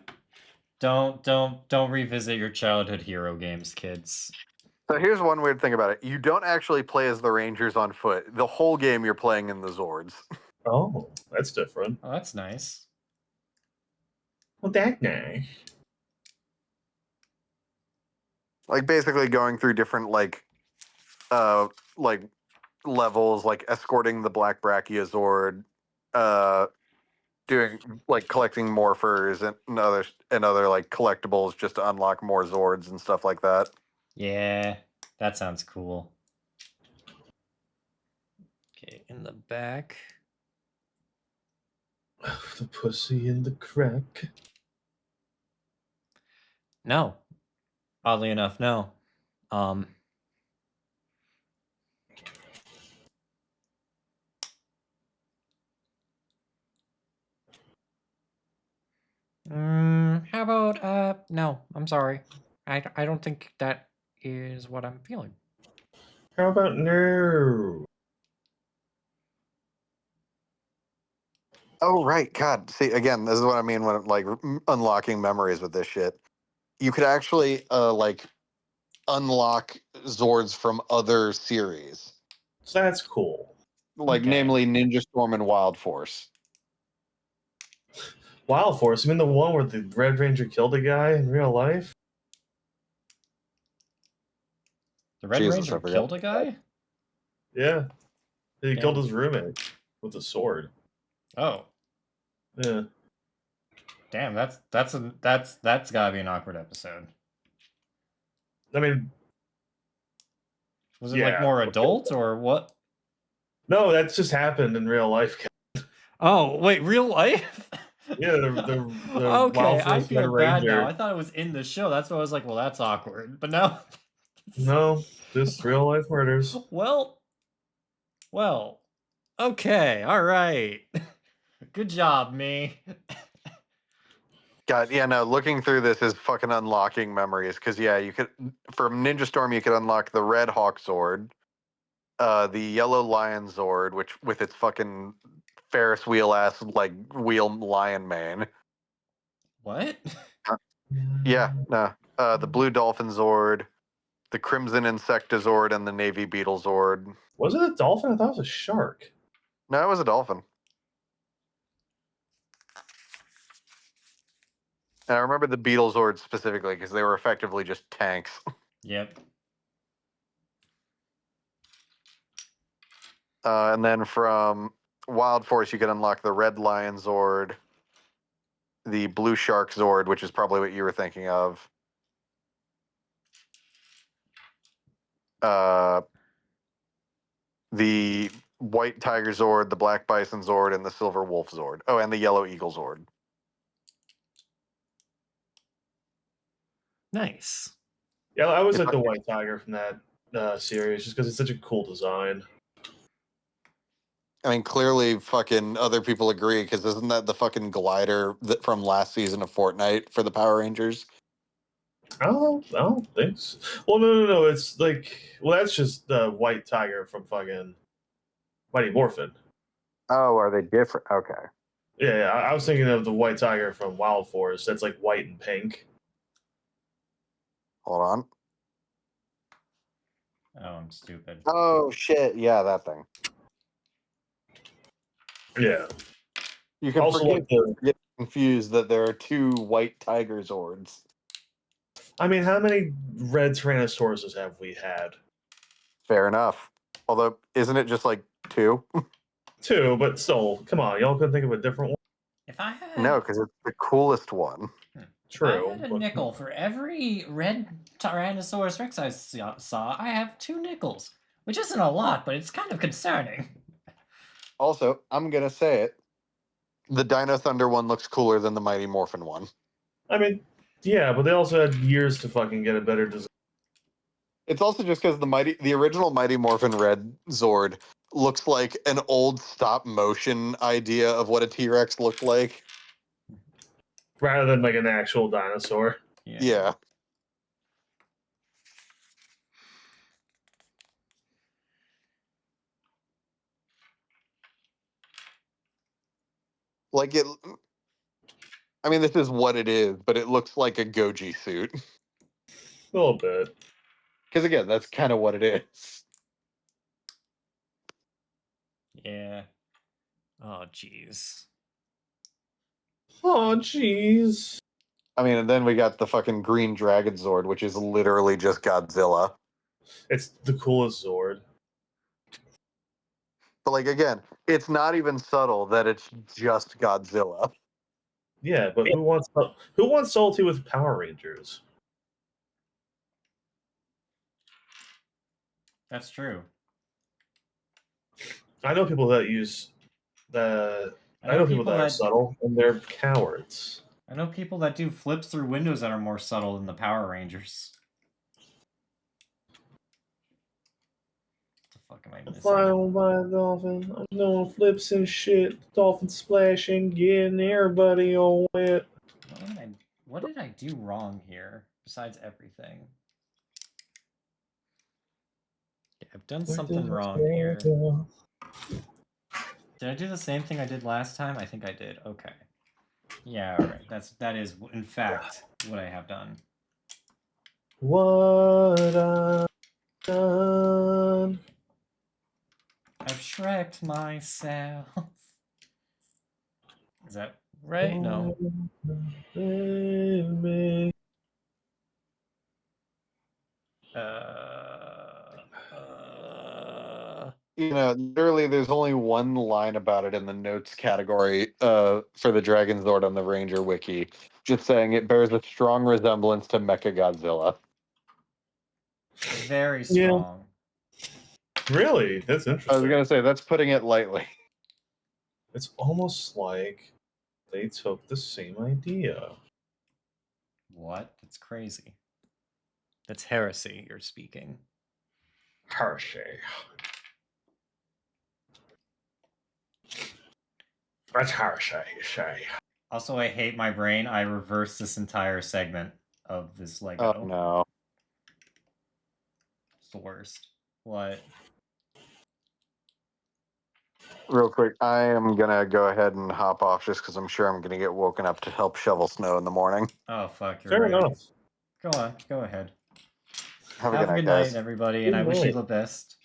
Don't revisit your childhood hero games, kids. So here's one weird thing about it: you don't actually play as the Rangers on foot. The whole game you're playing in the Zords. Oh, that's different. Oh, that's nice. Well, that nice. Like basically going through different like levels, like escorting the Black Brachiozord, doing like collecting morphers and other like collectibles just to unlock more Zords and stuff like that. Yeah, that sounds cool. Okay, in the back. The pussy in the crack. No. Oddly enough, no. How about no, I'm sorry. I don't think that is what I'm feeling. How about no? Oh right, God. See, again, this is what I mean when like unlocking memories with this shit. You could actually like unlock Zords from other series, So that's cool. like Okay. namely Ninja Storm and Wild Force. Wild Force. You mean the one where the Red Ranger killed a guy in real life? The Red Jesus, I Ranger forgot. killed a guy? Yeah. He Damn. killed his roommate with a sword. Oh. Yeah. Damn, that's gotta be an awkward episode. I mean, Was it like yeah. more adult or what? No, that just happened in real life. Oh, wait, real life? Yeah, the Okay, Wild I Force Red feel bad now. Ranger. I thought it was in the show. That's why I was like, well, that's awkward. But now No, just real life murders. well, okay, all right. Good job, me. God, yeah, no. Looking through this is fucking unlocking memories because yeah, you could from Ninja Storm you could unlock the Red Hawk Zord, the Yellow Lion Zord, which with its fucking Ferris wheel ass like wheel lion mane. What? Yeah, no. The Blue Dolphin Zord, the Crimson Insectizord, and the Navy Beetle Zord. Was it a dolphin? I thought it was a shark. No, it was a dolphin. And I remember the Beetle Zord specifically because they were effectively just tanks. Yep. And then from Wild Force, you could unlock the Red Lion Zord, the blue shark Zord, which is probably what you were thinking of. The white tiger Zord, the black bison Zord, and the silver wolf Zord. Oh, and the yellow eagle Zord. Nice. Yeah, I always like the white tiger from that series just because it's such a cool design. I mean, clearly, fucking other people agree because isn't that the fucking glider from last season of Fortnite for the Power Rangers? I don't think so. Well, no. It's like, well, that's just the white tiger from fucking Mighty Morphin. Oh, are they different? Okay. Yeah. I was thinking of the white tiger from Wild Forest. That's like white and pink. Hold on. Oh, I'm stupid. Oh, shit. Yeah, that thing. Yeah. You can Also, forget like the. get confused that there are two white tiger Zords. I mean, how many red Tyrannosauruses have we had? Fair enough. Although, isn't it just like two? Two, but still, come on, y'all couldn't think of a different one. If I had No, because it's the coolest one. True. I had a but- nickel for every red Tyrannosaurus Rex I saw. I have 2 nickels, which isn't a lot, but it's kind of concerning. Also, I'm going to say it. The Dino Thunder one looks cooler than the Mighty Morphin one. I mean, yeah, but they also had years to fucking get a better design. It's also just because the original Mighty Morphin Red Zord looks like an old stop motion idea of what a T-Rex looked like. Rather than like an actual dinosaur. Yeah. Like it. I mean, this is what it is, but it looks like a Goji suit. A little bit. Because again, that's kind of what it is. Yeah. Oh, jeez. Oh, jeez. I mean, and then we got the fucking Green Dragon Zord, which is literally just Godzilla. It's the coolest Zord. But like again, it's not even subtle that it's just Godzilla. Yeah, but who wants Salty with Power Rangers? That's true. I know people that use the. I I know know people people that are that subtle, and they're cowards. I know people that do flips through windows that are more subtle than the Power Rangers. What the fuck am I missing? Flying by a dolphin. I'm doing flips and shit. Dolphin splashing, getting everybody all wet. What did I do wrong here? Besides everything. Yeah, I've done something wrong here. Did I do the same thing I did last time? I think I did. Okay. Yeah, alright. That is in fact what I have done. What I've done. I've Shrek'd myself. Is that right? No. You know, literally, there's only one line about it in the notes category for the Dragon Zord on the Ranger Wiki, just saying it bears a strong resemblance to Mechagodzilla. Very strong. Really? That's I interesting. was gonna say that's putting it lightly. It's almost like they took the same idea. What? That's crazy. That's heresy you're speaking. Hershey. That's Hershey, you say. Also, I hate my brain. I reversed this entire segment of this Lego. Oh no. It's the worst. What? Real quick, I am gonna go ahead and hop off just because I'm sure I'm gonna get woken up to help shovel snow in the morning. Oh, fuck, you're Fair right. enough. Go on. Go ahead. Have a Have good a night, good guys. night, everybody, and I wish you the best.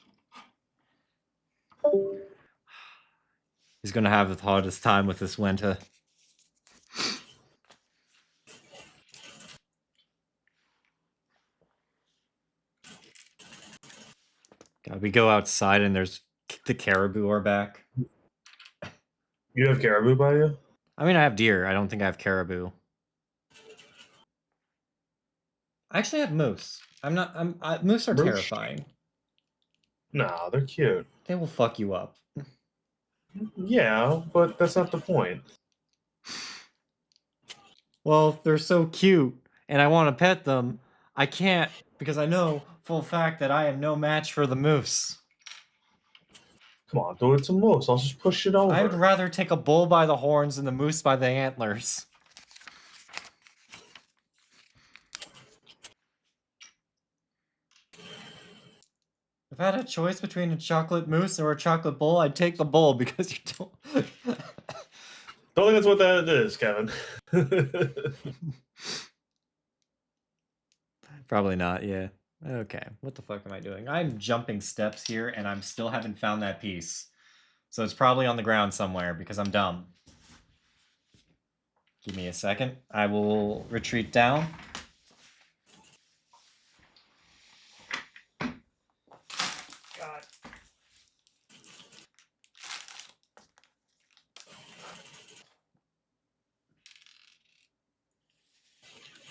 He's gonna have the hardest time with this winter. God, we go outside and there's the caribou are back. You have caribou by you? I mean, I have deer. I don't think I have caribou. I actually have moose. Moose are Moose? terrifying. No, they're cute. They will fuck you up. Yeah, but that's not the point. Well, they're so cute, and I want to pet them. I can't because I know full fact that I am no match for the moose. Come on, do it to moose. I'll just push it over. I would rather take a bull by the horns than the moose by the antlers. If I had a choice between a chocolate moose or a chocolate bull, I'd take the bull because you don't. Don't think that's what that is, Kevin. Probably not, yeah. Okay, what the fuck am I doing? I'm jumping steps here and I'm still haven't found that piece. So it's probably on the ground somewhere because I'm dumb. Give me a second. I will retreat down. God.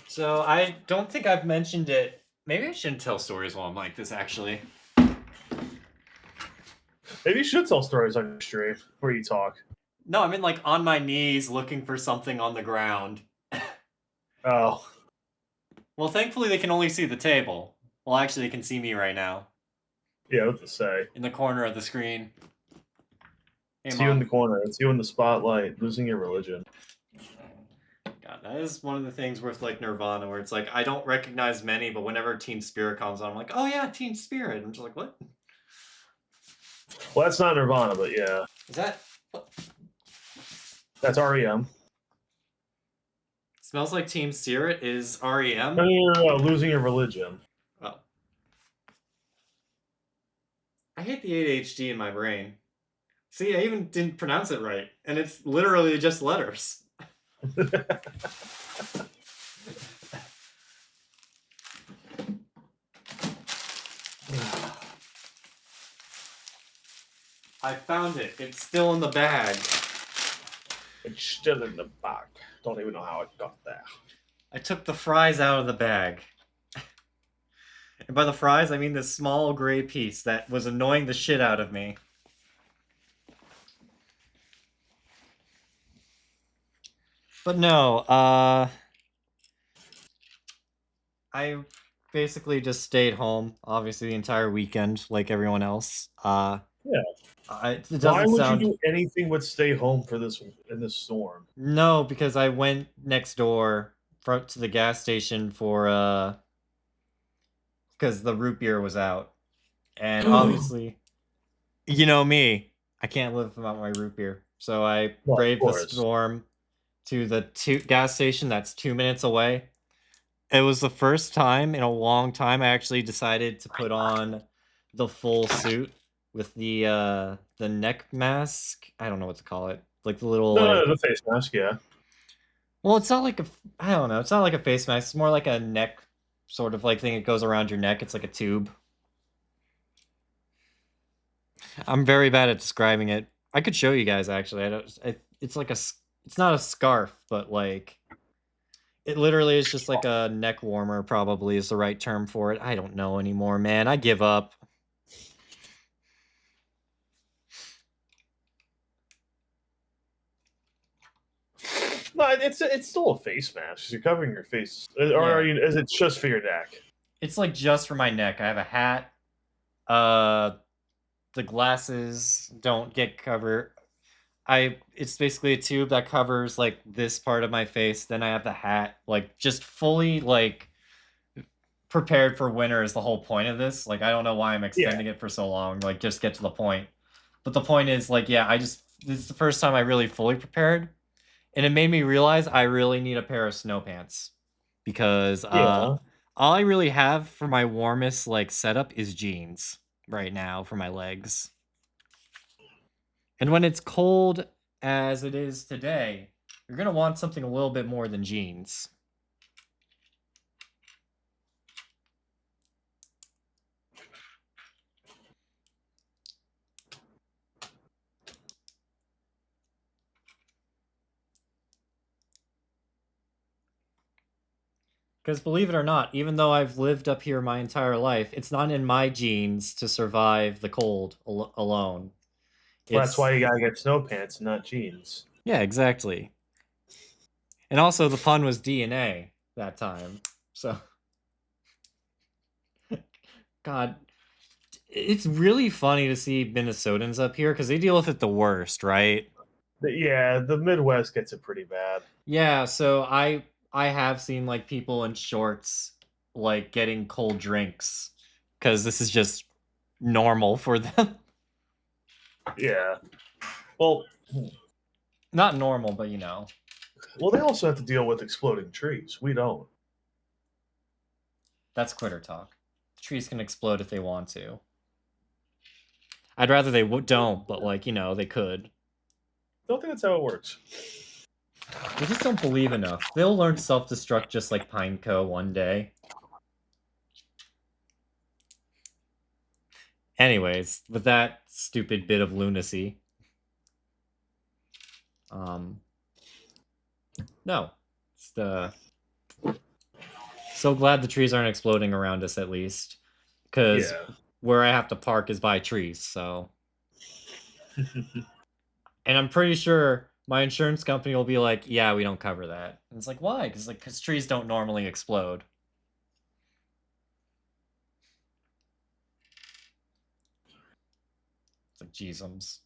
So I don't think I've mentioned it. Maybe I shouldn't tell stories while I'm like this, actually. Maybe you should tell stories on your stream where you talk. No, I'm in like on my knees looking for something on the ground. Oh. Well, thankfully they can only see the table. Well, actually, they can see me right now. Yeah, what to say? In the corner of the screen. Hey, It's Mom. you in the corner. It's you in the spotlight, losing your religion. God, that is one of the things with like Nirvana, where it's like I don't recognize many, but whenever Teen Spirit comes on, I'm like, oh yeah, Teen Spirit. I'm just like, what? Well, that's not Nirvana, but yeah. Is that what? That's REM. Smells Like Teen Spirit is REM? No, losing your religion. Oh. I hate the ADHD in my brain. See, I even didn't pronounce it right, and it's literally just letters. I found it. It's still in the bag. It's still in the bag. Don't even know how it got there. I took the fries out of the bag. And by the fries, I mean this small gray piece that was annoying the shit out of me. But no, I basically just stayed home, obviously, the entire weekend, like everyone else. Yeah. It doesn't Why would sound... you do anything but stay home for this in this storm? No, because I went next door to the gas station for, because the root beer was out. And obviously, you know me, I can't live without my root beer. So I Well, of braved the course. storm to the gas station that's 2 minutes away. It was the first time in a long time I actually decided to put on the full suit with the neck mask. I don't know what to call it. Like the little No, the face mask, yeah. Well, it's not like I don't know. It's not like a face mask. It's more like a neck sort of like thing. It goes around your neck. It's like a tube. I'm very bad at describing it. I could show you guys actually. It's like it's not a scarf, but like it literally is just like a neck warmer. Probably is the right term for it. I don't know anymore, man. I give up. No, it's still a face mask. You're covering your face, or Yeah. are you? Is it just for your neck? It's like just for my neck. I have a hat. The glasses don't get covered. It's basically a tube that covers like this part of my face. Then I have the hat, like just fully like prepared for winter is the whole point of this. Like I don't know why I'm extending it for so long. Like just get to the point. But the point is like yeah, this is the first time I really fully prepared, and it made me realize I really need a pair of snow pants because Yeah. all I really have for my warmest like setup is jeans right now for my legs. And when it's cold as it is today, you're going to want something a little bit more than jeans. Because believe it or not, even though I've lived up here my entire life, it's not in my genes to survive the cold alone. Well, that's It's why you gotta get snow pants, not jeans. yeah, exactly. And also, the pun was DNA that time. So, God, it's really funny to see Minnesotans up here because they deal with it the worst, right? Yeah, the Midwest gets it pretty bad. Yeah, so I have seen like people in shorts like getting cold drinks because this is just normal for them. Yeah. Well, Not normal, but you know. they also have to deal with exploding trees. We don't. That's quitter talk. Trees can explode if they want to. I'd rather they don't, but like, you know, they could. Don't think that's how it works. They just don't believe enough. They'll learn self-destruct just like Pineco one day. Anyways, with that stupid bit of lunacy. No. Just, so glad the trees aren't exploding around us at least. Because Yeah. where I have to park is by trees, so. And I'm pretty sure my insurance company will be like, yeah, we don't cover that. And it's like, why? Because trees don't normally explode. It's like, jeezums.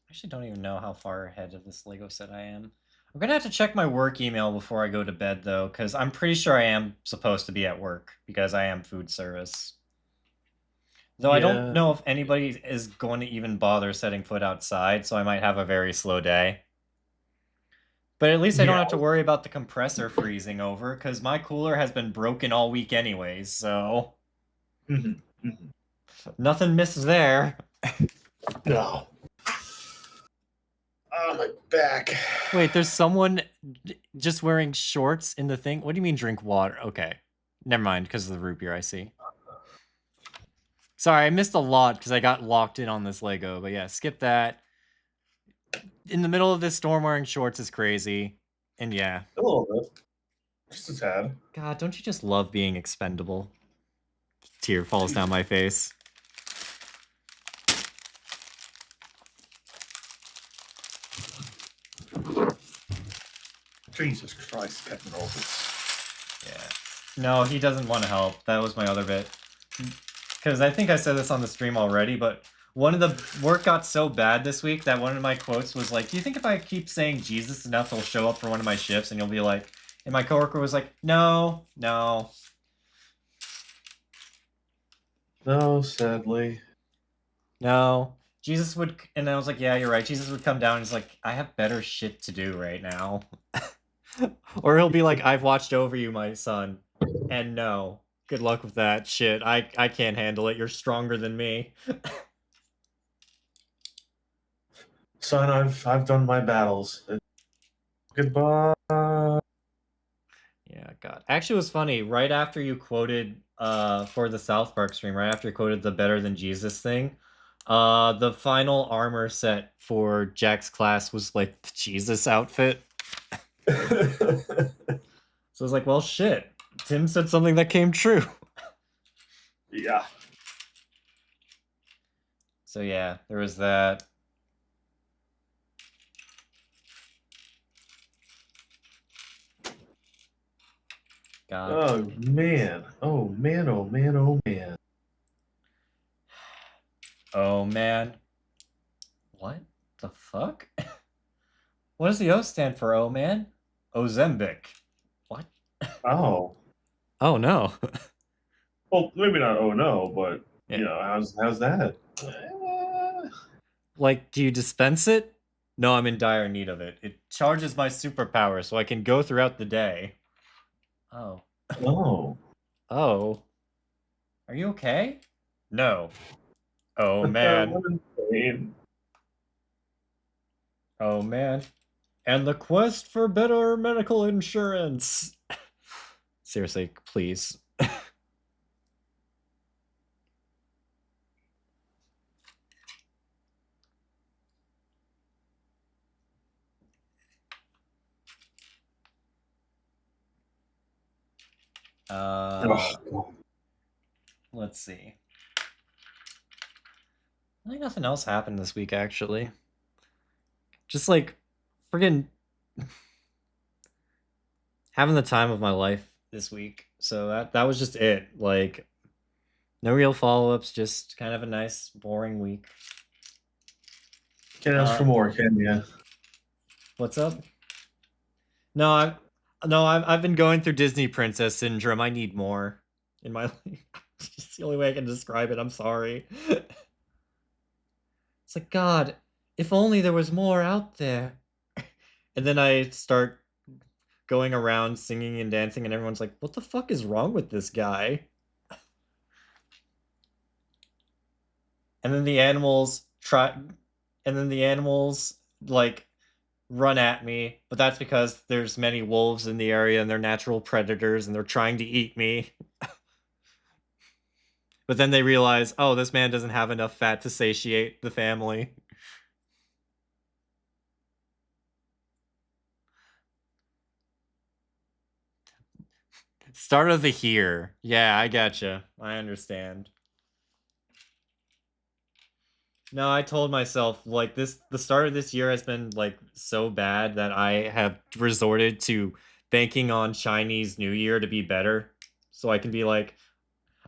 I actually don't even know how far ahead of this Lego set I am. I'm gonna have to check my work email before I go to bed, though, because I'm pretty sure I am supposed to be at work, because I am food service. Though I don't Yeah. know if anybody is going to even bother setting foot outside, so I might have a very slow day. But at least I don't Yeah. have to worry about the compressor freezing over, because my cooler has been broken all week anyways, so Mhm, mhm. nothing missed there. No. Oh, my back. Wait, there's someone just wearing shorts in the thing? What do you mean drink water? Okay. Never mind, because of the root beer I see. Sorry, I missed a lot because I got locked in on this Lego, but yeah, skip that. In the middle of this storm wearing shorts is crazy. And yeah. A little bit. Just a tad. God, don't you just love being expendable? Tear falls down my face. Jesus Christ, Captain Opus. Yeah. No, he doesn't want to help. That was my other bit. Because I think I said this on the stream already, but one of the work got so bad this week that one of my quotes was like, do you think if I keep saying Jesus enough, he'll show up for one of my shifts? And you'll be like, and my coworker was like, no. No, sadly. No. Jesus would, and I was like, yeah, you're right. Jesus would come down and he's like, I have better shit to do right now. Or he'll be like, I've watched over you, my son. And no. Good luck with that shit. I can't handle it. You're stronger than me. Son, I've done my battles. Goodbye. Yeah, God. Actually, it was funny. Right after you quoted, for the South Park stream, right after you quoted the better than Jesus thing, the final armor set for Jack's class was like the Jesus outfit. So I was like, well, shit. Tim said something that came true. Yeah. So yeah, there was that. God. Oh man. Oh man. Oh man. Oh man. Oh man. What the fuck? What does the O stand for, oh man? Ozembic. What? Oh. Oh no. Well, maybe not. Oh no, but Yeah. you know, how's that? Like, do you dispense it? No, I'm in dire need of it. It charges my superpower so I can go throughout the day. Oh. Oh. Oh. Are you okay? No. Oh man. What insane. Oh man. And the quest for better medical insurance. Seriously, please. Let's see. I think nothing else happened this week, actually. Just like friggin' having the time of my life this week. So that was just it. Like, no real follow-ups, just kind of a nice, boring week. Can't ask for more, can you? What's up? I've been going through Disney Princess syndrome. I need more in my life. It's the only way I can describe it. I'm sorry. It's like, God, if only there was more out there. And then I start going around singing and dancing, and everyone's like, what the fuck is wrong with this guy? And then the animals like run at me, but that's because there's many wolves in the area and they're natural predators and they're trying to eat me. But then they realize, oh, this man doesn't have enough fat to satiate the family. Start of the here. Yeah, I gotcha. I understand. No, I told myself, like, the start of this year has been, like, so bad that I have resorted to banking on Chinese New Year to be better. So I can be like,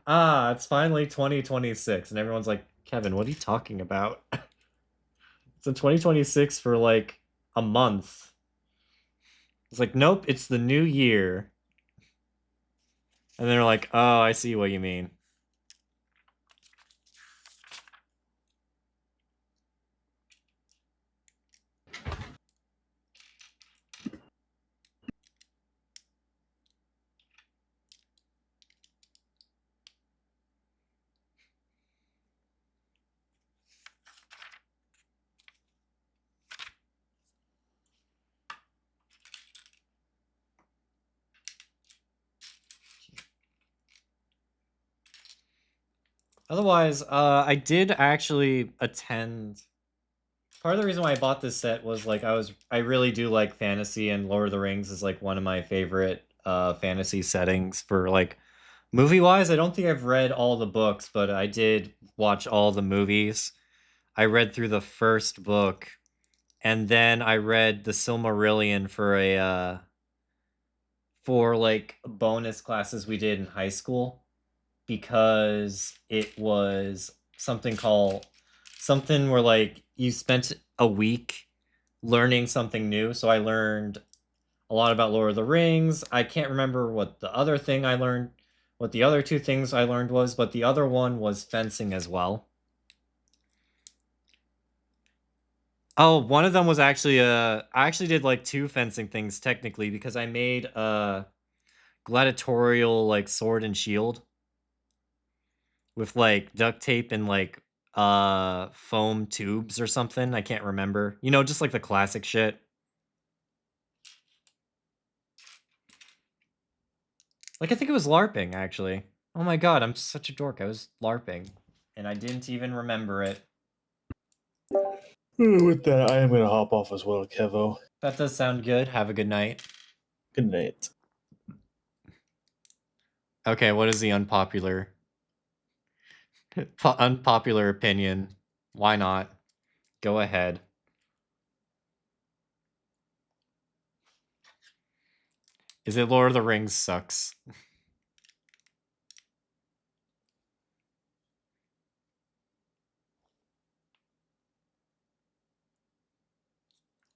it's finally 2026. And everyone's like, Kevin, what are you talking about? It's in 2026 for, like, a month. It's like, nope, it's the new year. And they're like, oh, I see what you mean. Otherwise, I did actually attend. Part of the reason why I bought this set was like I really do like fantasy, and Lord of the Rings is like one of my favorite fantasy settings for like movie wise. I don't think I've read all the books, but I did watch all the movies. I read through the first book, and then I read the Silmarillion for like bonus classes we did in high school, because it was something where like you spent a week learning something new. So I learned a lot about Lord of the Rings. I can't remember what the other thing I learned, what the other two things I learned was, but the other one was fencing as well. Oh, one of them was actually I actually did like two fencing things technically, because I made a gladiatorial like sword and shield with like duct tape and like foam tubes or something. I can't remember. You know, just like the classic shit. Like I think it was LARPing actually. Oh my god, I'm such a dork. I was LARPing and I didn't even remember it. With that, I am going to hop off as well, Kevo. That does sound good. Have a good night. Good night. Okay, what is the unpopular unpopular opinion? Why not? Go ahead. Is it Lord of the Rings sucks?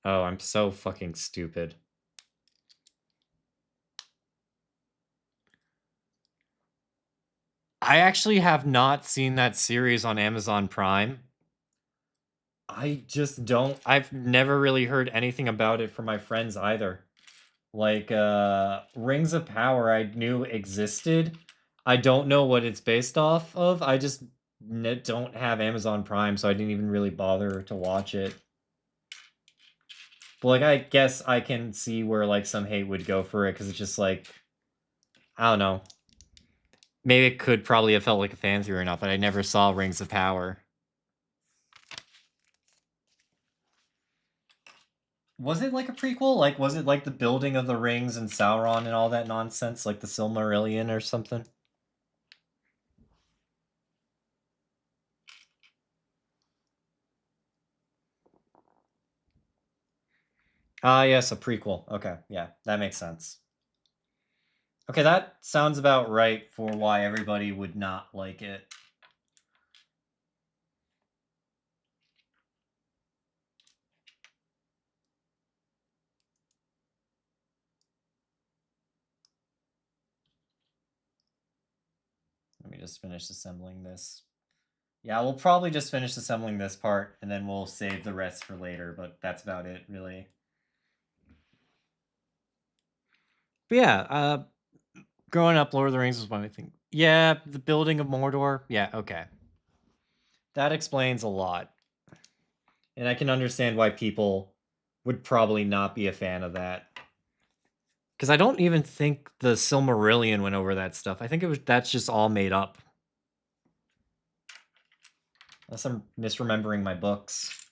Oh, I'm so fucking stupid. I actually have not seen that series on Amazon Prime. I just don't. I've never really heard anything about it from my friends either. Like, Rings of Power, I knew existed. I don't know what it's based off of. I just don't have Amazon Prime, so I didn't even really bother to watch it. But like, I guess I can see where like some hate would go for it because it's just like, I don't know. Maybe it could probably have felt like a fan theory enough, but I never saw Rings of Power. Was it like a prequel? Like, was it like the building of the rings and Sauron and all that nonsense, like the Silmarillion or something? Ah, yes, a prequel. Okay, yeah, that makes sense. Okay, that sounds about right for why everybody would not like it. Let me just finish assembling this. Yeah, we'll probably just finish assembling this part, and then we'll save the rest for later, but that's about it, really. But yeah, growing up, Lord of the Rings was one of my things. Yeah, the building of Mordor. Yeah, okay. That explains a lot. And I can understand why people would probably not be a fan of that. Because I don't even think the Silmarillion went over that stuff. I think that's just all made up. Unless I'm misremembering my books.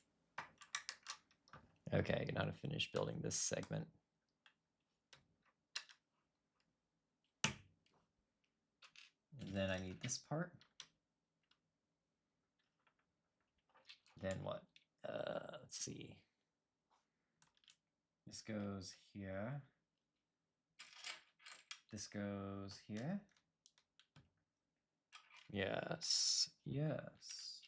Okay, now to finish building this segment. And then I need this part. Then what? Let's see. This goes here. This goes here. Yes, yes.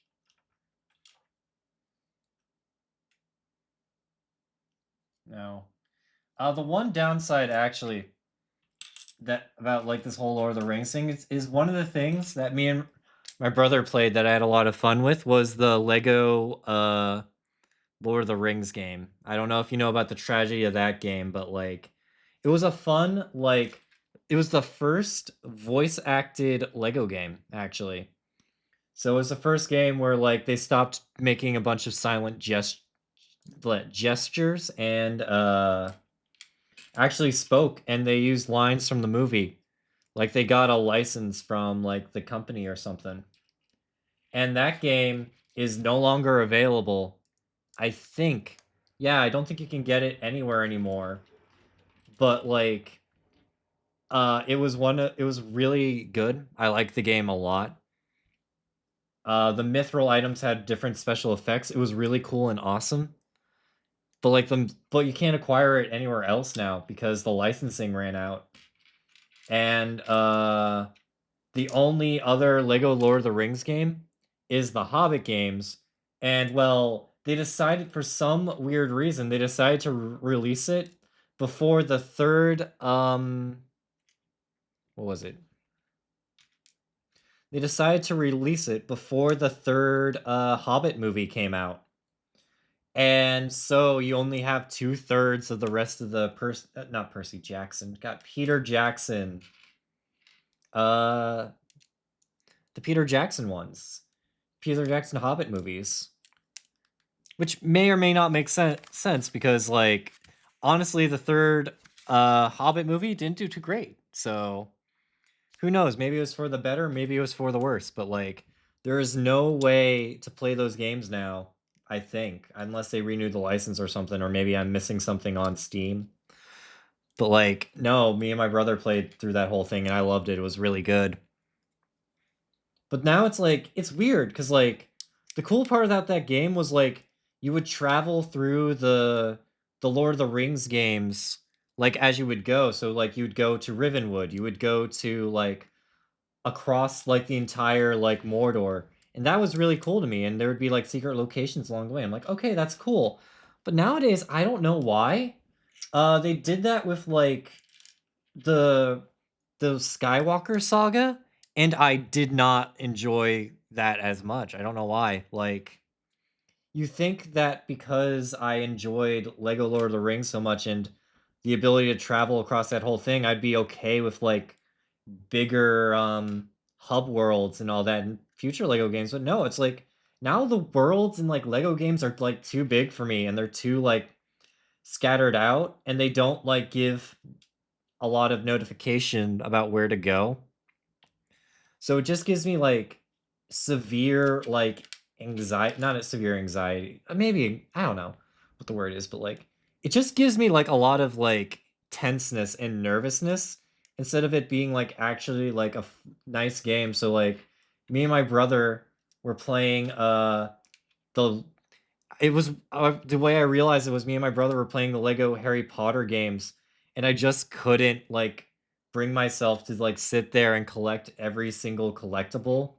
No. The one downside, actually, that about like this whole Lord of the Rings thing is one of the things that me and my brother played that I had a lot of fun with was the Lego Lord of the Rings game. I don't know if you know about the tragedy of that game, but like it was a fun like it was the first voice acted Lego game actually. So it was the first game where like they stopped making a bunch of silent gestures and actually spoke, and they used lines from the movie. Like they got a license from like the company or something. And that game is no longer available. I think. Yeah, I don't think you can get it anywhere anymore. But like it was really good. I liked the game a lot. The mithril items had different special effects. It was really cool and awesome. But you can't acquire it anywhere else now because the licensing ran out. And the only other Lego Lord of the Rings game is the Hobbit games. And well, they decided for some weird reason they decided to release it before the third what was it? They decided to release it before the third Hobbit movie came out. And so you only have 2/3 of the rest of the not Percy Jackson, got Peter Jackson. Uh the Peter Jackson ones. Peter Jackson Hobbit movies. Which may or may not make sense because like honestly the third Hobbit movie didn't do too great. So who knows? Maybe it was for the better, maybe it was for the worse, but like there is no way to play those games now, I think, unless they renew the license or something, or maybe I'm missing something on Steam. But like, no, me and my brother played through that whole thing and I loved it. It was really good. But now it's like it's weird because like the cool part about that game was like you would travel through the Lord of the Rings games like as you would go. So like you would go to Rivenwood, you would go to like across like the entire like Mordor. And that was really cool to me. And there would be like secret locations along the way. I'm like, okay, that's cool. But nowadays, I don't know why. They did that with like the Skywalker saga, and I did not enjoy that as much. I don't know why. Like, you think that because I enjoyed Lego Lord of the Rings so much and the ability to travel across that whole thing, I'd be okay with like bigger hub worlds and all that in future Lego games. But no, it's like now the worlds in like Lego games are like too big for me and they're too like scattered out, and they don't like give a lot of notification about where to go. So it just gives me like severe like anxiety, not a severe anxiety. Maybe I don't know what the word is, but like it just gives me like a lot of like tenseness and nervousness instead of it being like actually like a nice game. So like me and my brother were playing the it was the way I realized it was me and my brother were playing the Lego Harry Potter games, and I just couldn't like bring myself to like sit there and collect every single collectible,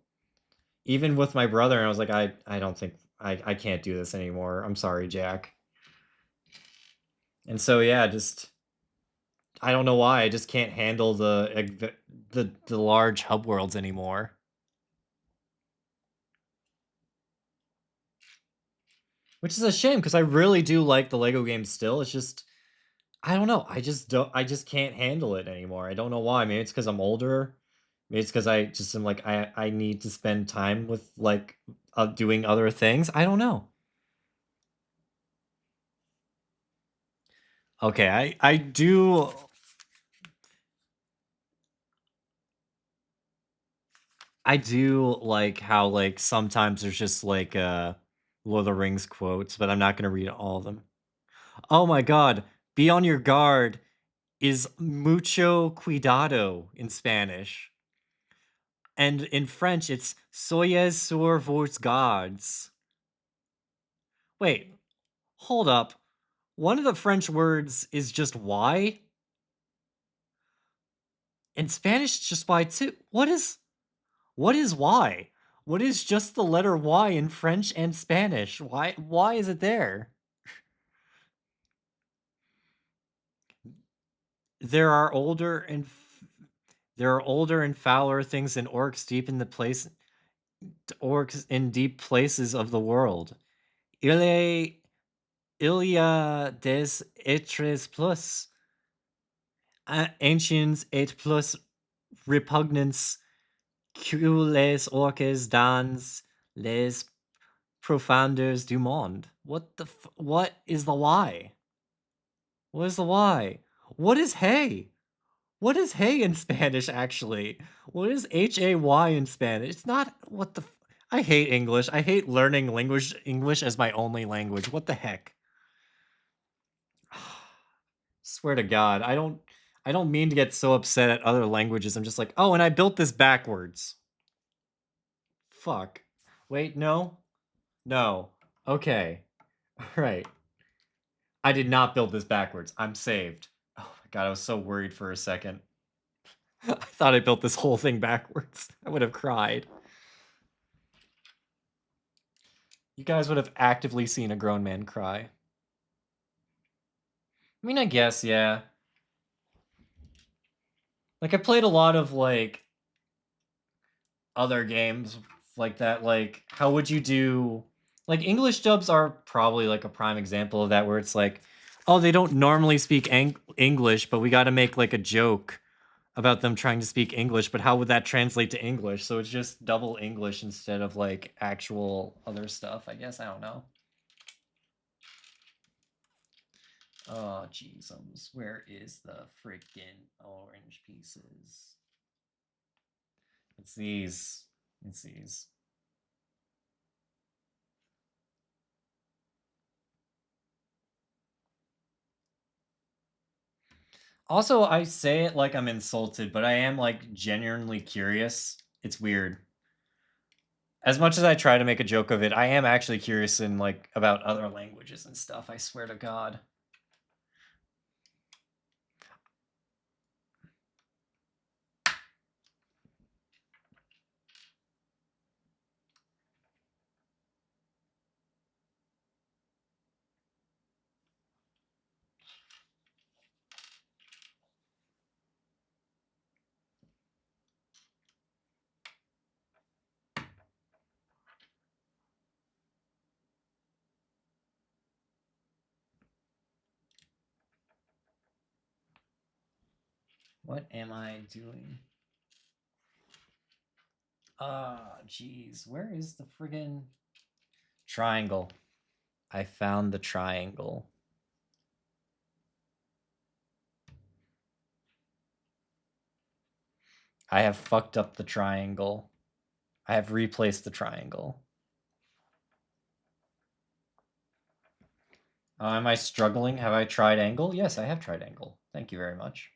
even with my brother. And I was like, I don't think I can't do this anymore. I'm sorry, Jack. And so yeah, just I don't know why I just can't handle the large hub worlds anymore. Which is a shame because I really do like the Lego games still. It's just I don't know. I just can't handle it anymore. I don't know why. Maybe it's because I'm older. Maybe it's because I just am like I need to spend time with like doing other things. I don't know. Okay, I do like how like sometimes there's just like Lord of the Rings quotes, but I'm not gonna read all of them. Oh my god, be on your guard is mucho cuidado in Spanish. And in French, it's soyez sur vos gardes. Wait, hold up. One of the French words is just why. In Spanish, it's just why too. What is why? What is just the letter Y in French and Spanish? Why is it there? There are older and there are older and fouler things than orcs in deep places of the world. Il y a des êtres plus anciens et plus repugnants que les orques dans les profondeurs du monde. What is the why? What is the why? What is hey? What is hey in Spanish actually? What is hay in Spanish? It's not what the I hate English. I hate learning English as my only language. What the heck? Swear to God, I don't mean to get so upset at other languages. I'm just like, oh, and I built this backwards. Fuck. Wait, no? No. Okay. Right. I did not build this backwards. I'm saved. Oh my god, I was so worried for a second. I thought I built this whole thing backwards. I would have cried. You guys would have actively seen a grown man cry. I mean, I guess, yeah. Like, I played a lot of, like, other games like that. Like, how would you do... Like, English dubs are probably, like, a prime example of that, where it's like, oh, they don't normally speak English, but we gotta make, like, a joke about them trying to speak English, but how would that translate to English? So it's just double English instead of, like, actual other stuff, I guess. I don't know. Oh, jeezums. Where is the freaking orange pieces? It's these. It's these. Also, I say it like I'm insulted, but I am, like, genuinely curious. It's weird. As much as I try to make a joke of it, I am actually curious in, like, about other languages and stuff, I swear to God. What am I doing? Ah, jeez. Where is the friggin' triangle? I found the triangle. I have fucked up the triangle. I have replaced the triangle. Am I struggling? Have I tried angle? Yes, I have tried angle. Thank you very much.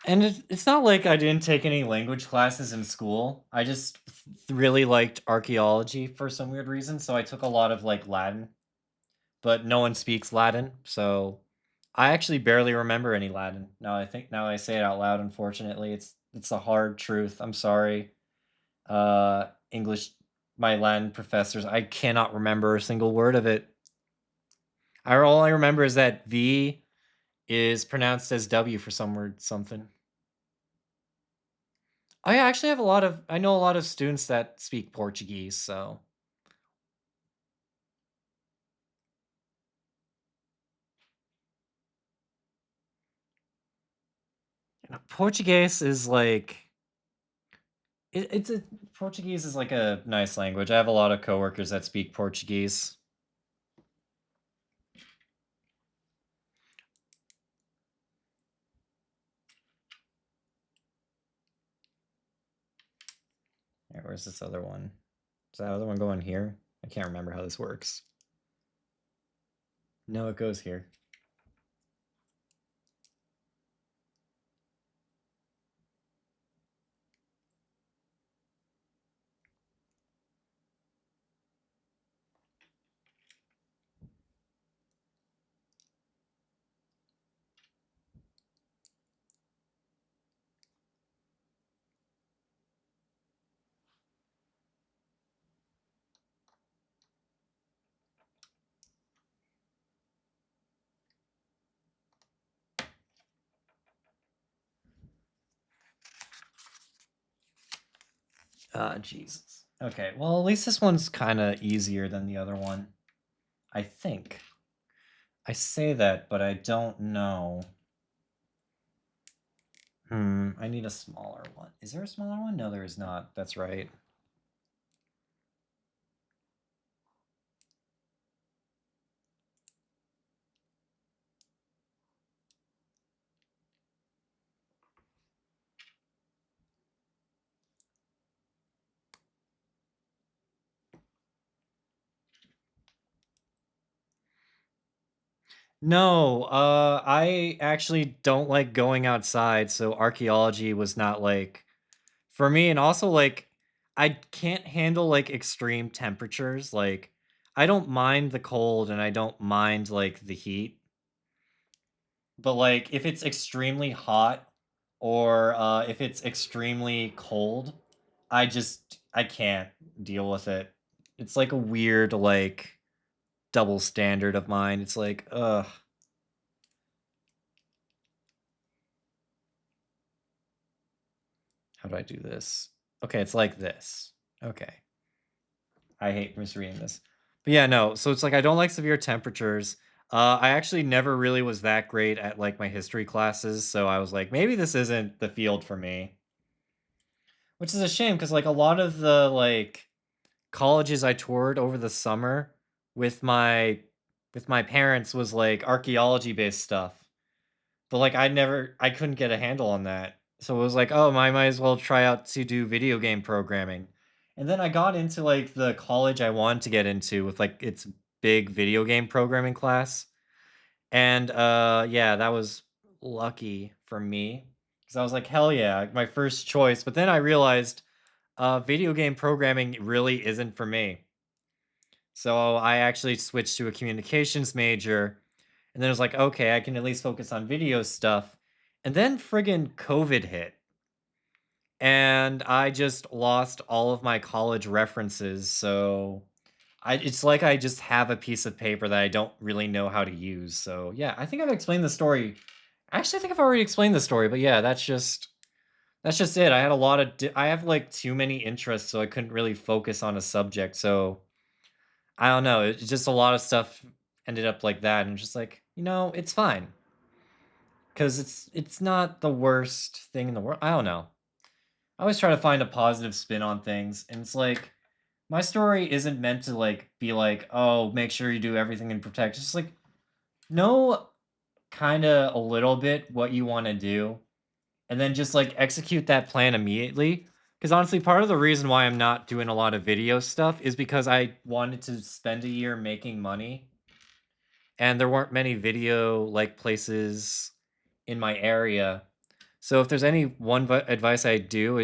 And it's not like I didn't take any language classes in school. I just really liked archaeology for some weird reason, so I took a lot of like Latin. But no one speaks Latin, so I actually barely remember any Latin. Now I say it out loud, unfortunately. It's a hard truth. I'm sorry. English, my Latin professors, I cannot remember a single word of it. All I remember is that V is pronounced as W for some word something. I actually have I know a lot of students that speak Portuguese, so. Portuguese is like, Portuguese is like a nice language. I have a lot of coworkers that speak Portuguese. Right, where's this other one? Is that other one going here? I can't remember how this works. No, it goes here. Jesus. Okay, well, at least this one's kind of easier than the other one. I think. I say that, but I don't know. I need a smaller one. Is there a smaller one? No, there is not. That's right. No, I actually don't like going outside, so archaeology was not like for me, and also like I can't handle like extreme temperatures. Like I don't mind the cold and I don't mind like the heat, but like if it's extremely hot or if it's extremely cold, I can't deal with it. It's like a weird like double standard of mine. It's like, ugh. How do I do this? Okay, it's like this. Okay. I hate misreading this. But yeah, no. So it's like I don't like severe temperatures. I actually never really was that great at like my history classes, so I was like, maybe this isn't the field for me. Which is a shame because like a lot of the like colleges I toured over the summer with my parents was like archaeology based stuff. But like I couldn't get a handle on that. So it was like, oh, I might as well try out to do video game programming. And then I got into like the college I wanted to get into with like its big video game programming class. And yeah, that was lucky for me. Because I was like, hell yeah, my first choice. But then I realized video game programming really isn't for me. So I actually switched to a communications major. And then it was like, okay, I can at least focus on video stuff. And then friggin' COVID hit. And I just lost all of my college references. So it's like I just have a piece of paper that I don't really know how to use. So yeah, I think I've explained the story. Actually, I think I've already explained the story, but yeah, that's just it. I had a lot of I have like too many interests, so I couldn't really focus on a subject. So I don't know. It's just a lot of stuff ended up like that, and just like, it's fine. Because it's not the worst thing in the world. I don't know. I always try to find a positive spin on things, and it's like, my story isn't meant to like be like, oh, make sure you do everything and protect. It's just like, know kind of a little bit what you want to do, and then just like execute that plan immediately. Because honestly, part of the reason why I'm not doing a lot of video stuff is because I wanted to spend a year making money, and there weren't many video like places in my area. So if there's any advice I'd give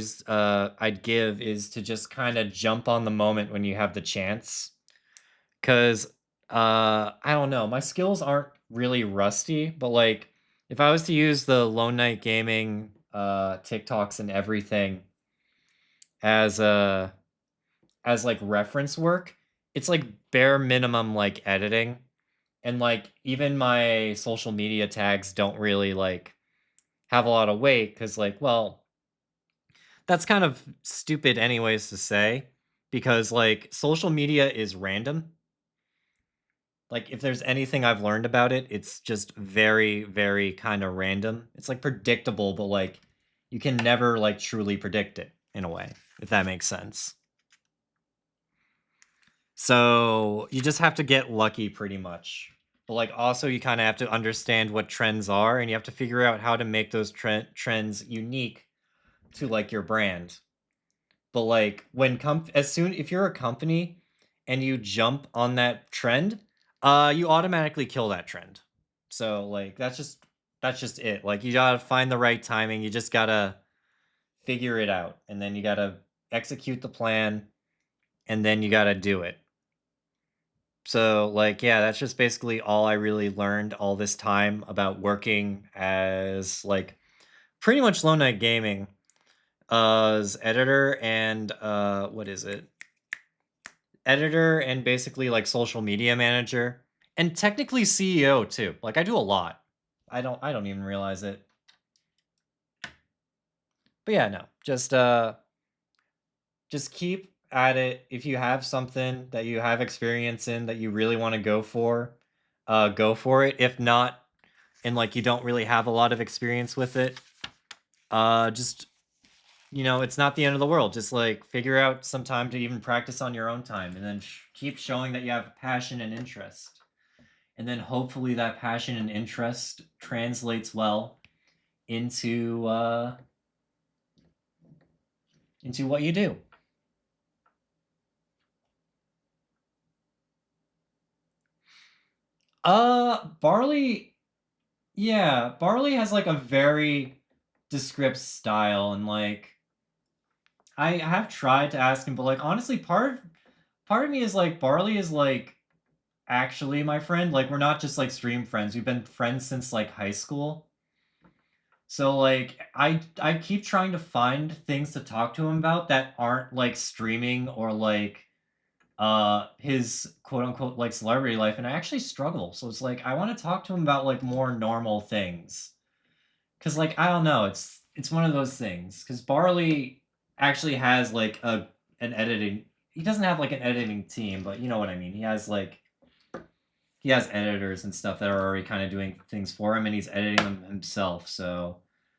is to just kind of jump on the moment when you have the chance. Cause I don't know, my skills aren't really rusty, but like if I was to use the Lone Night Gaming TikToks and everything as as like reference work, it's like bare minimum like editing. And like even my social media tags don't really like have a lot of weight because like, well, that's kind of stupid anyways to say, because like social media is random. Like if there's anything I've learned about it, it's just very, very kind of random. It's like predictable, but like you can never like truly predict it in a way, if that makes sense. So you just have to get lucky pretty much. But like also you kind of have to understand what trends are, and you have to figure out how to make those trends unique to like your brand. But like when if you're a company and you jump on that trend, you automatically kill that trend. So like that's just it. Like you gotta find the right timing. You just gotta figure it out, and then you gotta execute the plan, and then you gotta do it. So like yeah, that's just basically all I really learned all this time about working as like pretty much Lone Night Gaming as editor and what is it? Editor and basically like social media manager and technically CEO too. Like I do a lot. I don't even realize it. But yeah, no. Just keep at it. If you have something that you have experience in that you really want to go for it. If not, and like you don't really have a lot of experience with it, just it's not the end of the world. Just like figure out some time to even practice on your own time, and then keep showing that you have passion and interest. And then hopefully that passion and interest translates well into what you do. Barley, yeah, Barley has like a very descript style, and like I have tried to ask him, but like honestly, part of me is like Barley is like actually my friend. Like we're not just like stream friends. We've been friends since like high school. So like I keep trying to find things to talk to him about that aren't like streaming or like his quote unquote like celebrity life, and I actually struggle. So it's like I want to talk to him about like more normal things. Cuz like I don't know, it's one of those things cuz Barley actually has like an editing, he doesn't have like an editing team, but you know what I mean. He has editors and stuff that are already kind of doing things for him, and he's editing them himself. So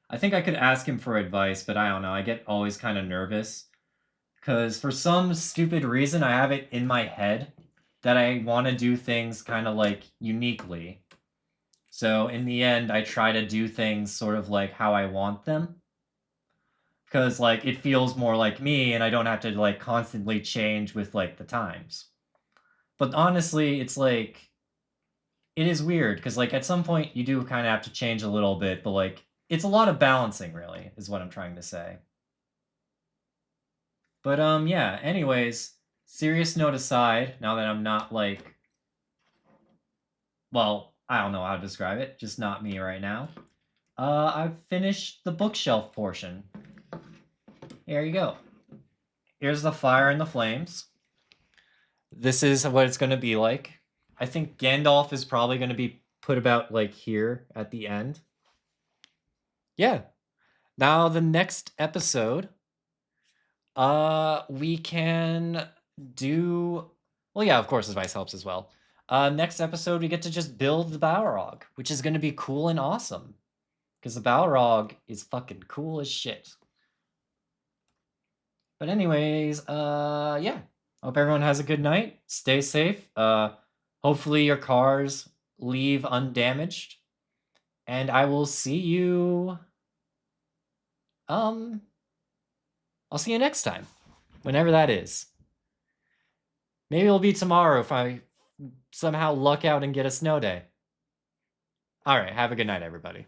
I think I could ask him for advice, but I don't know. I get always kind of nervous because for some stupid reason, I have it in my head that I want to do things kind of like uniquely. So in the end, I try to do things sort of like how I want them because like it feels more like me, and I don't have to like constantly change with like the times. But honestly, it's like it is weird because like at some point you do kind of have to change a little bit, but like it's a lot of balancing really is what I'm trying to say. But yeah, anyways, serious note aside, now that I'm not like, well, I don't know how to describe it, just not me right now. I've finished the bookshelf portion. Here you go. Here's the fire and the flames. This is what it's going to be like. I think Gandalf is probably going to be put about like here at the end. Yeah. Now the next episode, we can do, well, yeah, of course advice helps as well. next episode we get to just build the Balrog, which is going to be cool and awesome. Because the Balrog is fucking cool as shit. But anyways, yeah. Hope everyone has a good night. Stay safe. Hopefully your cars leave undamaged. And I will see you... I'll see you next time. Whenever that is. Maybe it'll be tomorrow if I somehow luck out and get a snow day. Alright, have a good night, everybody.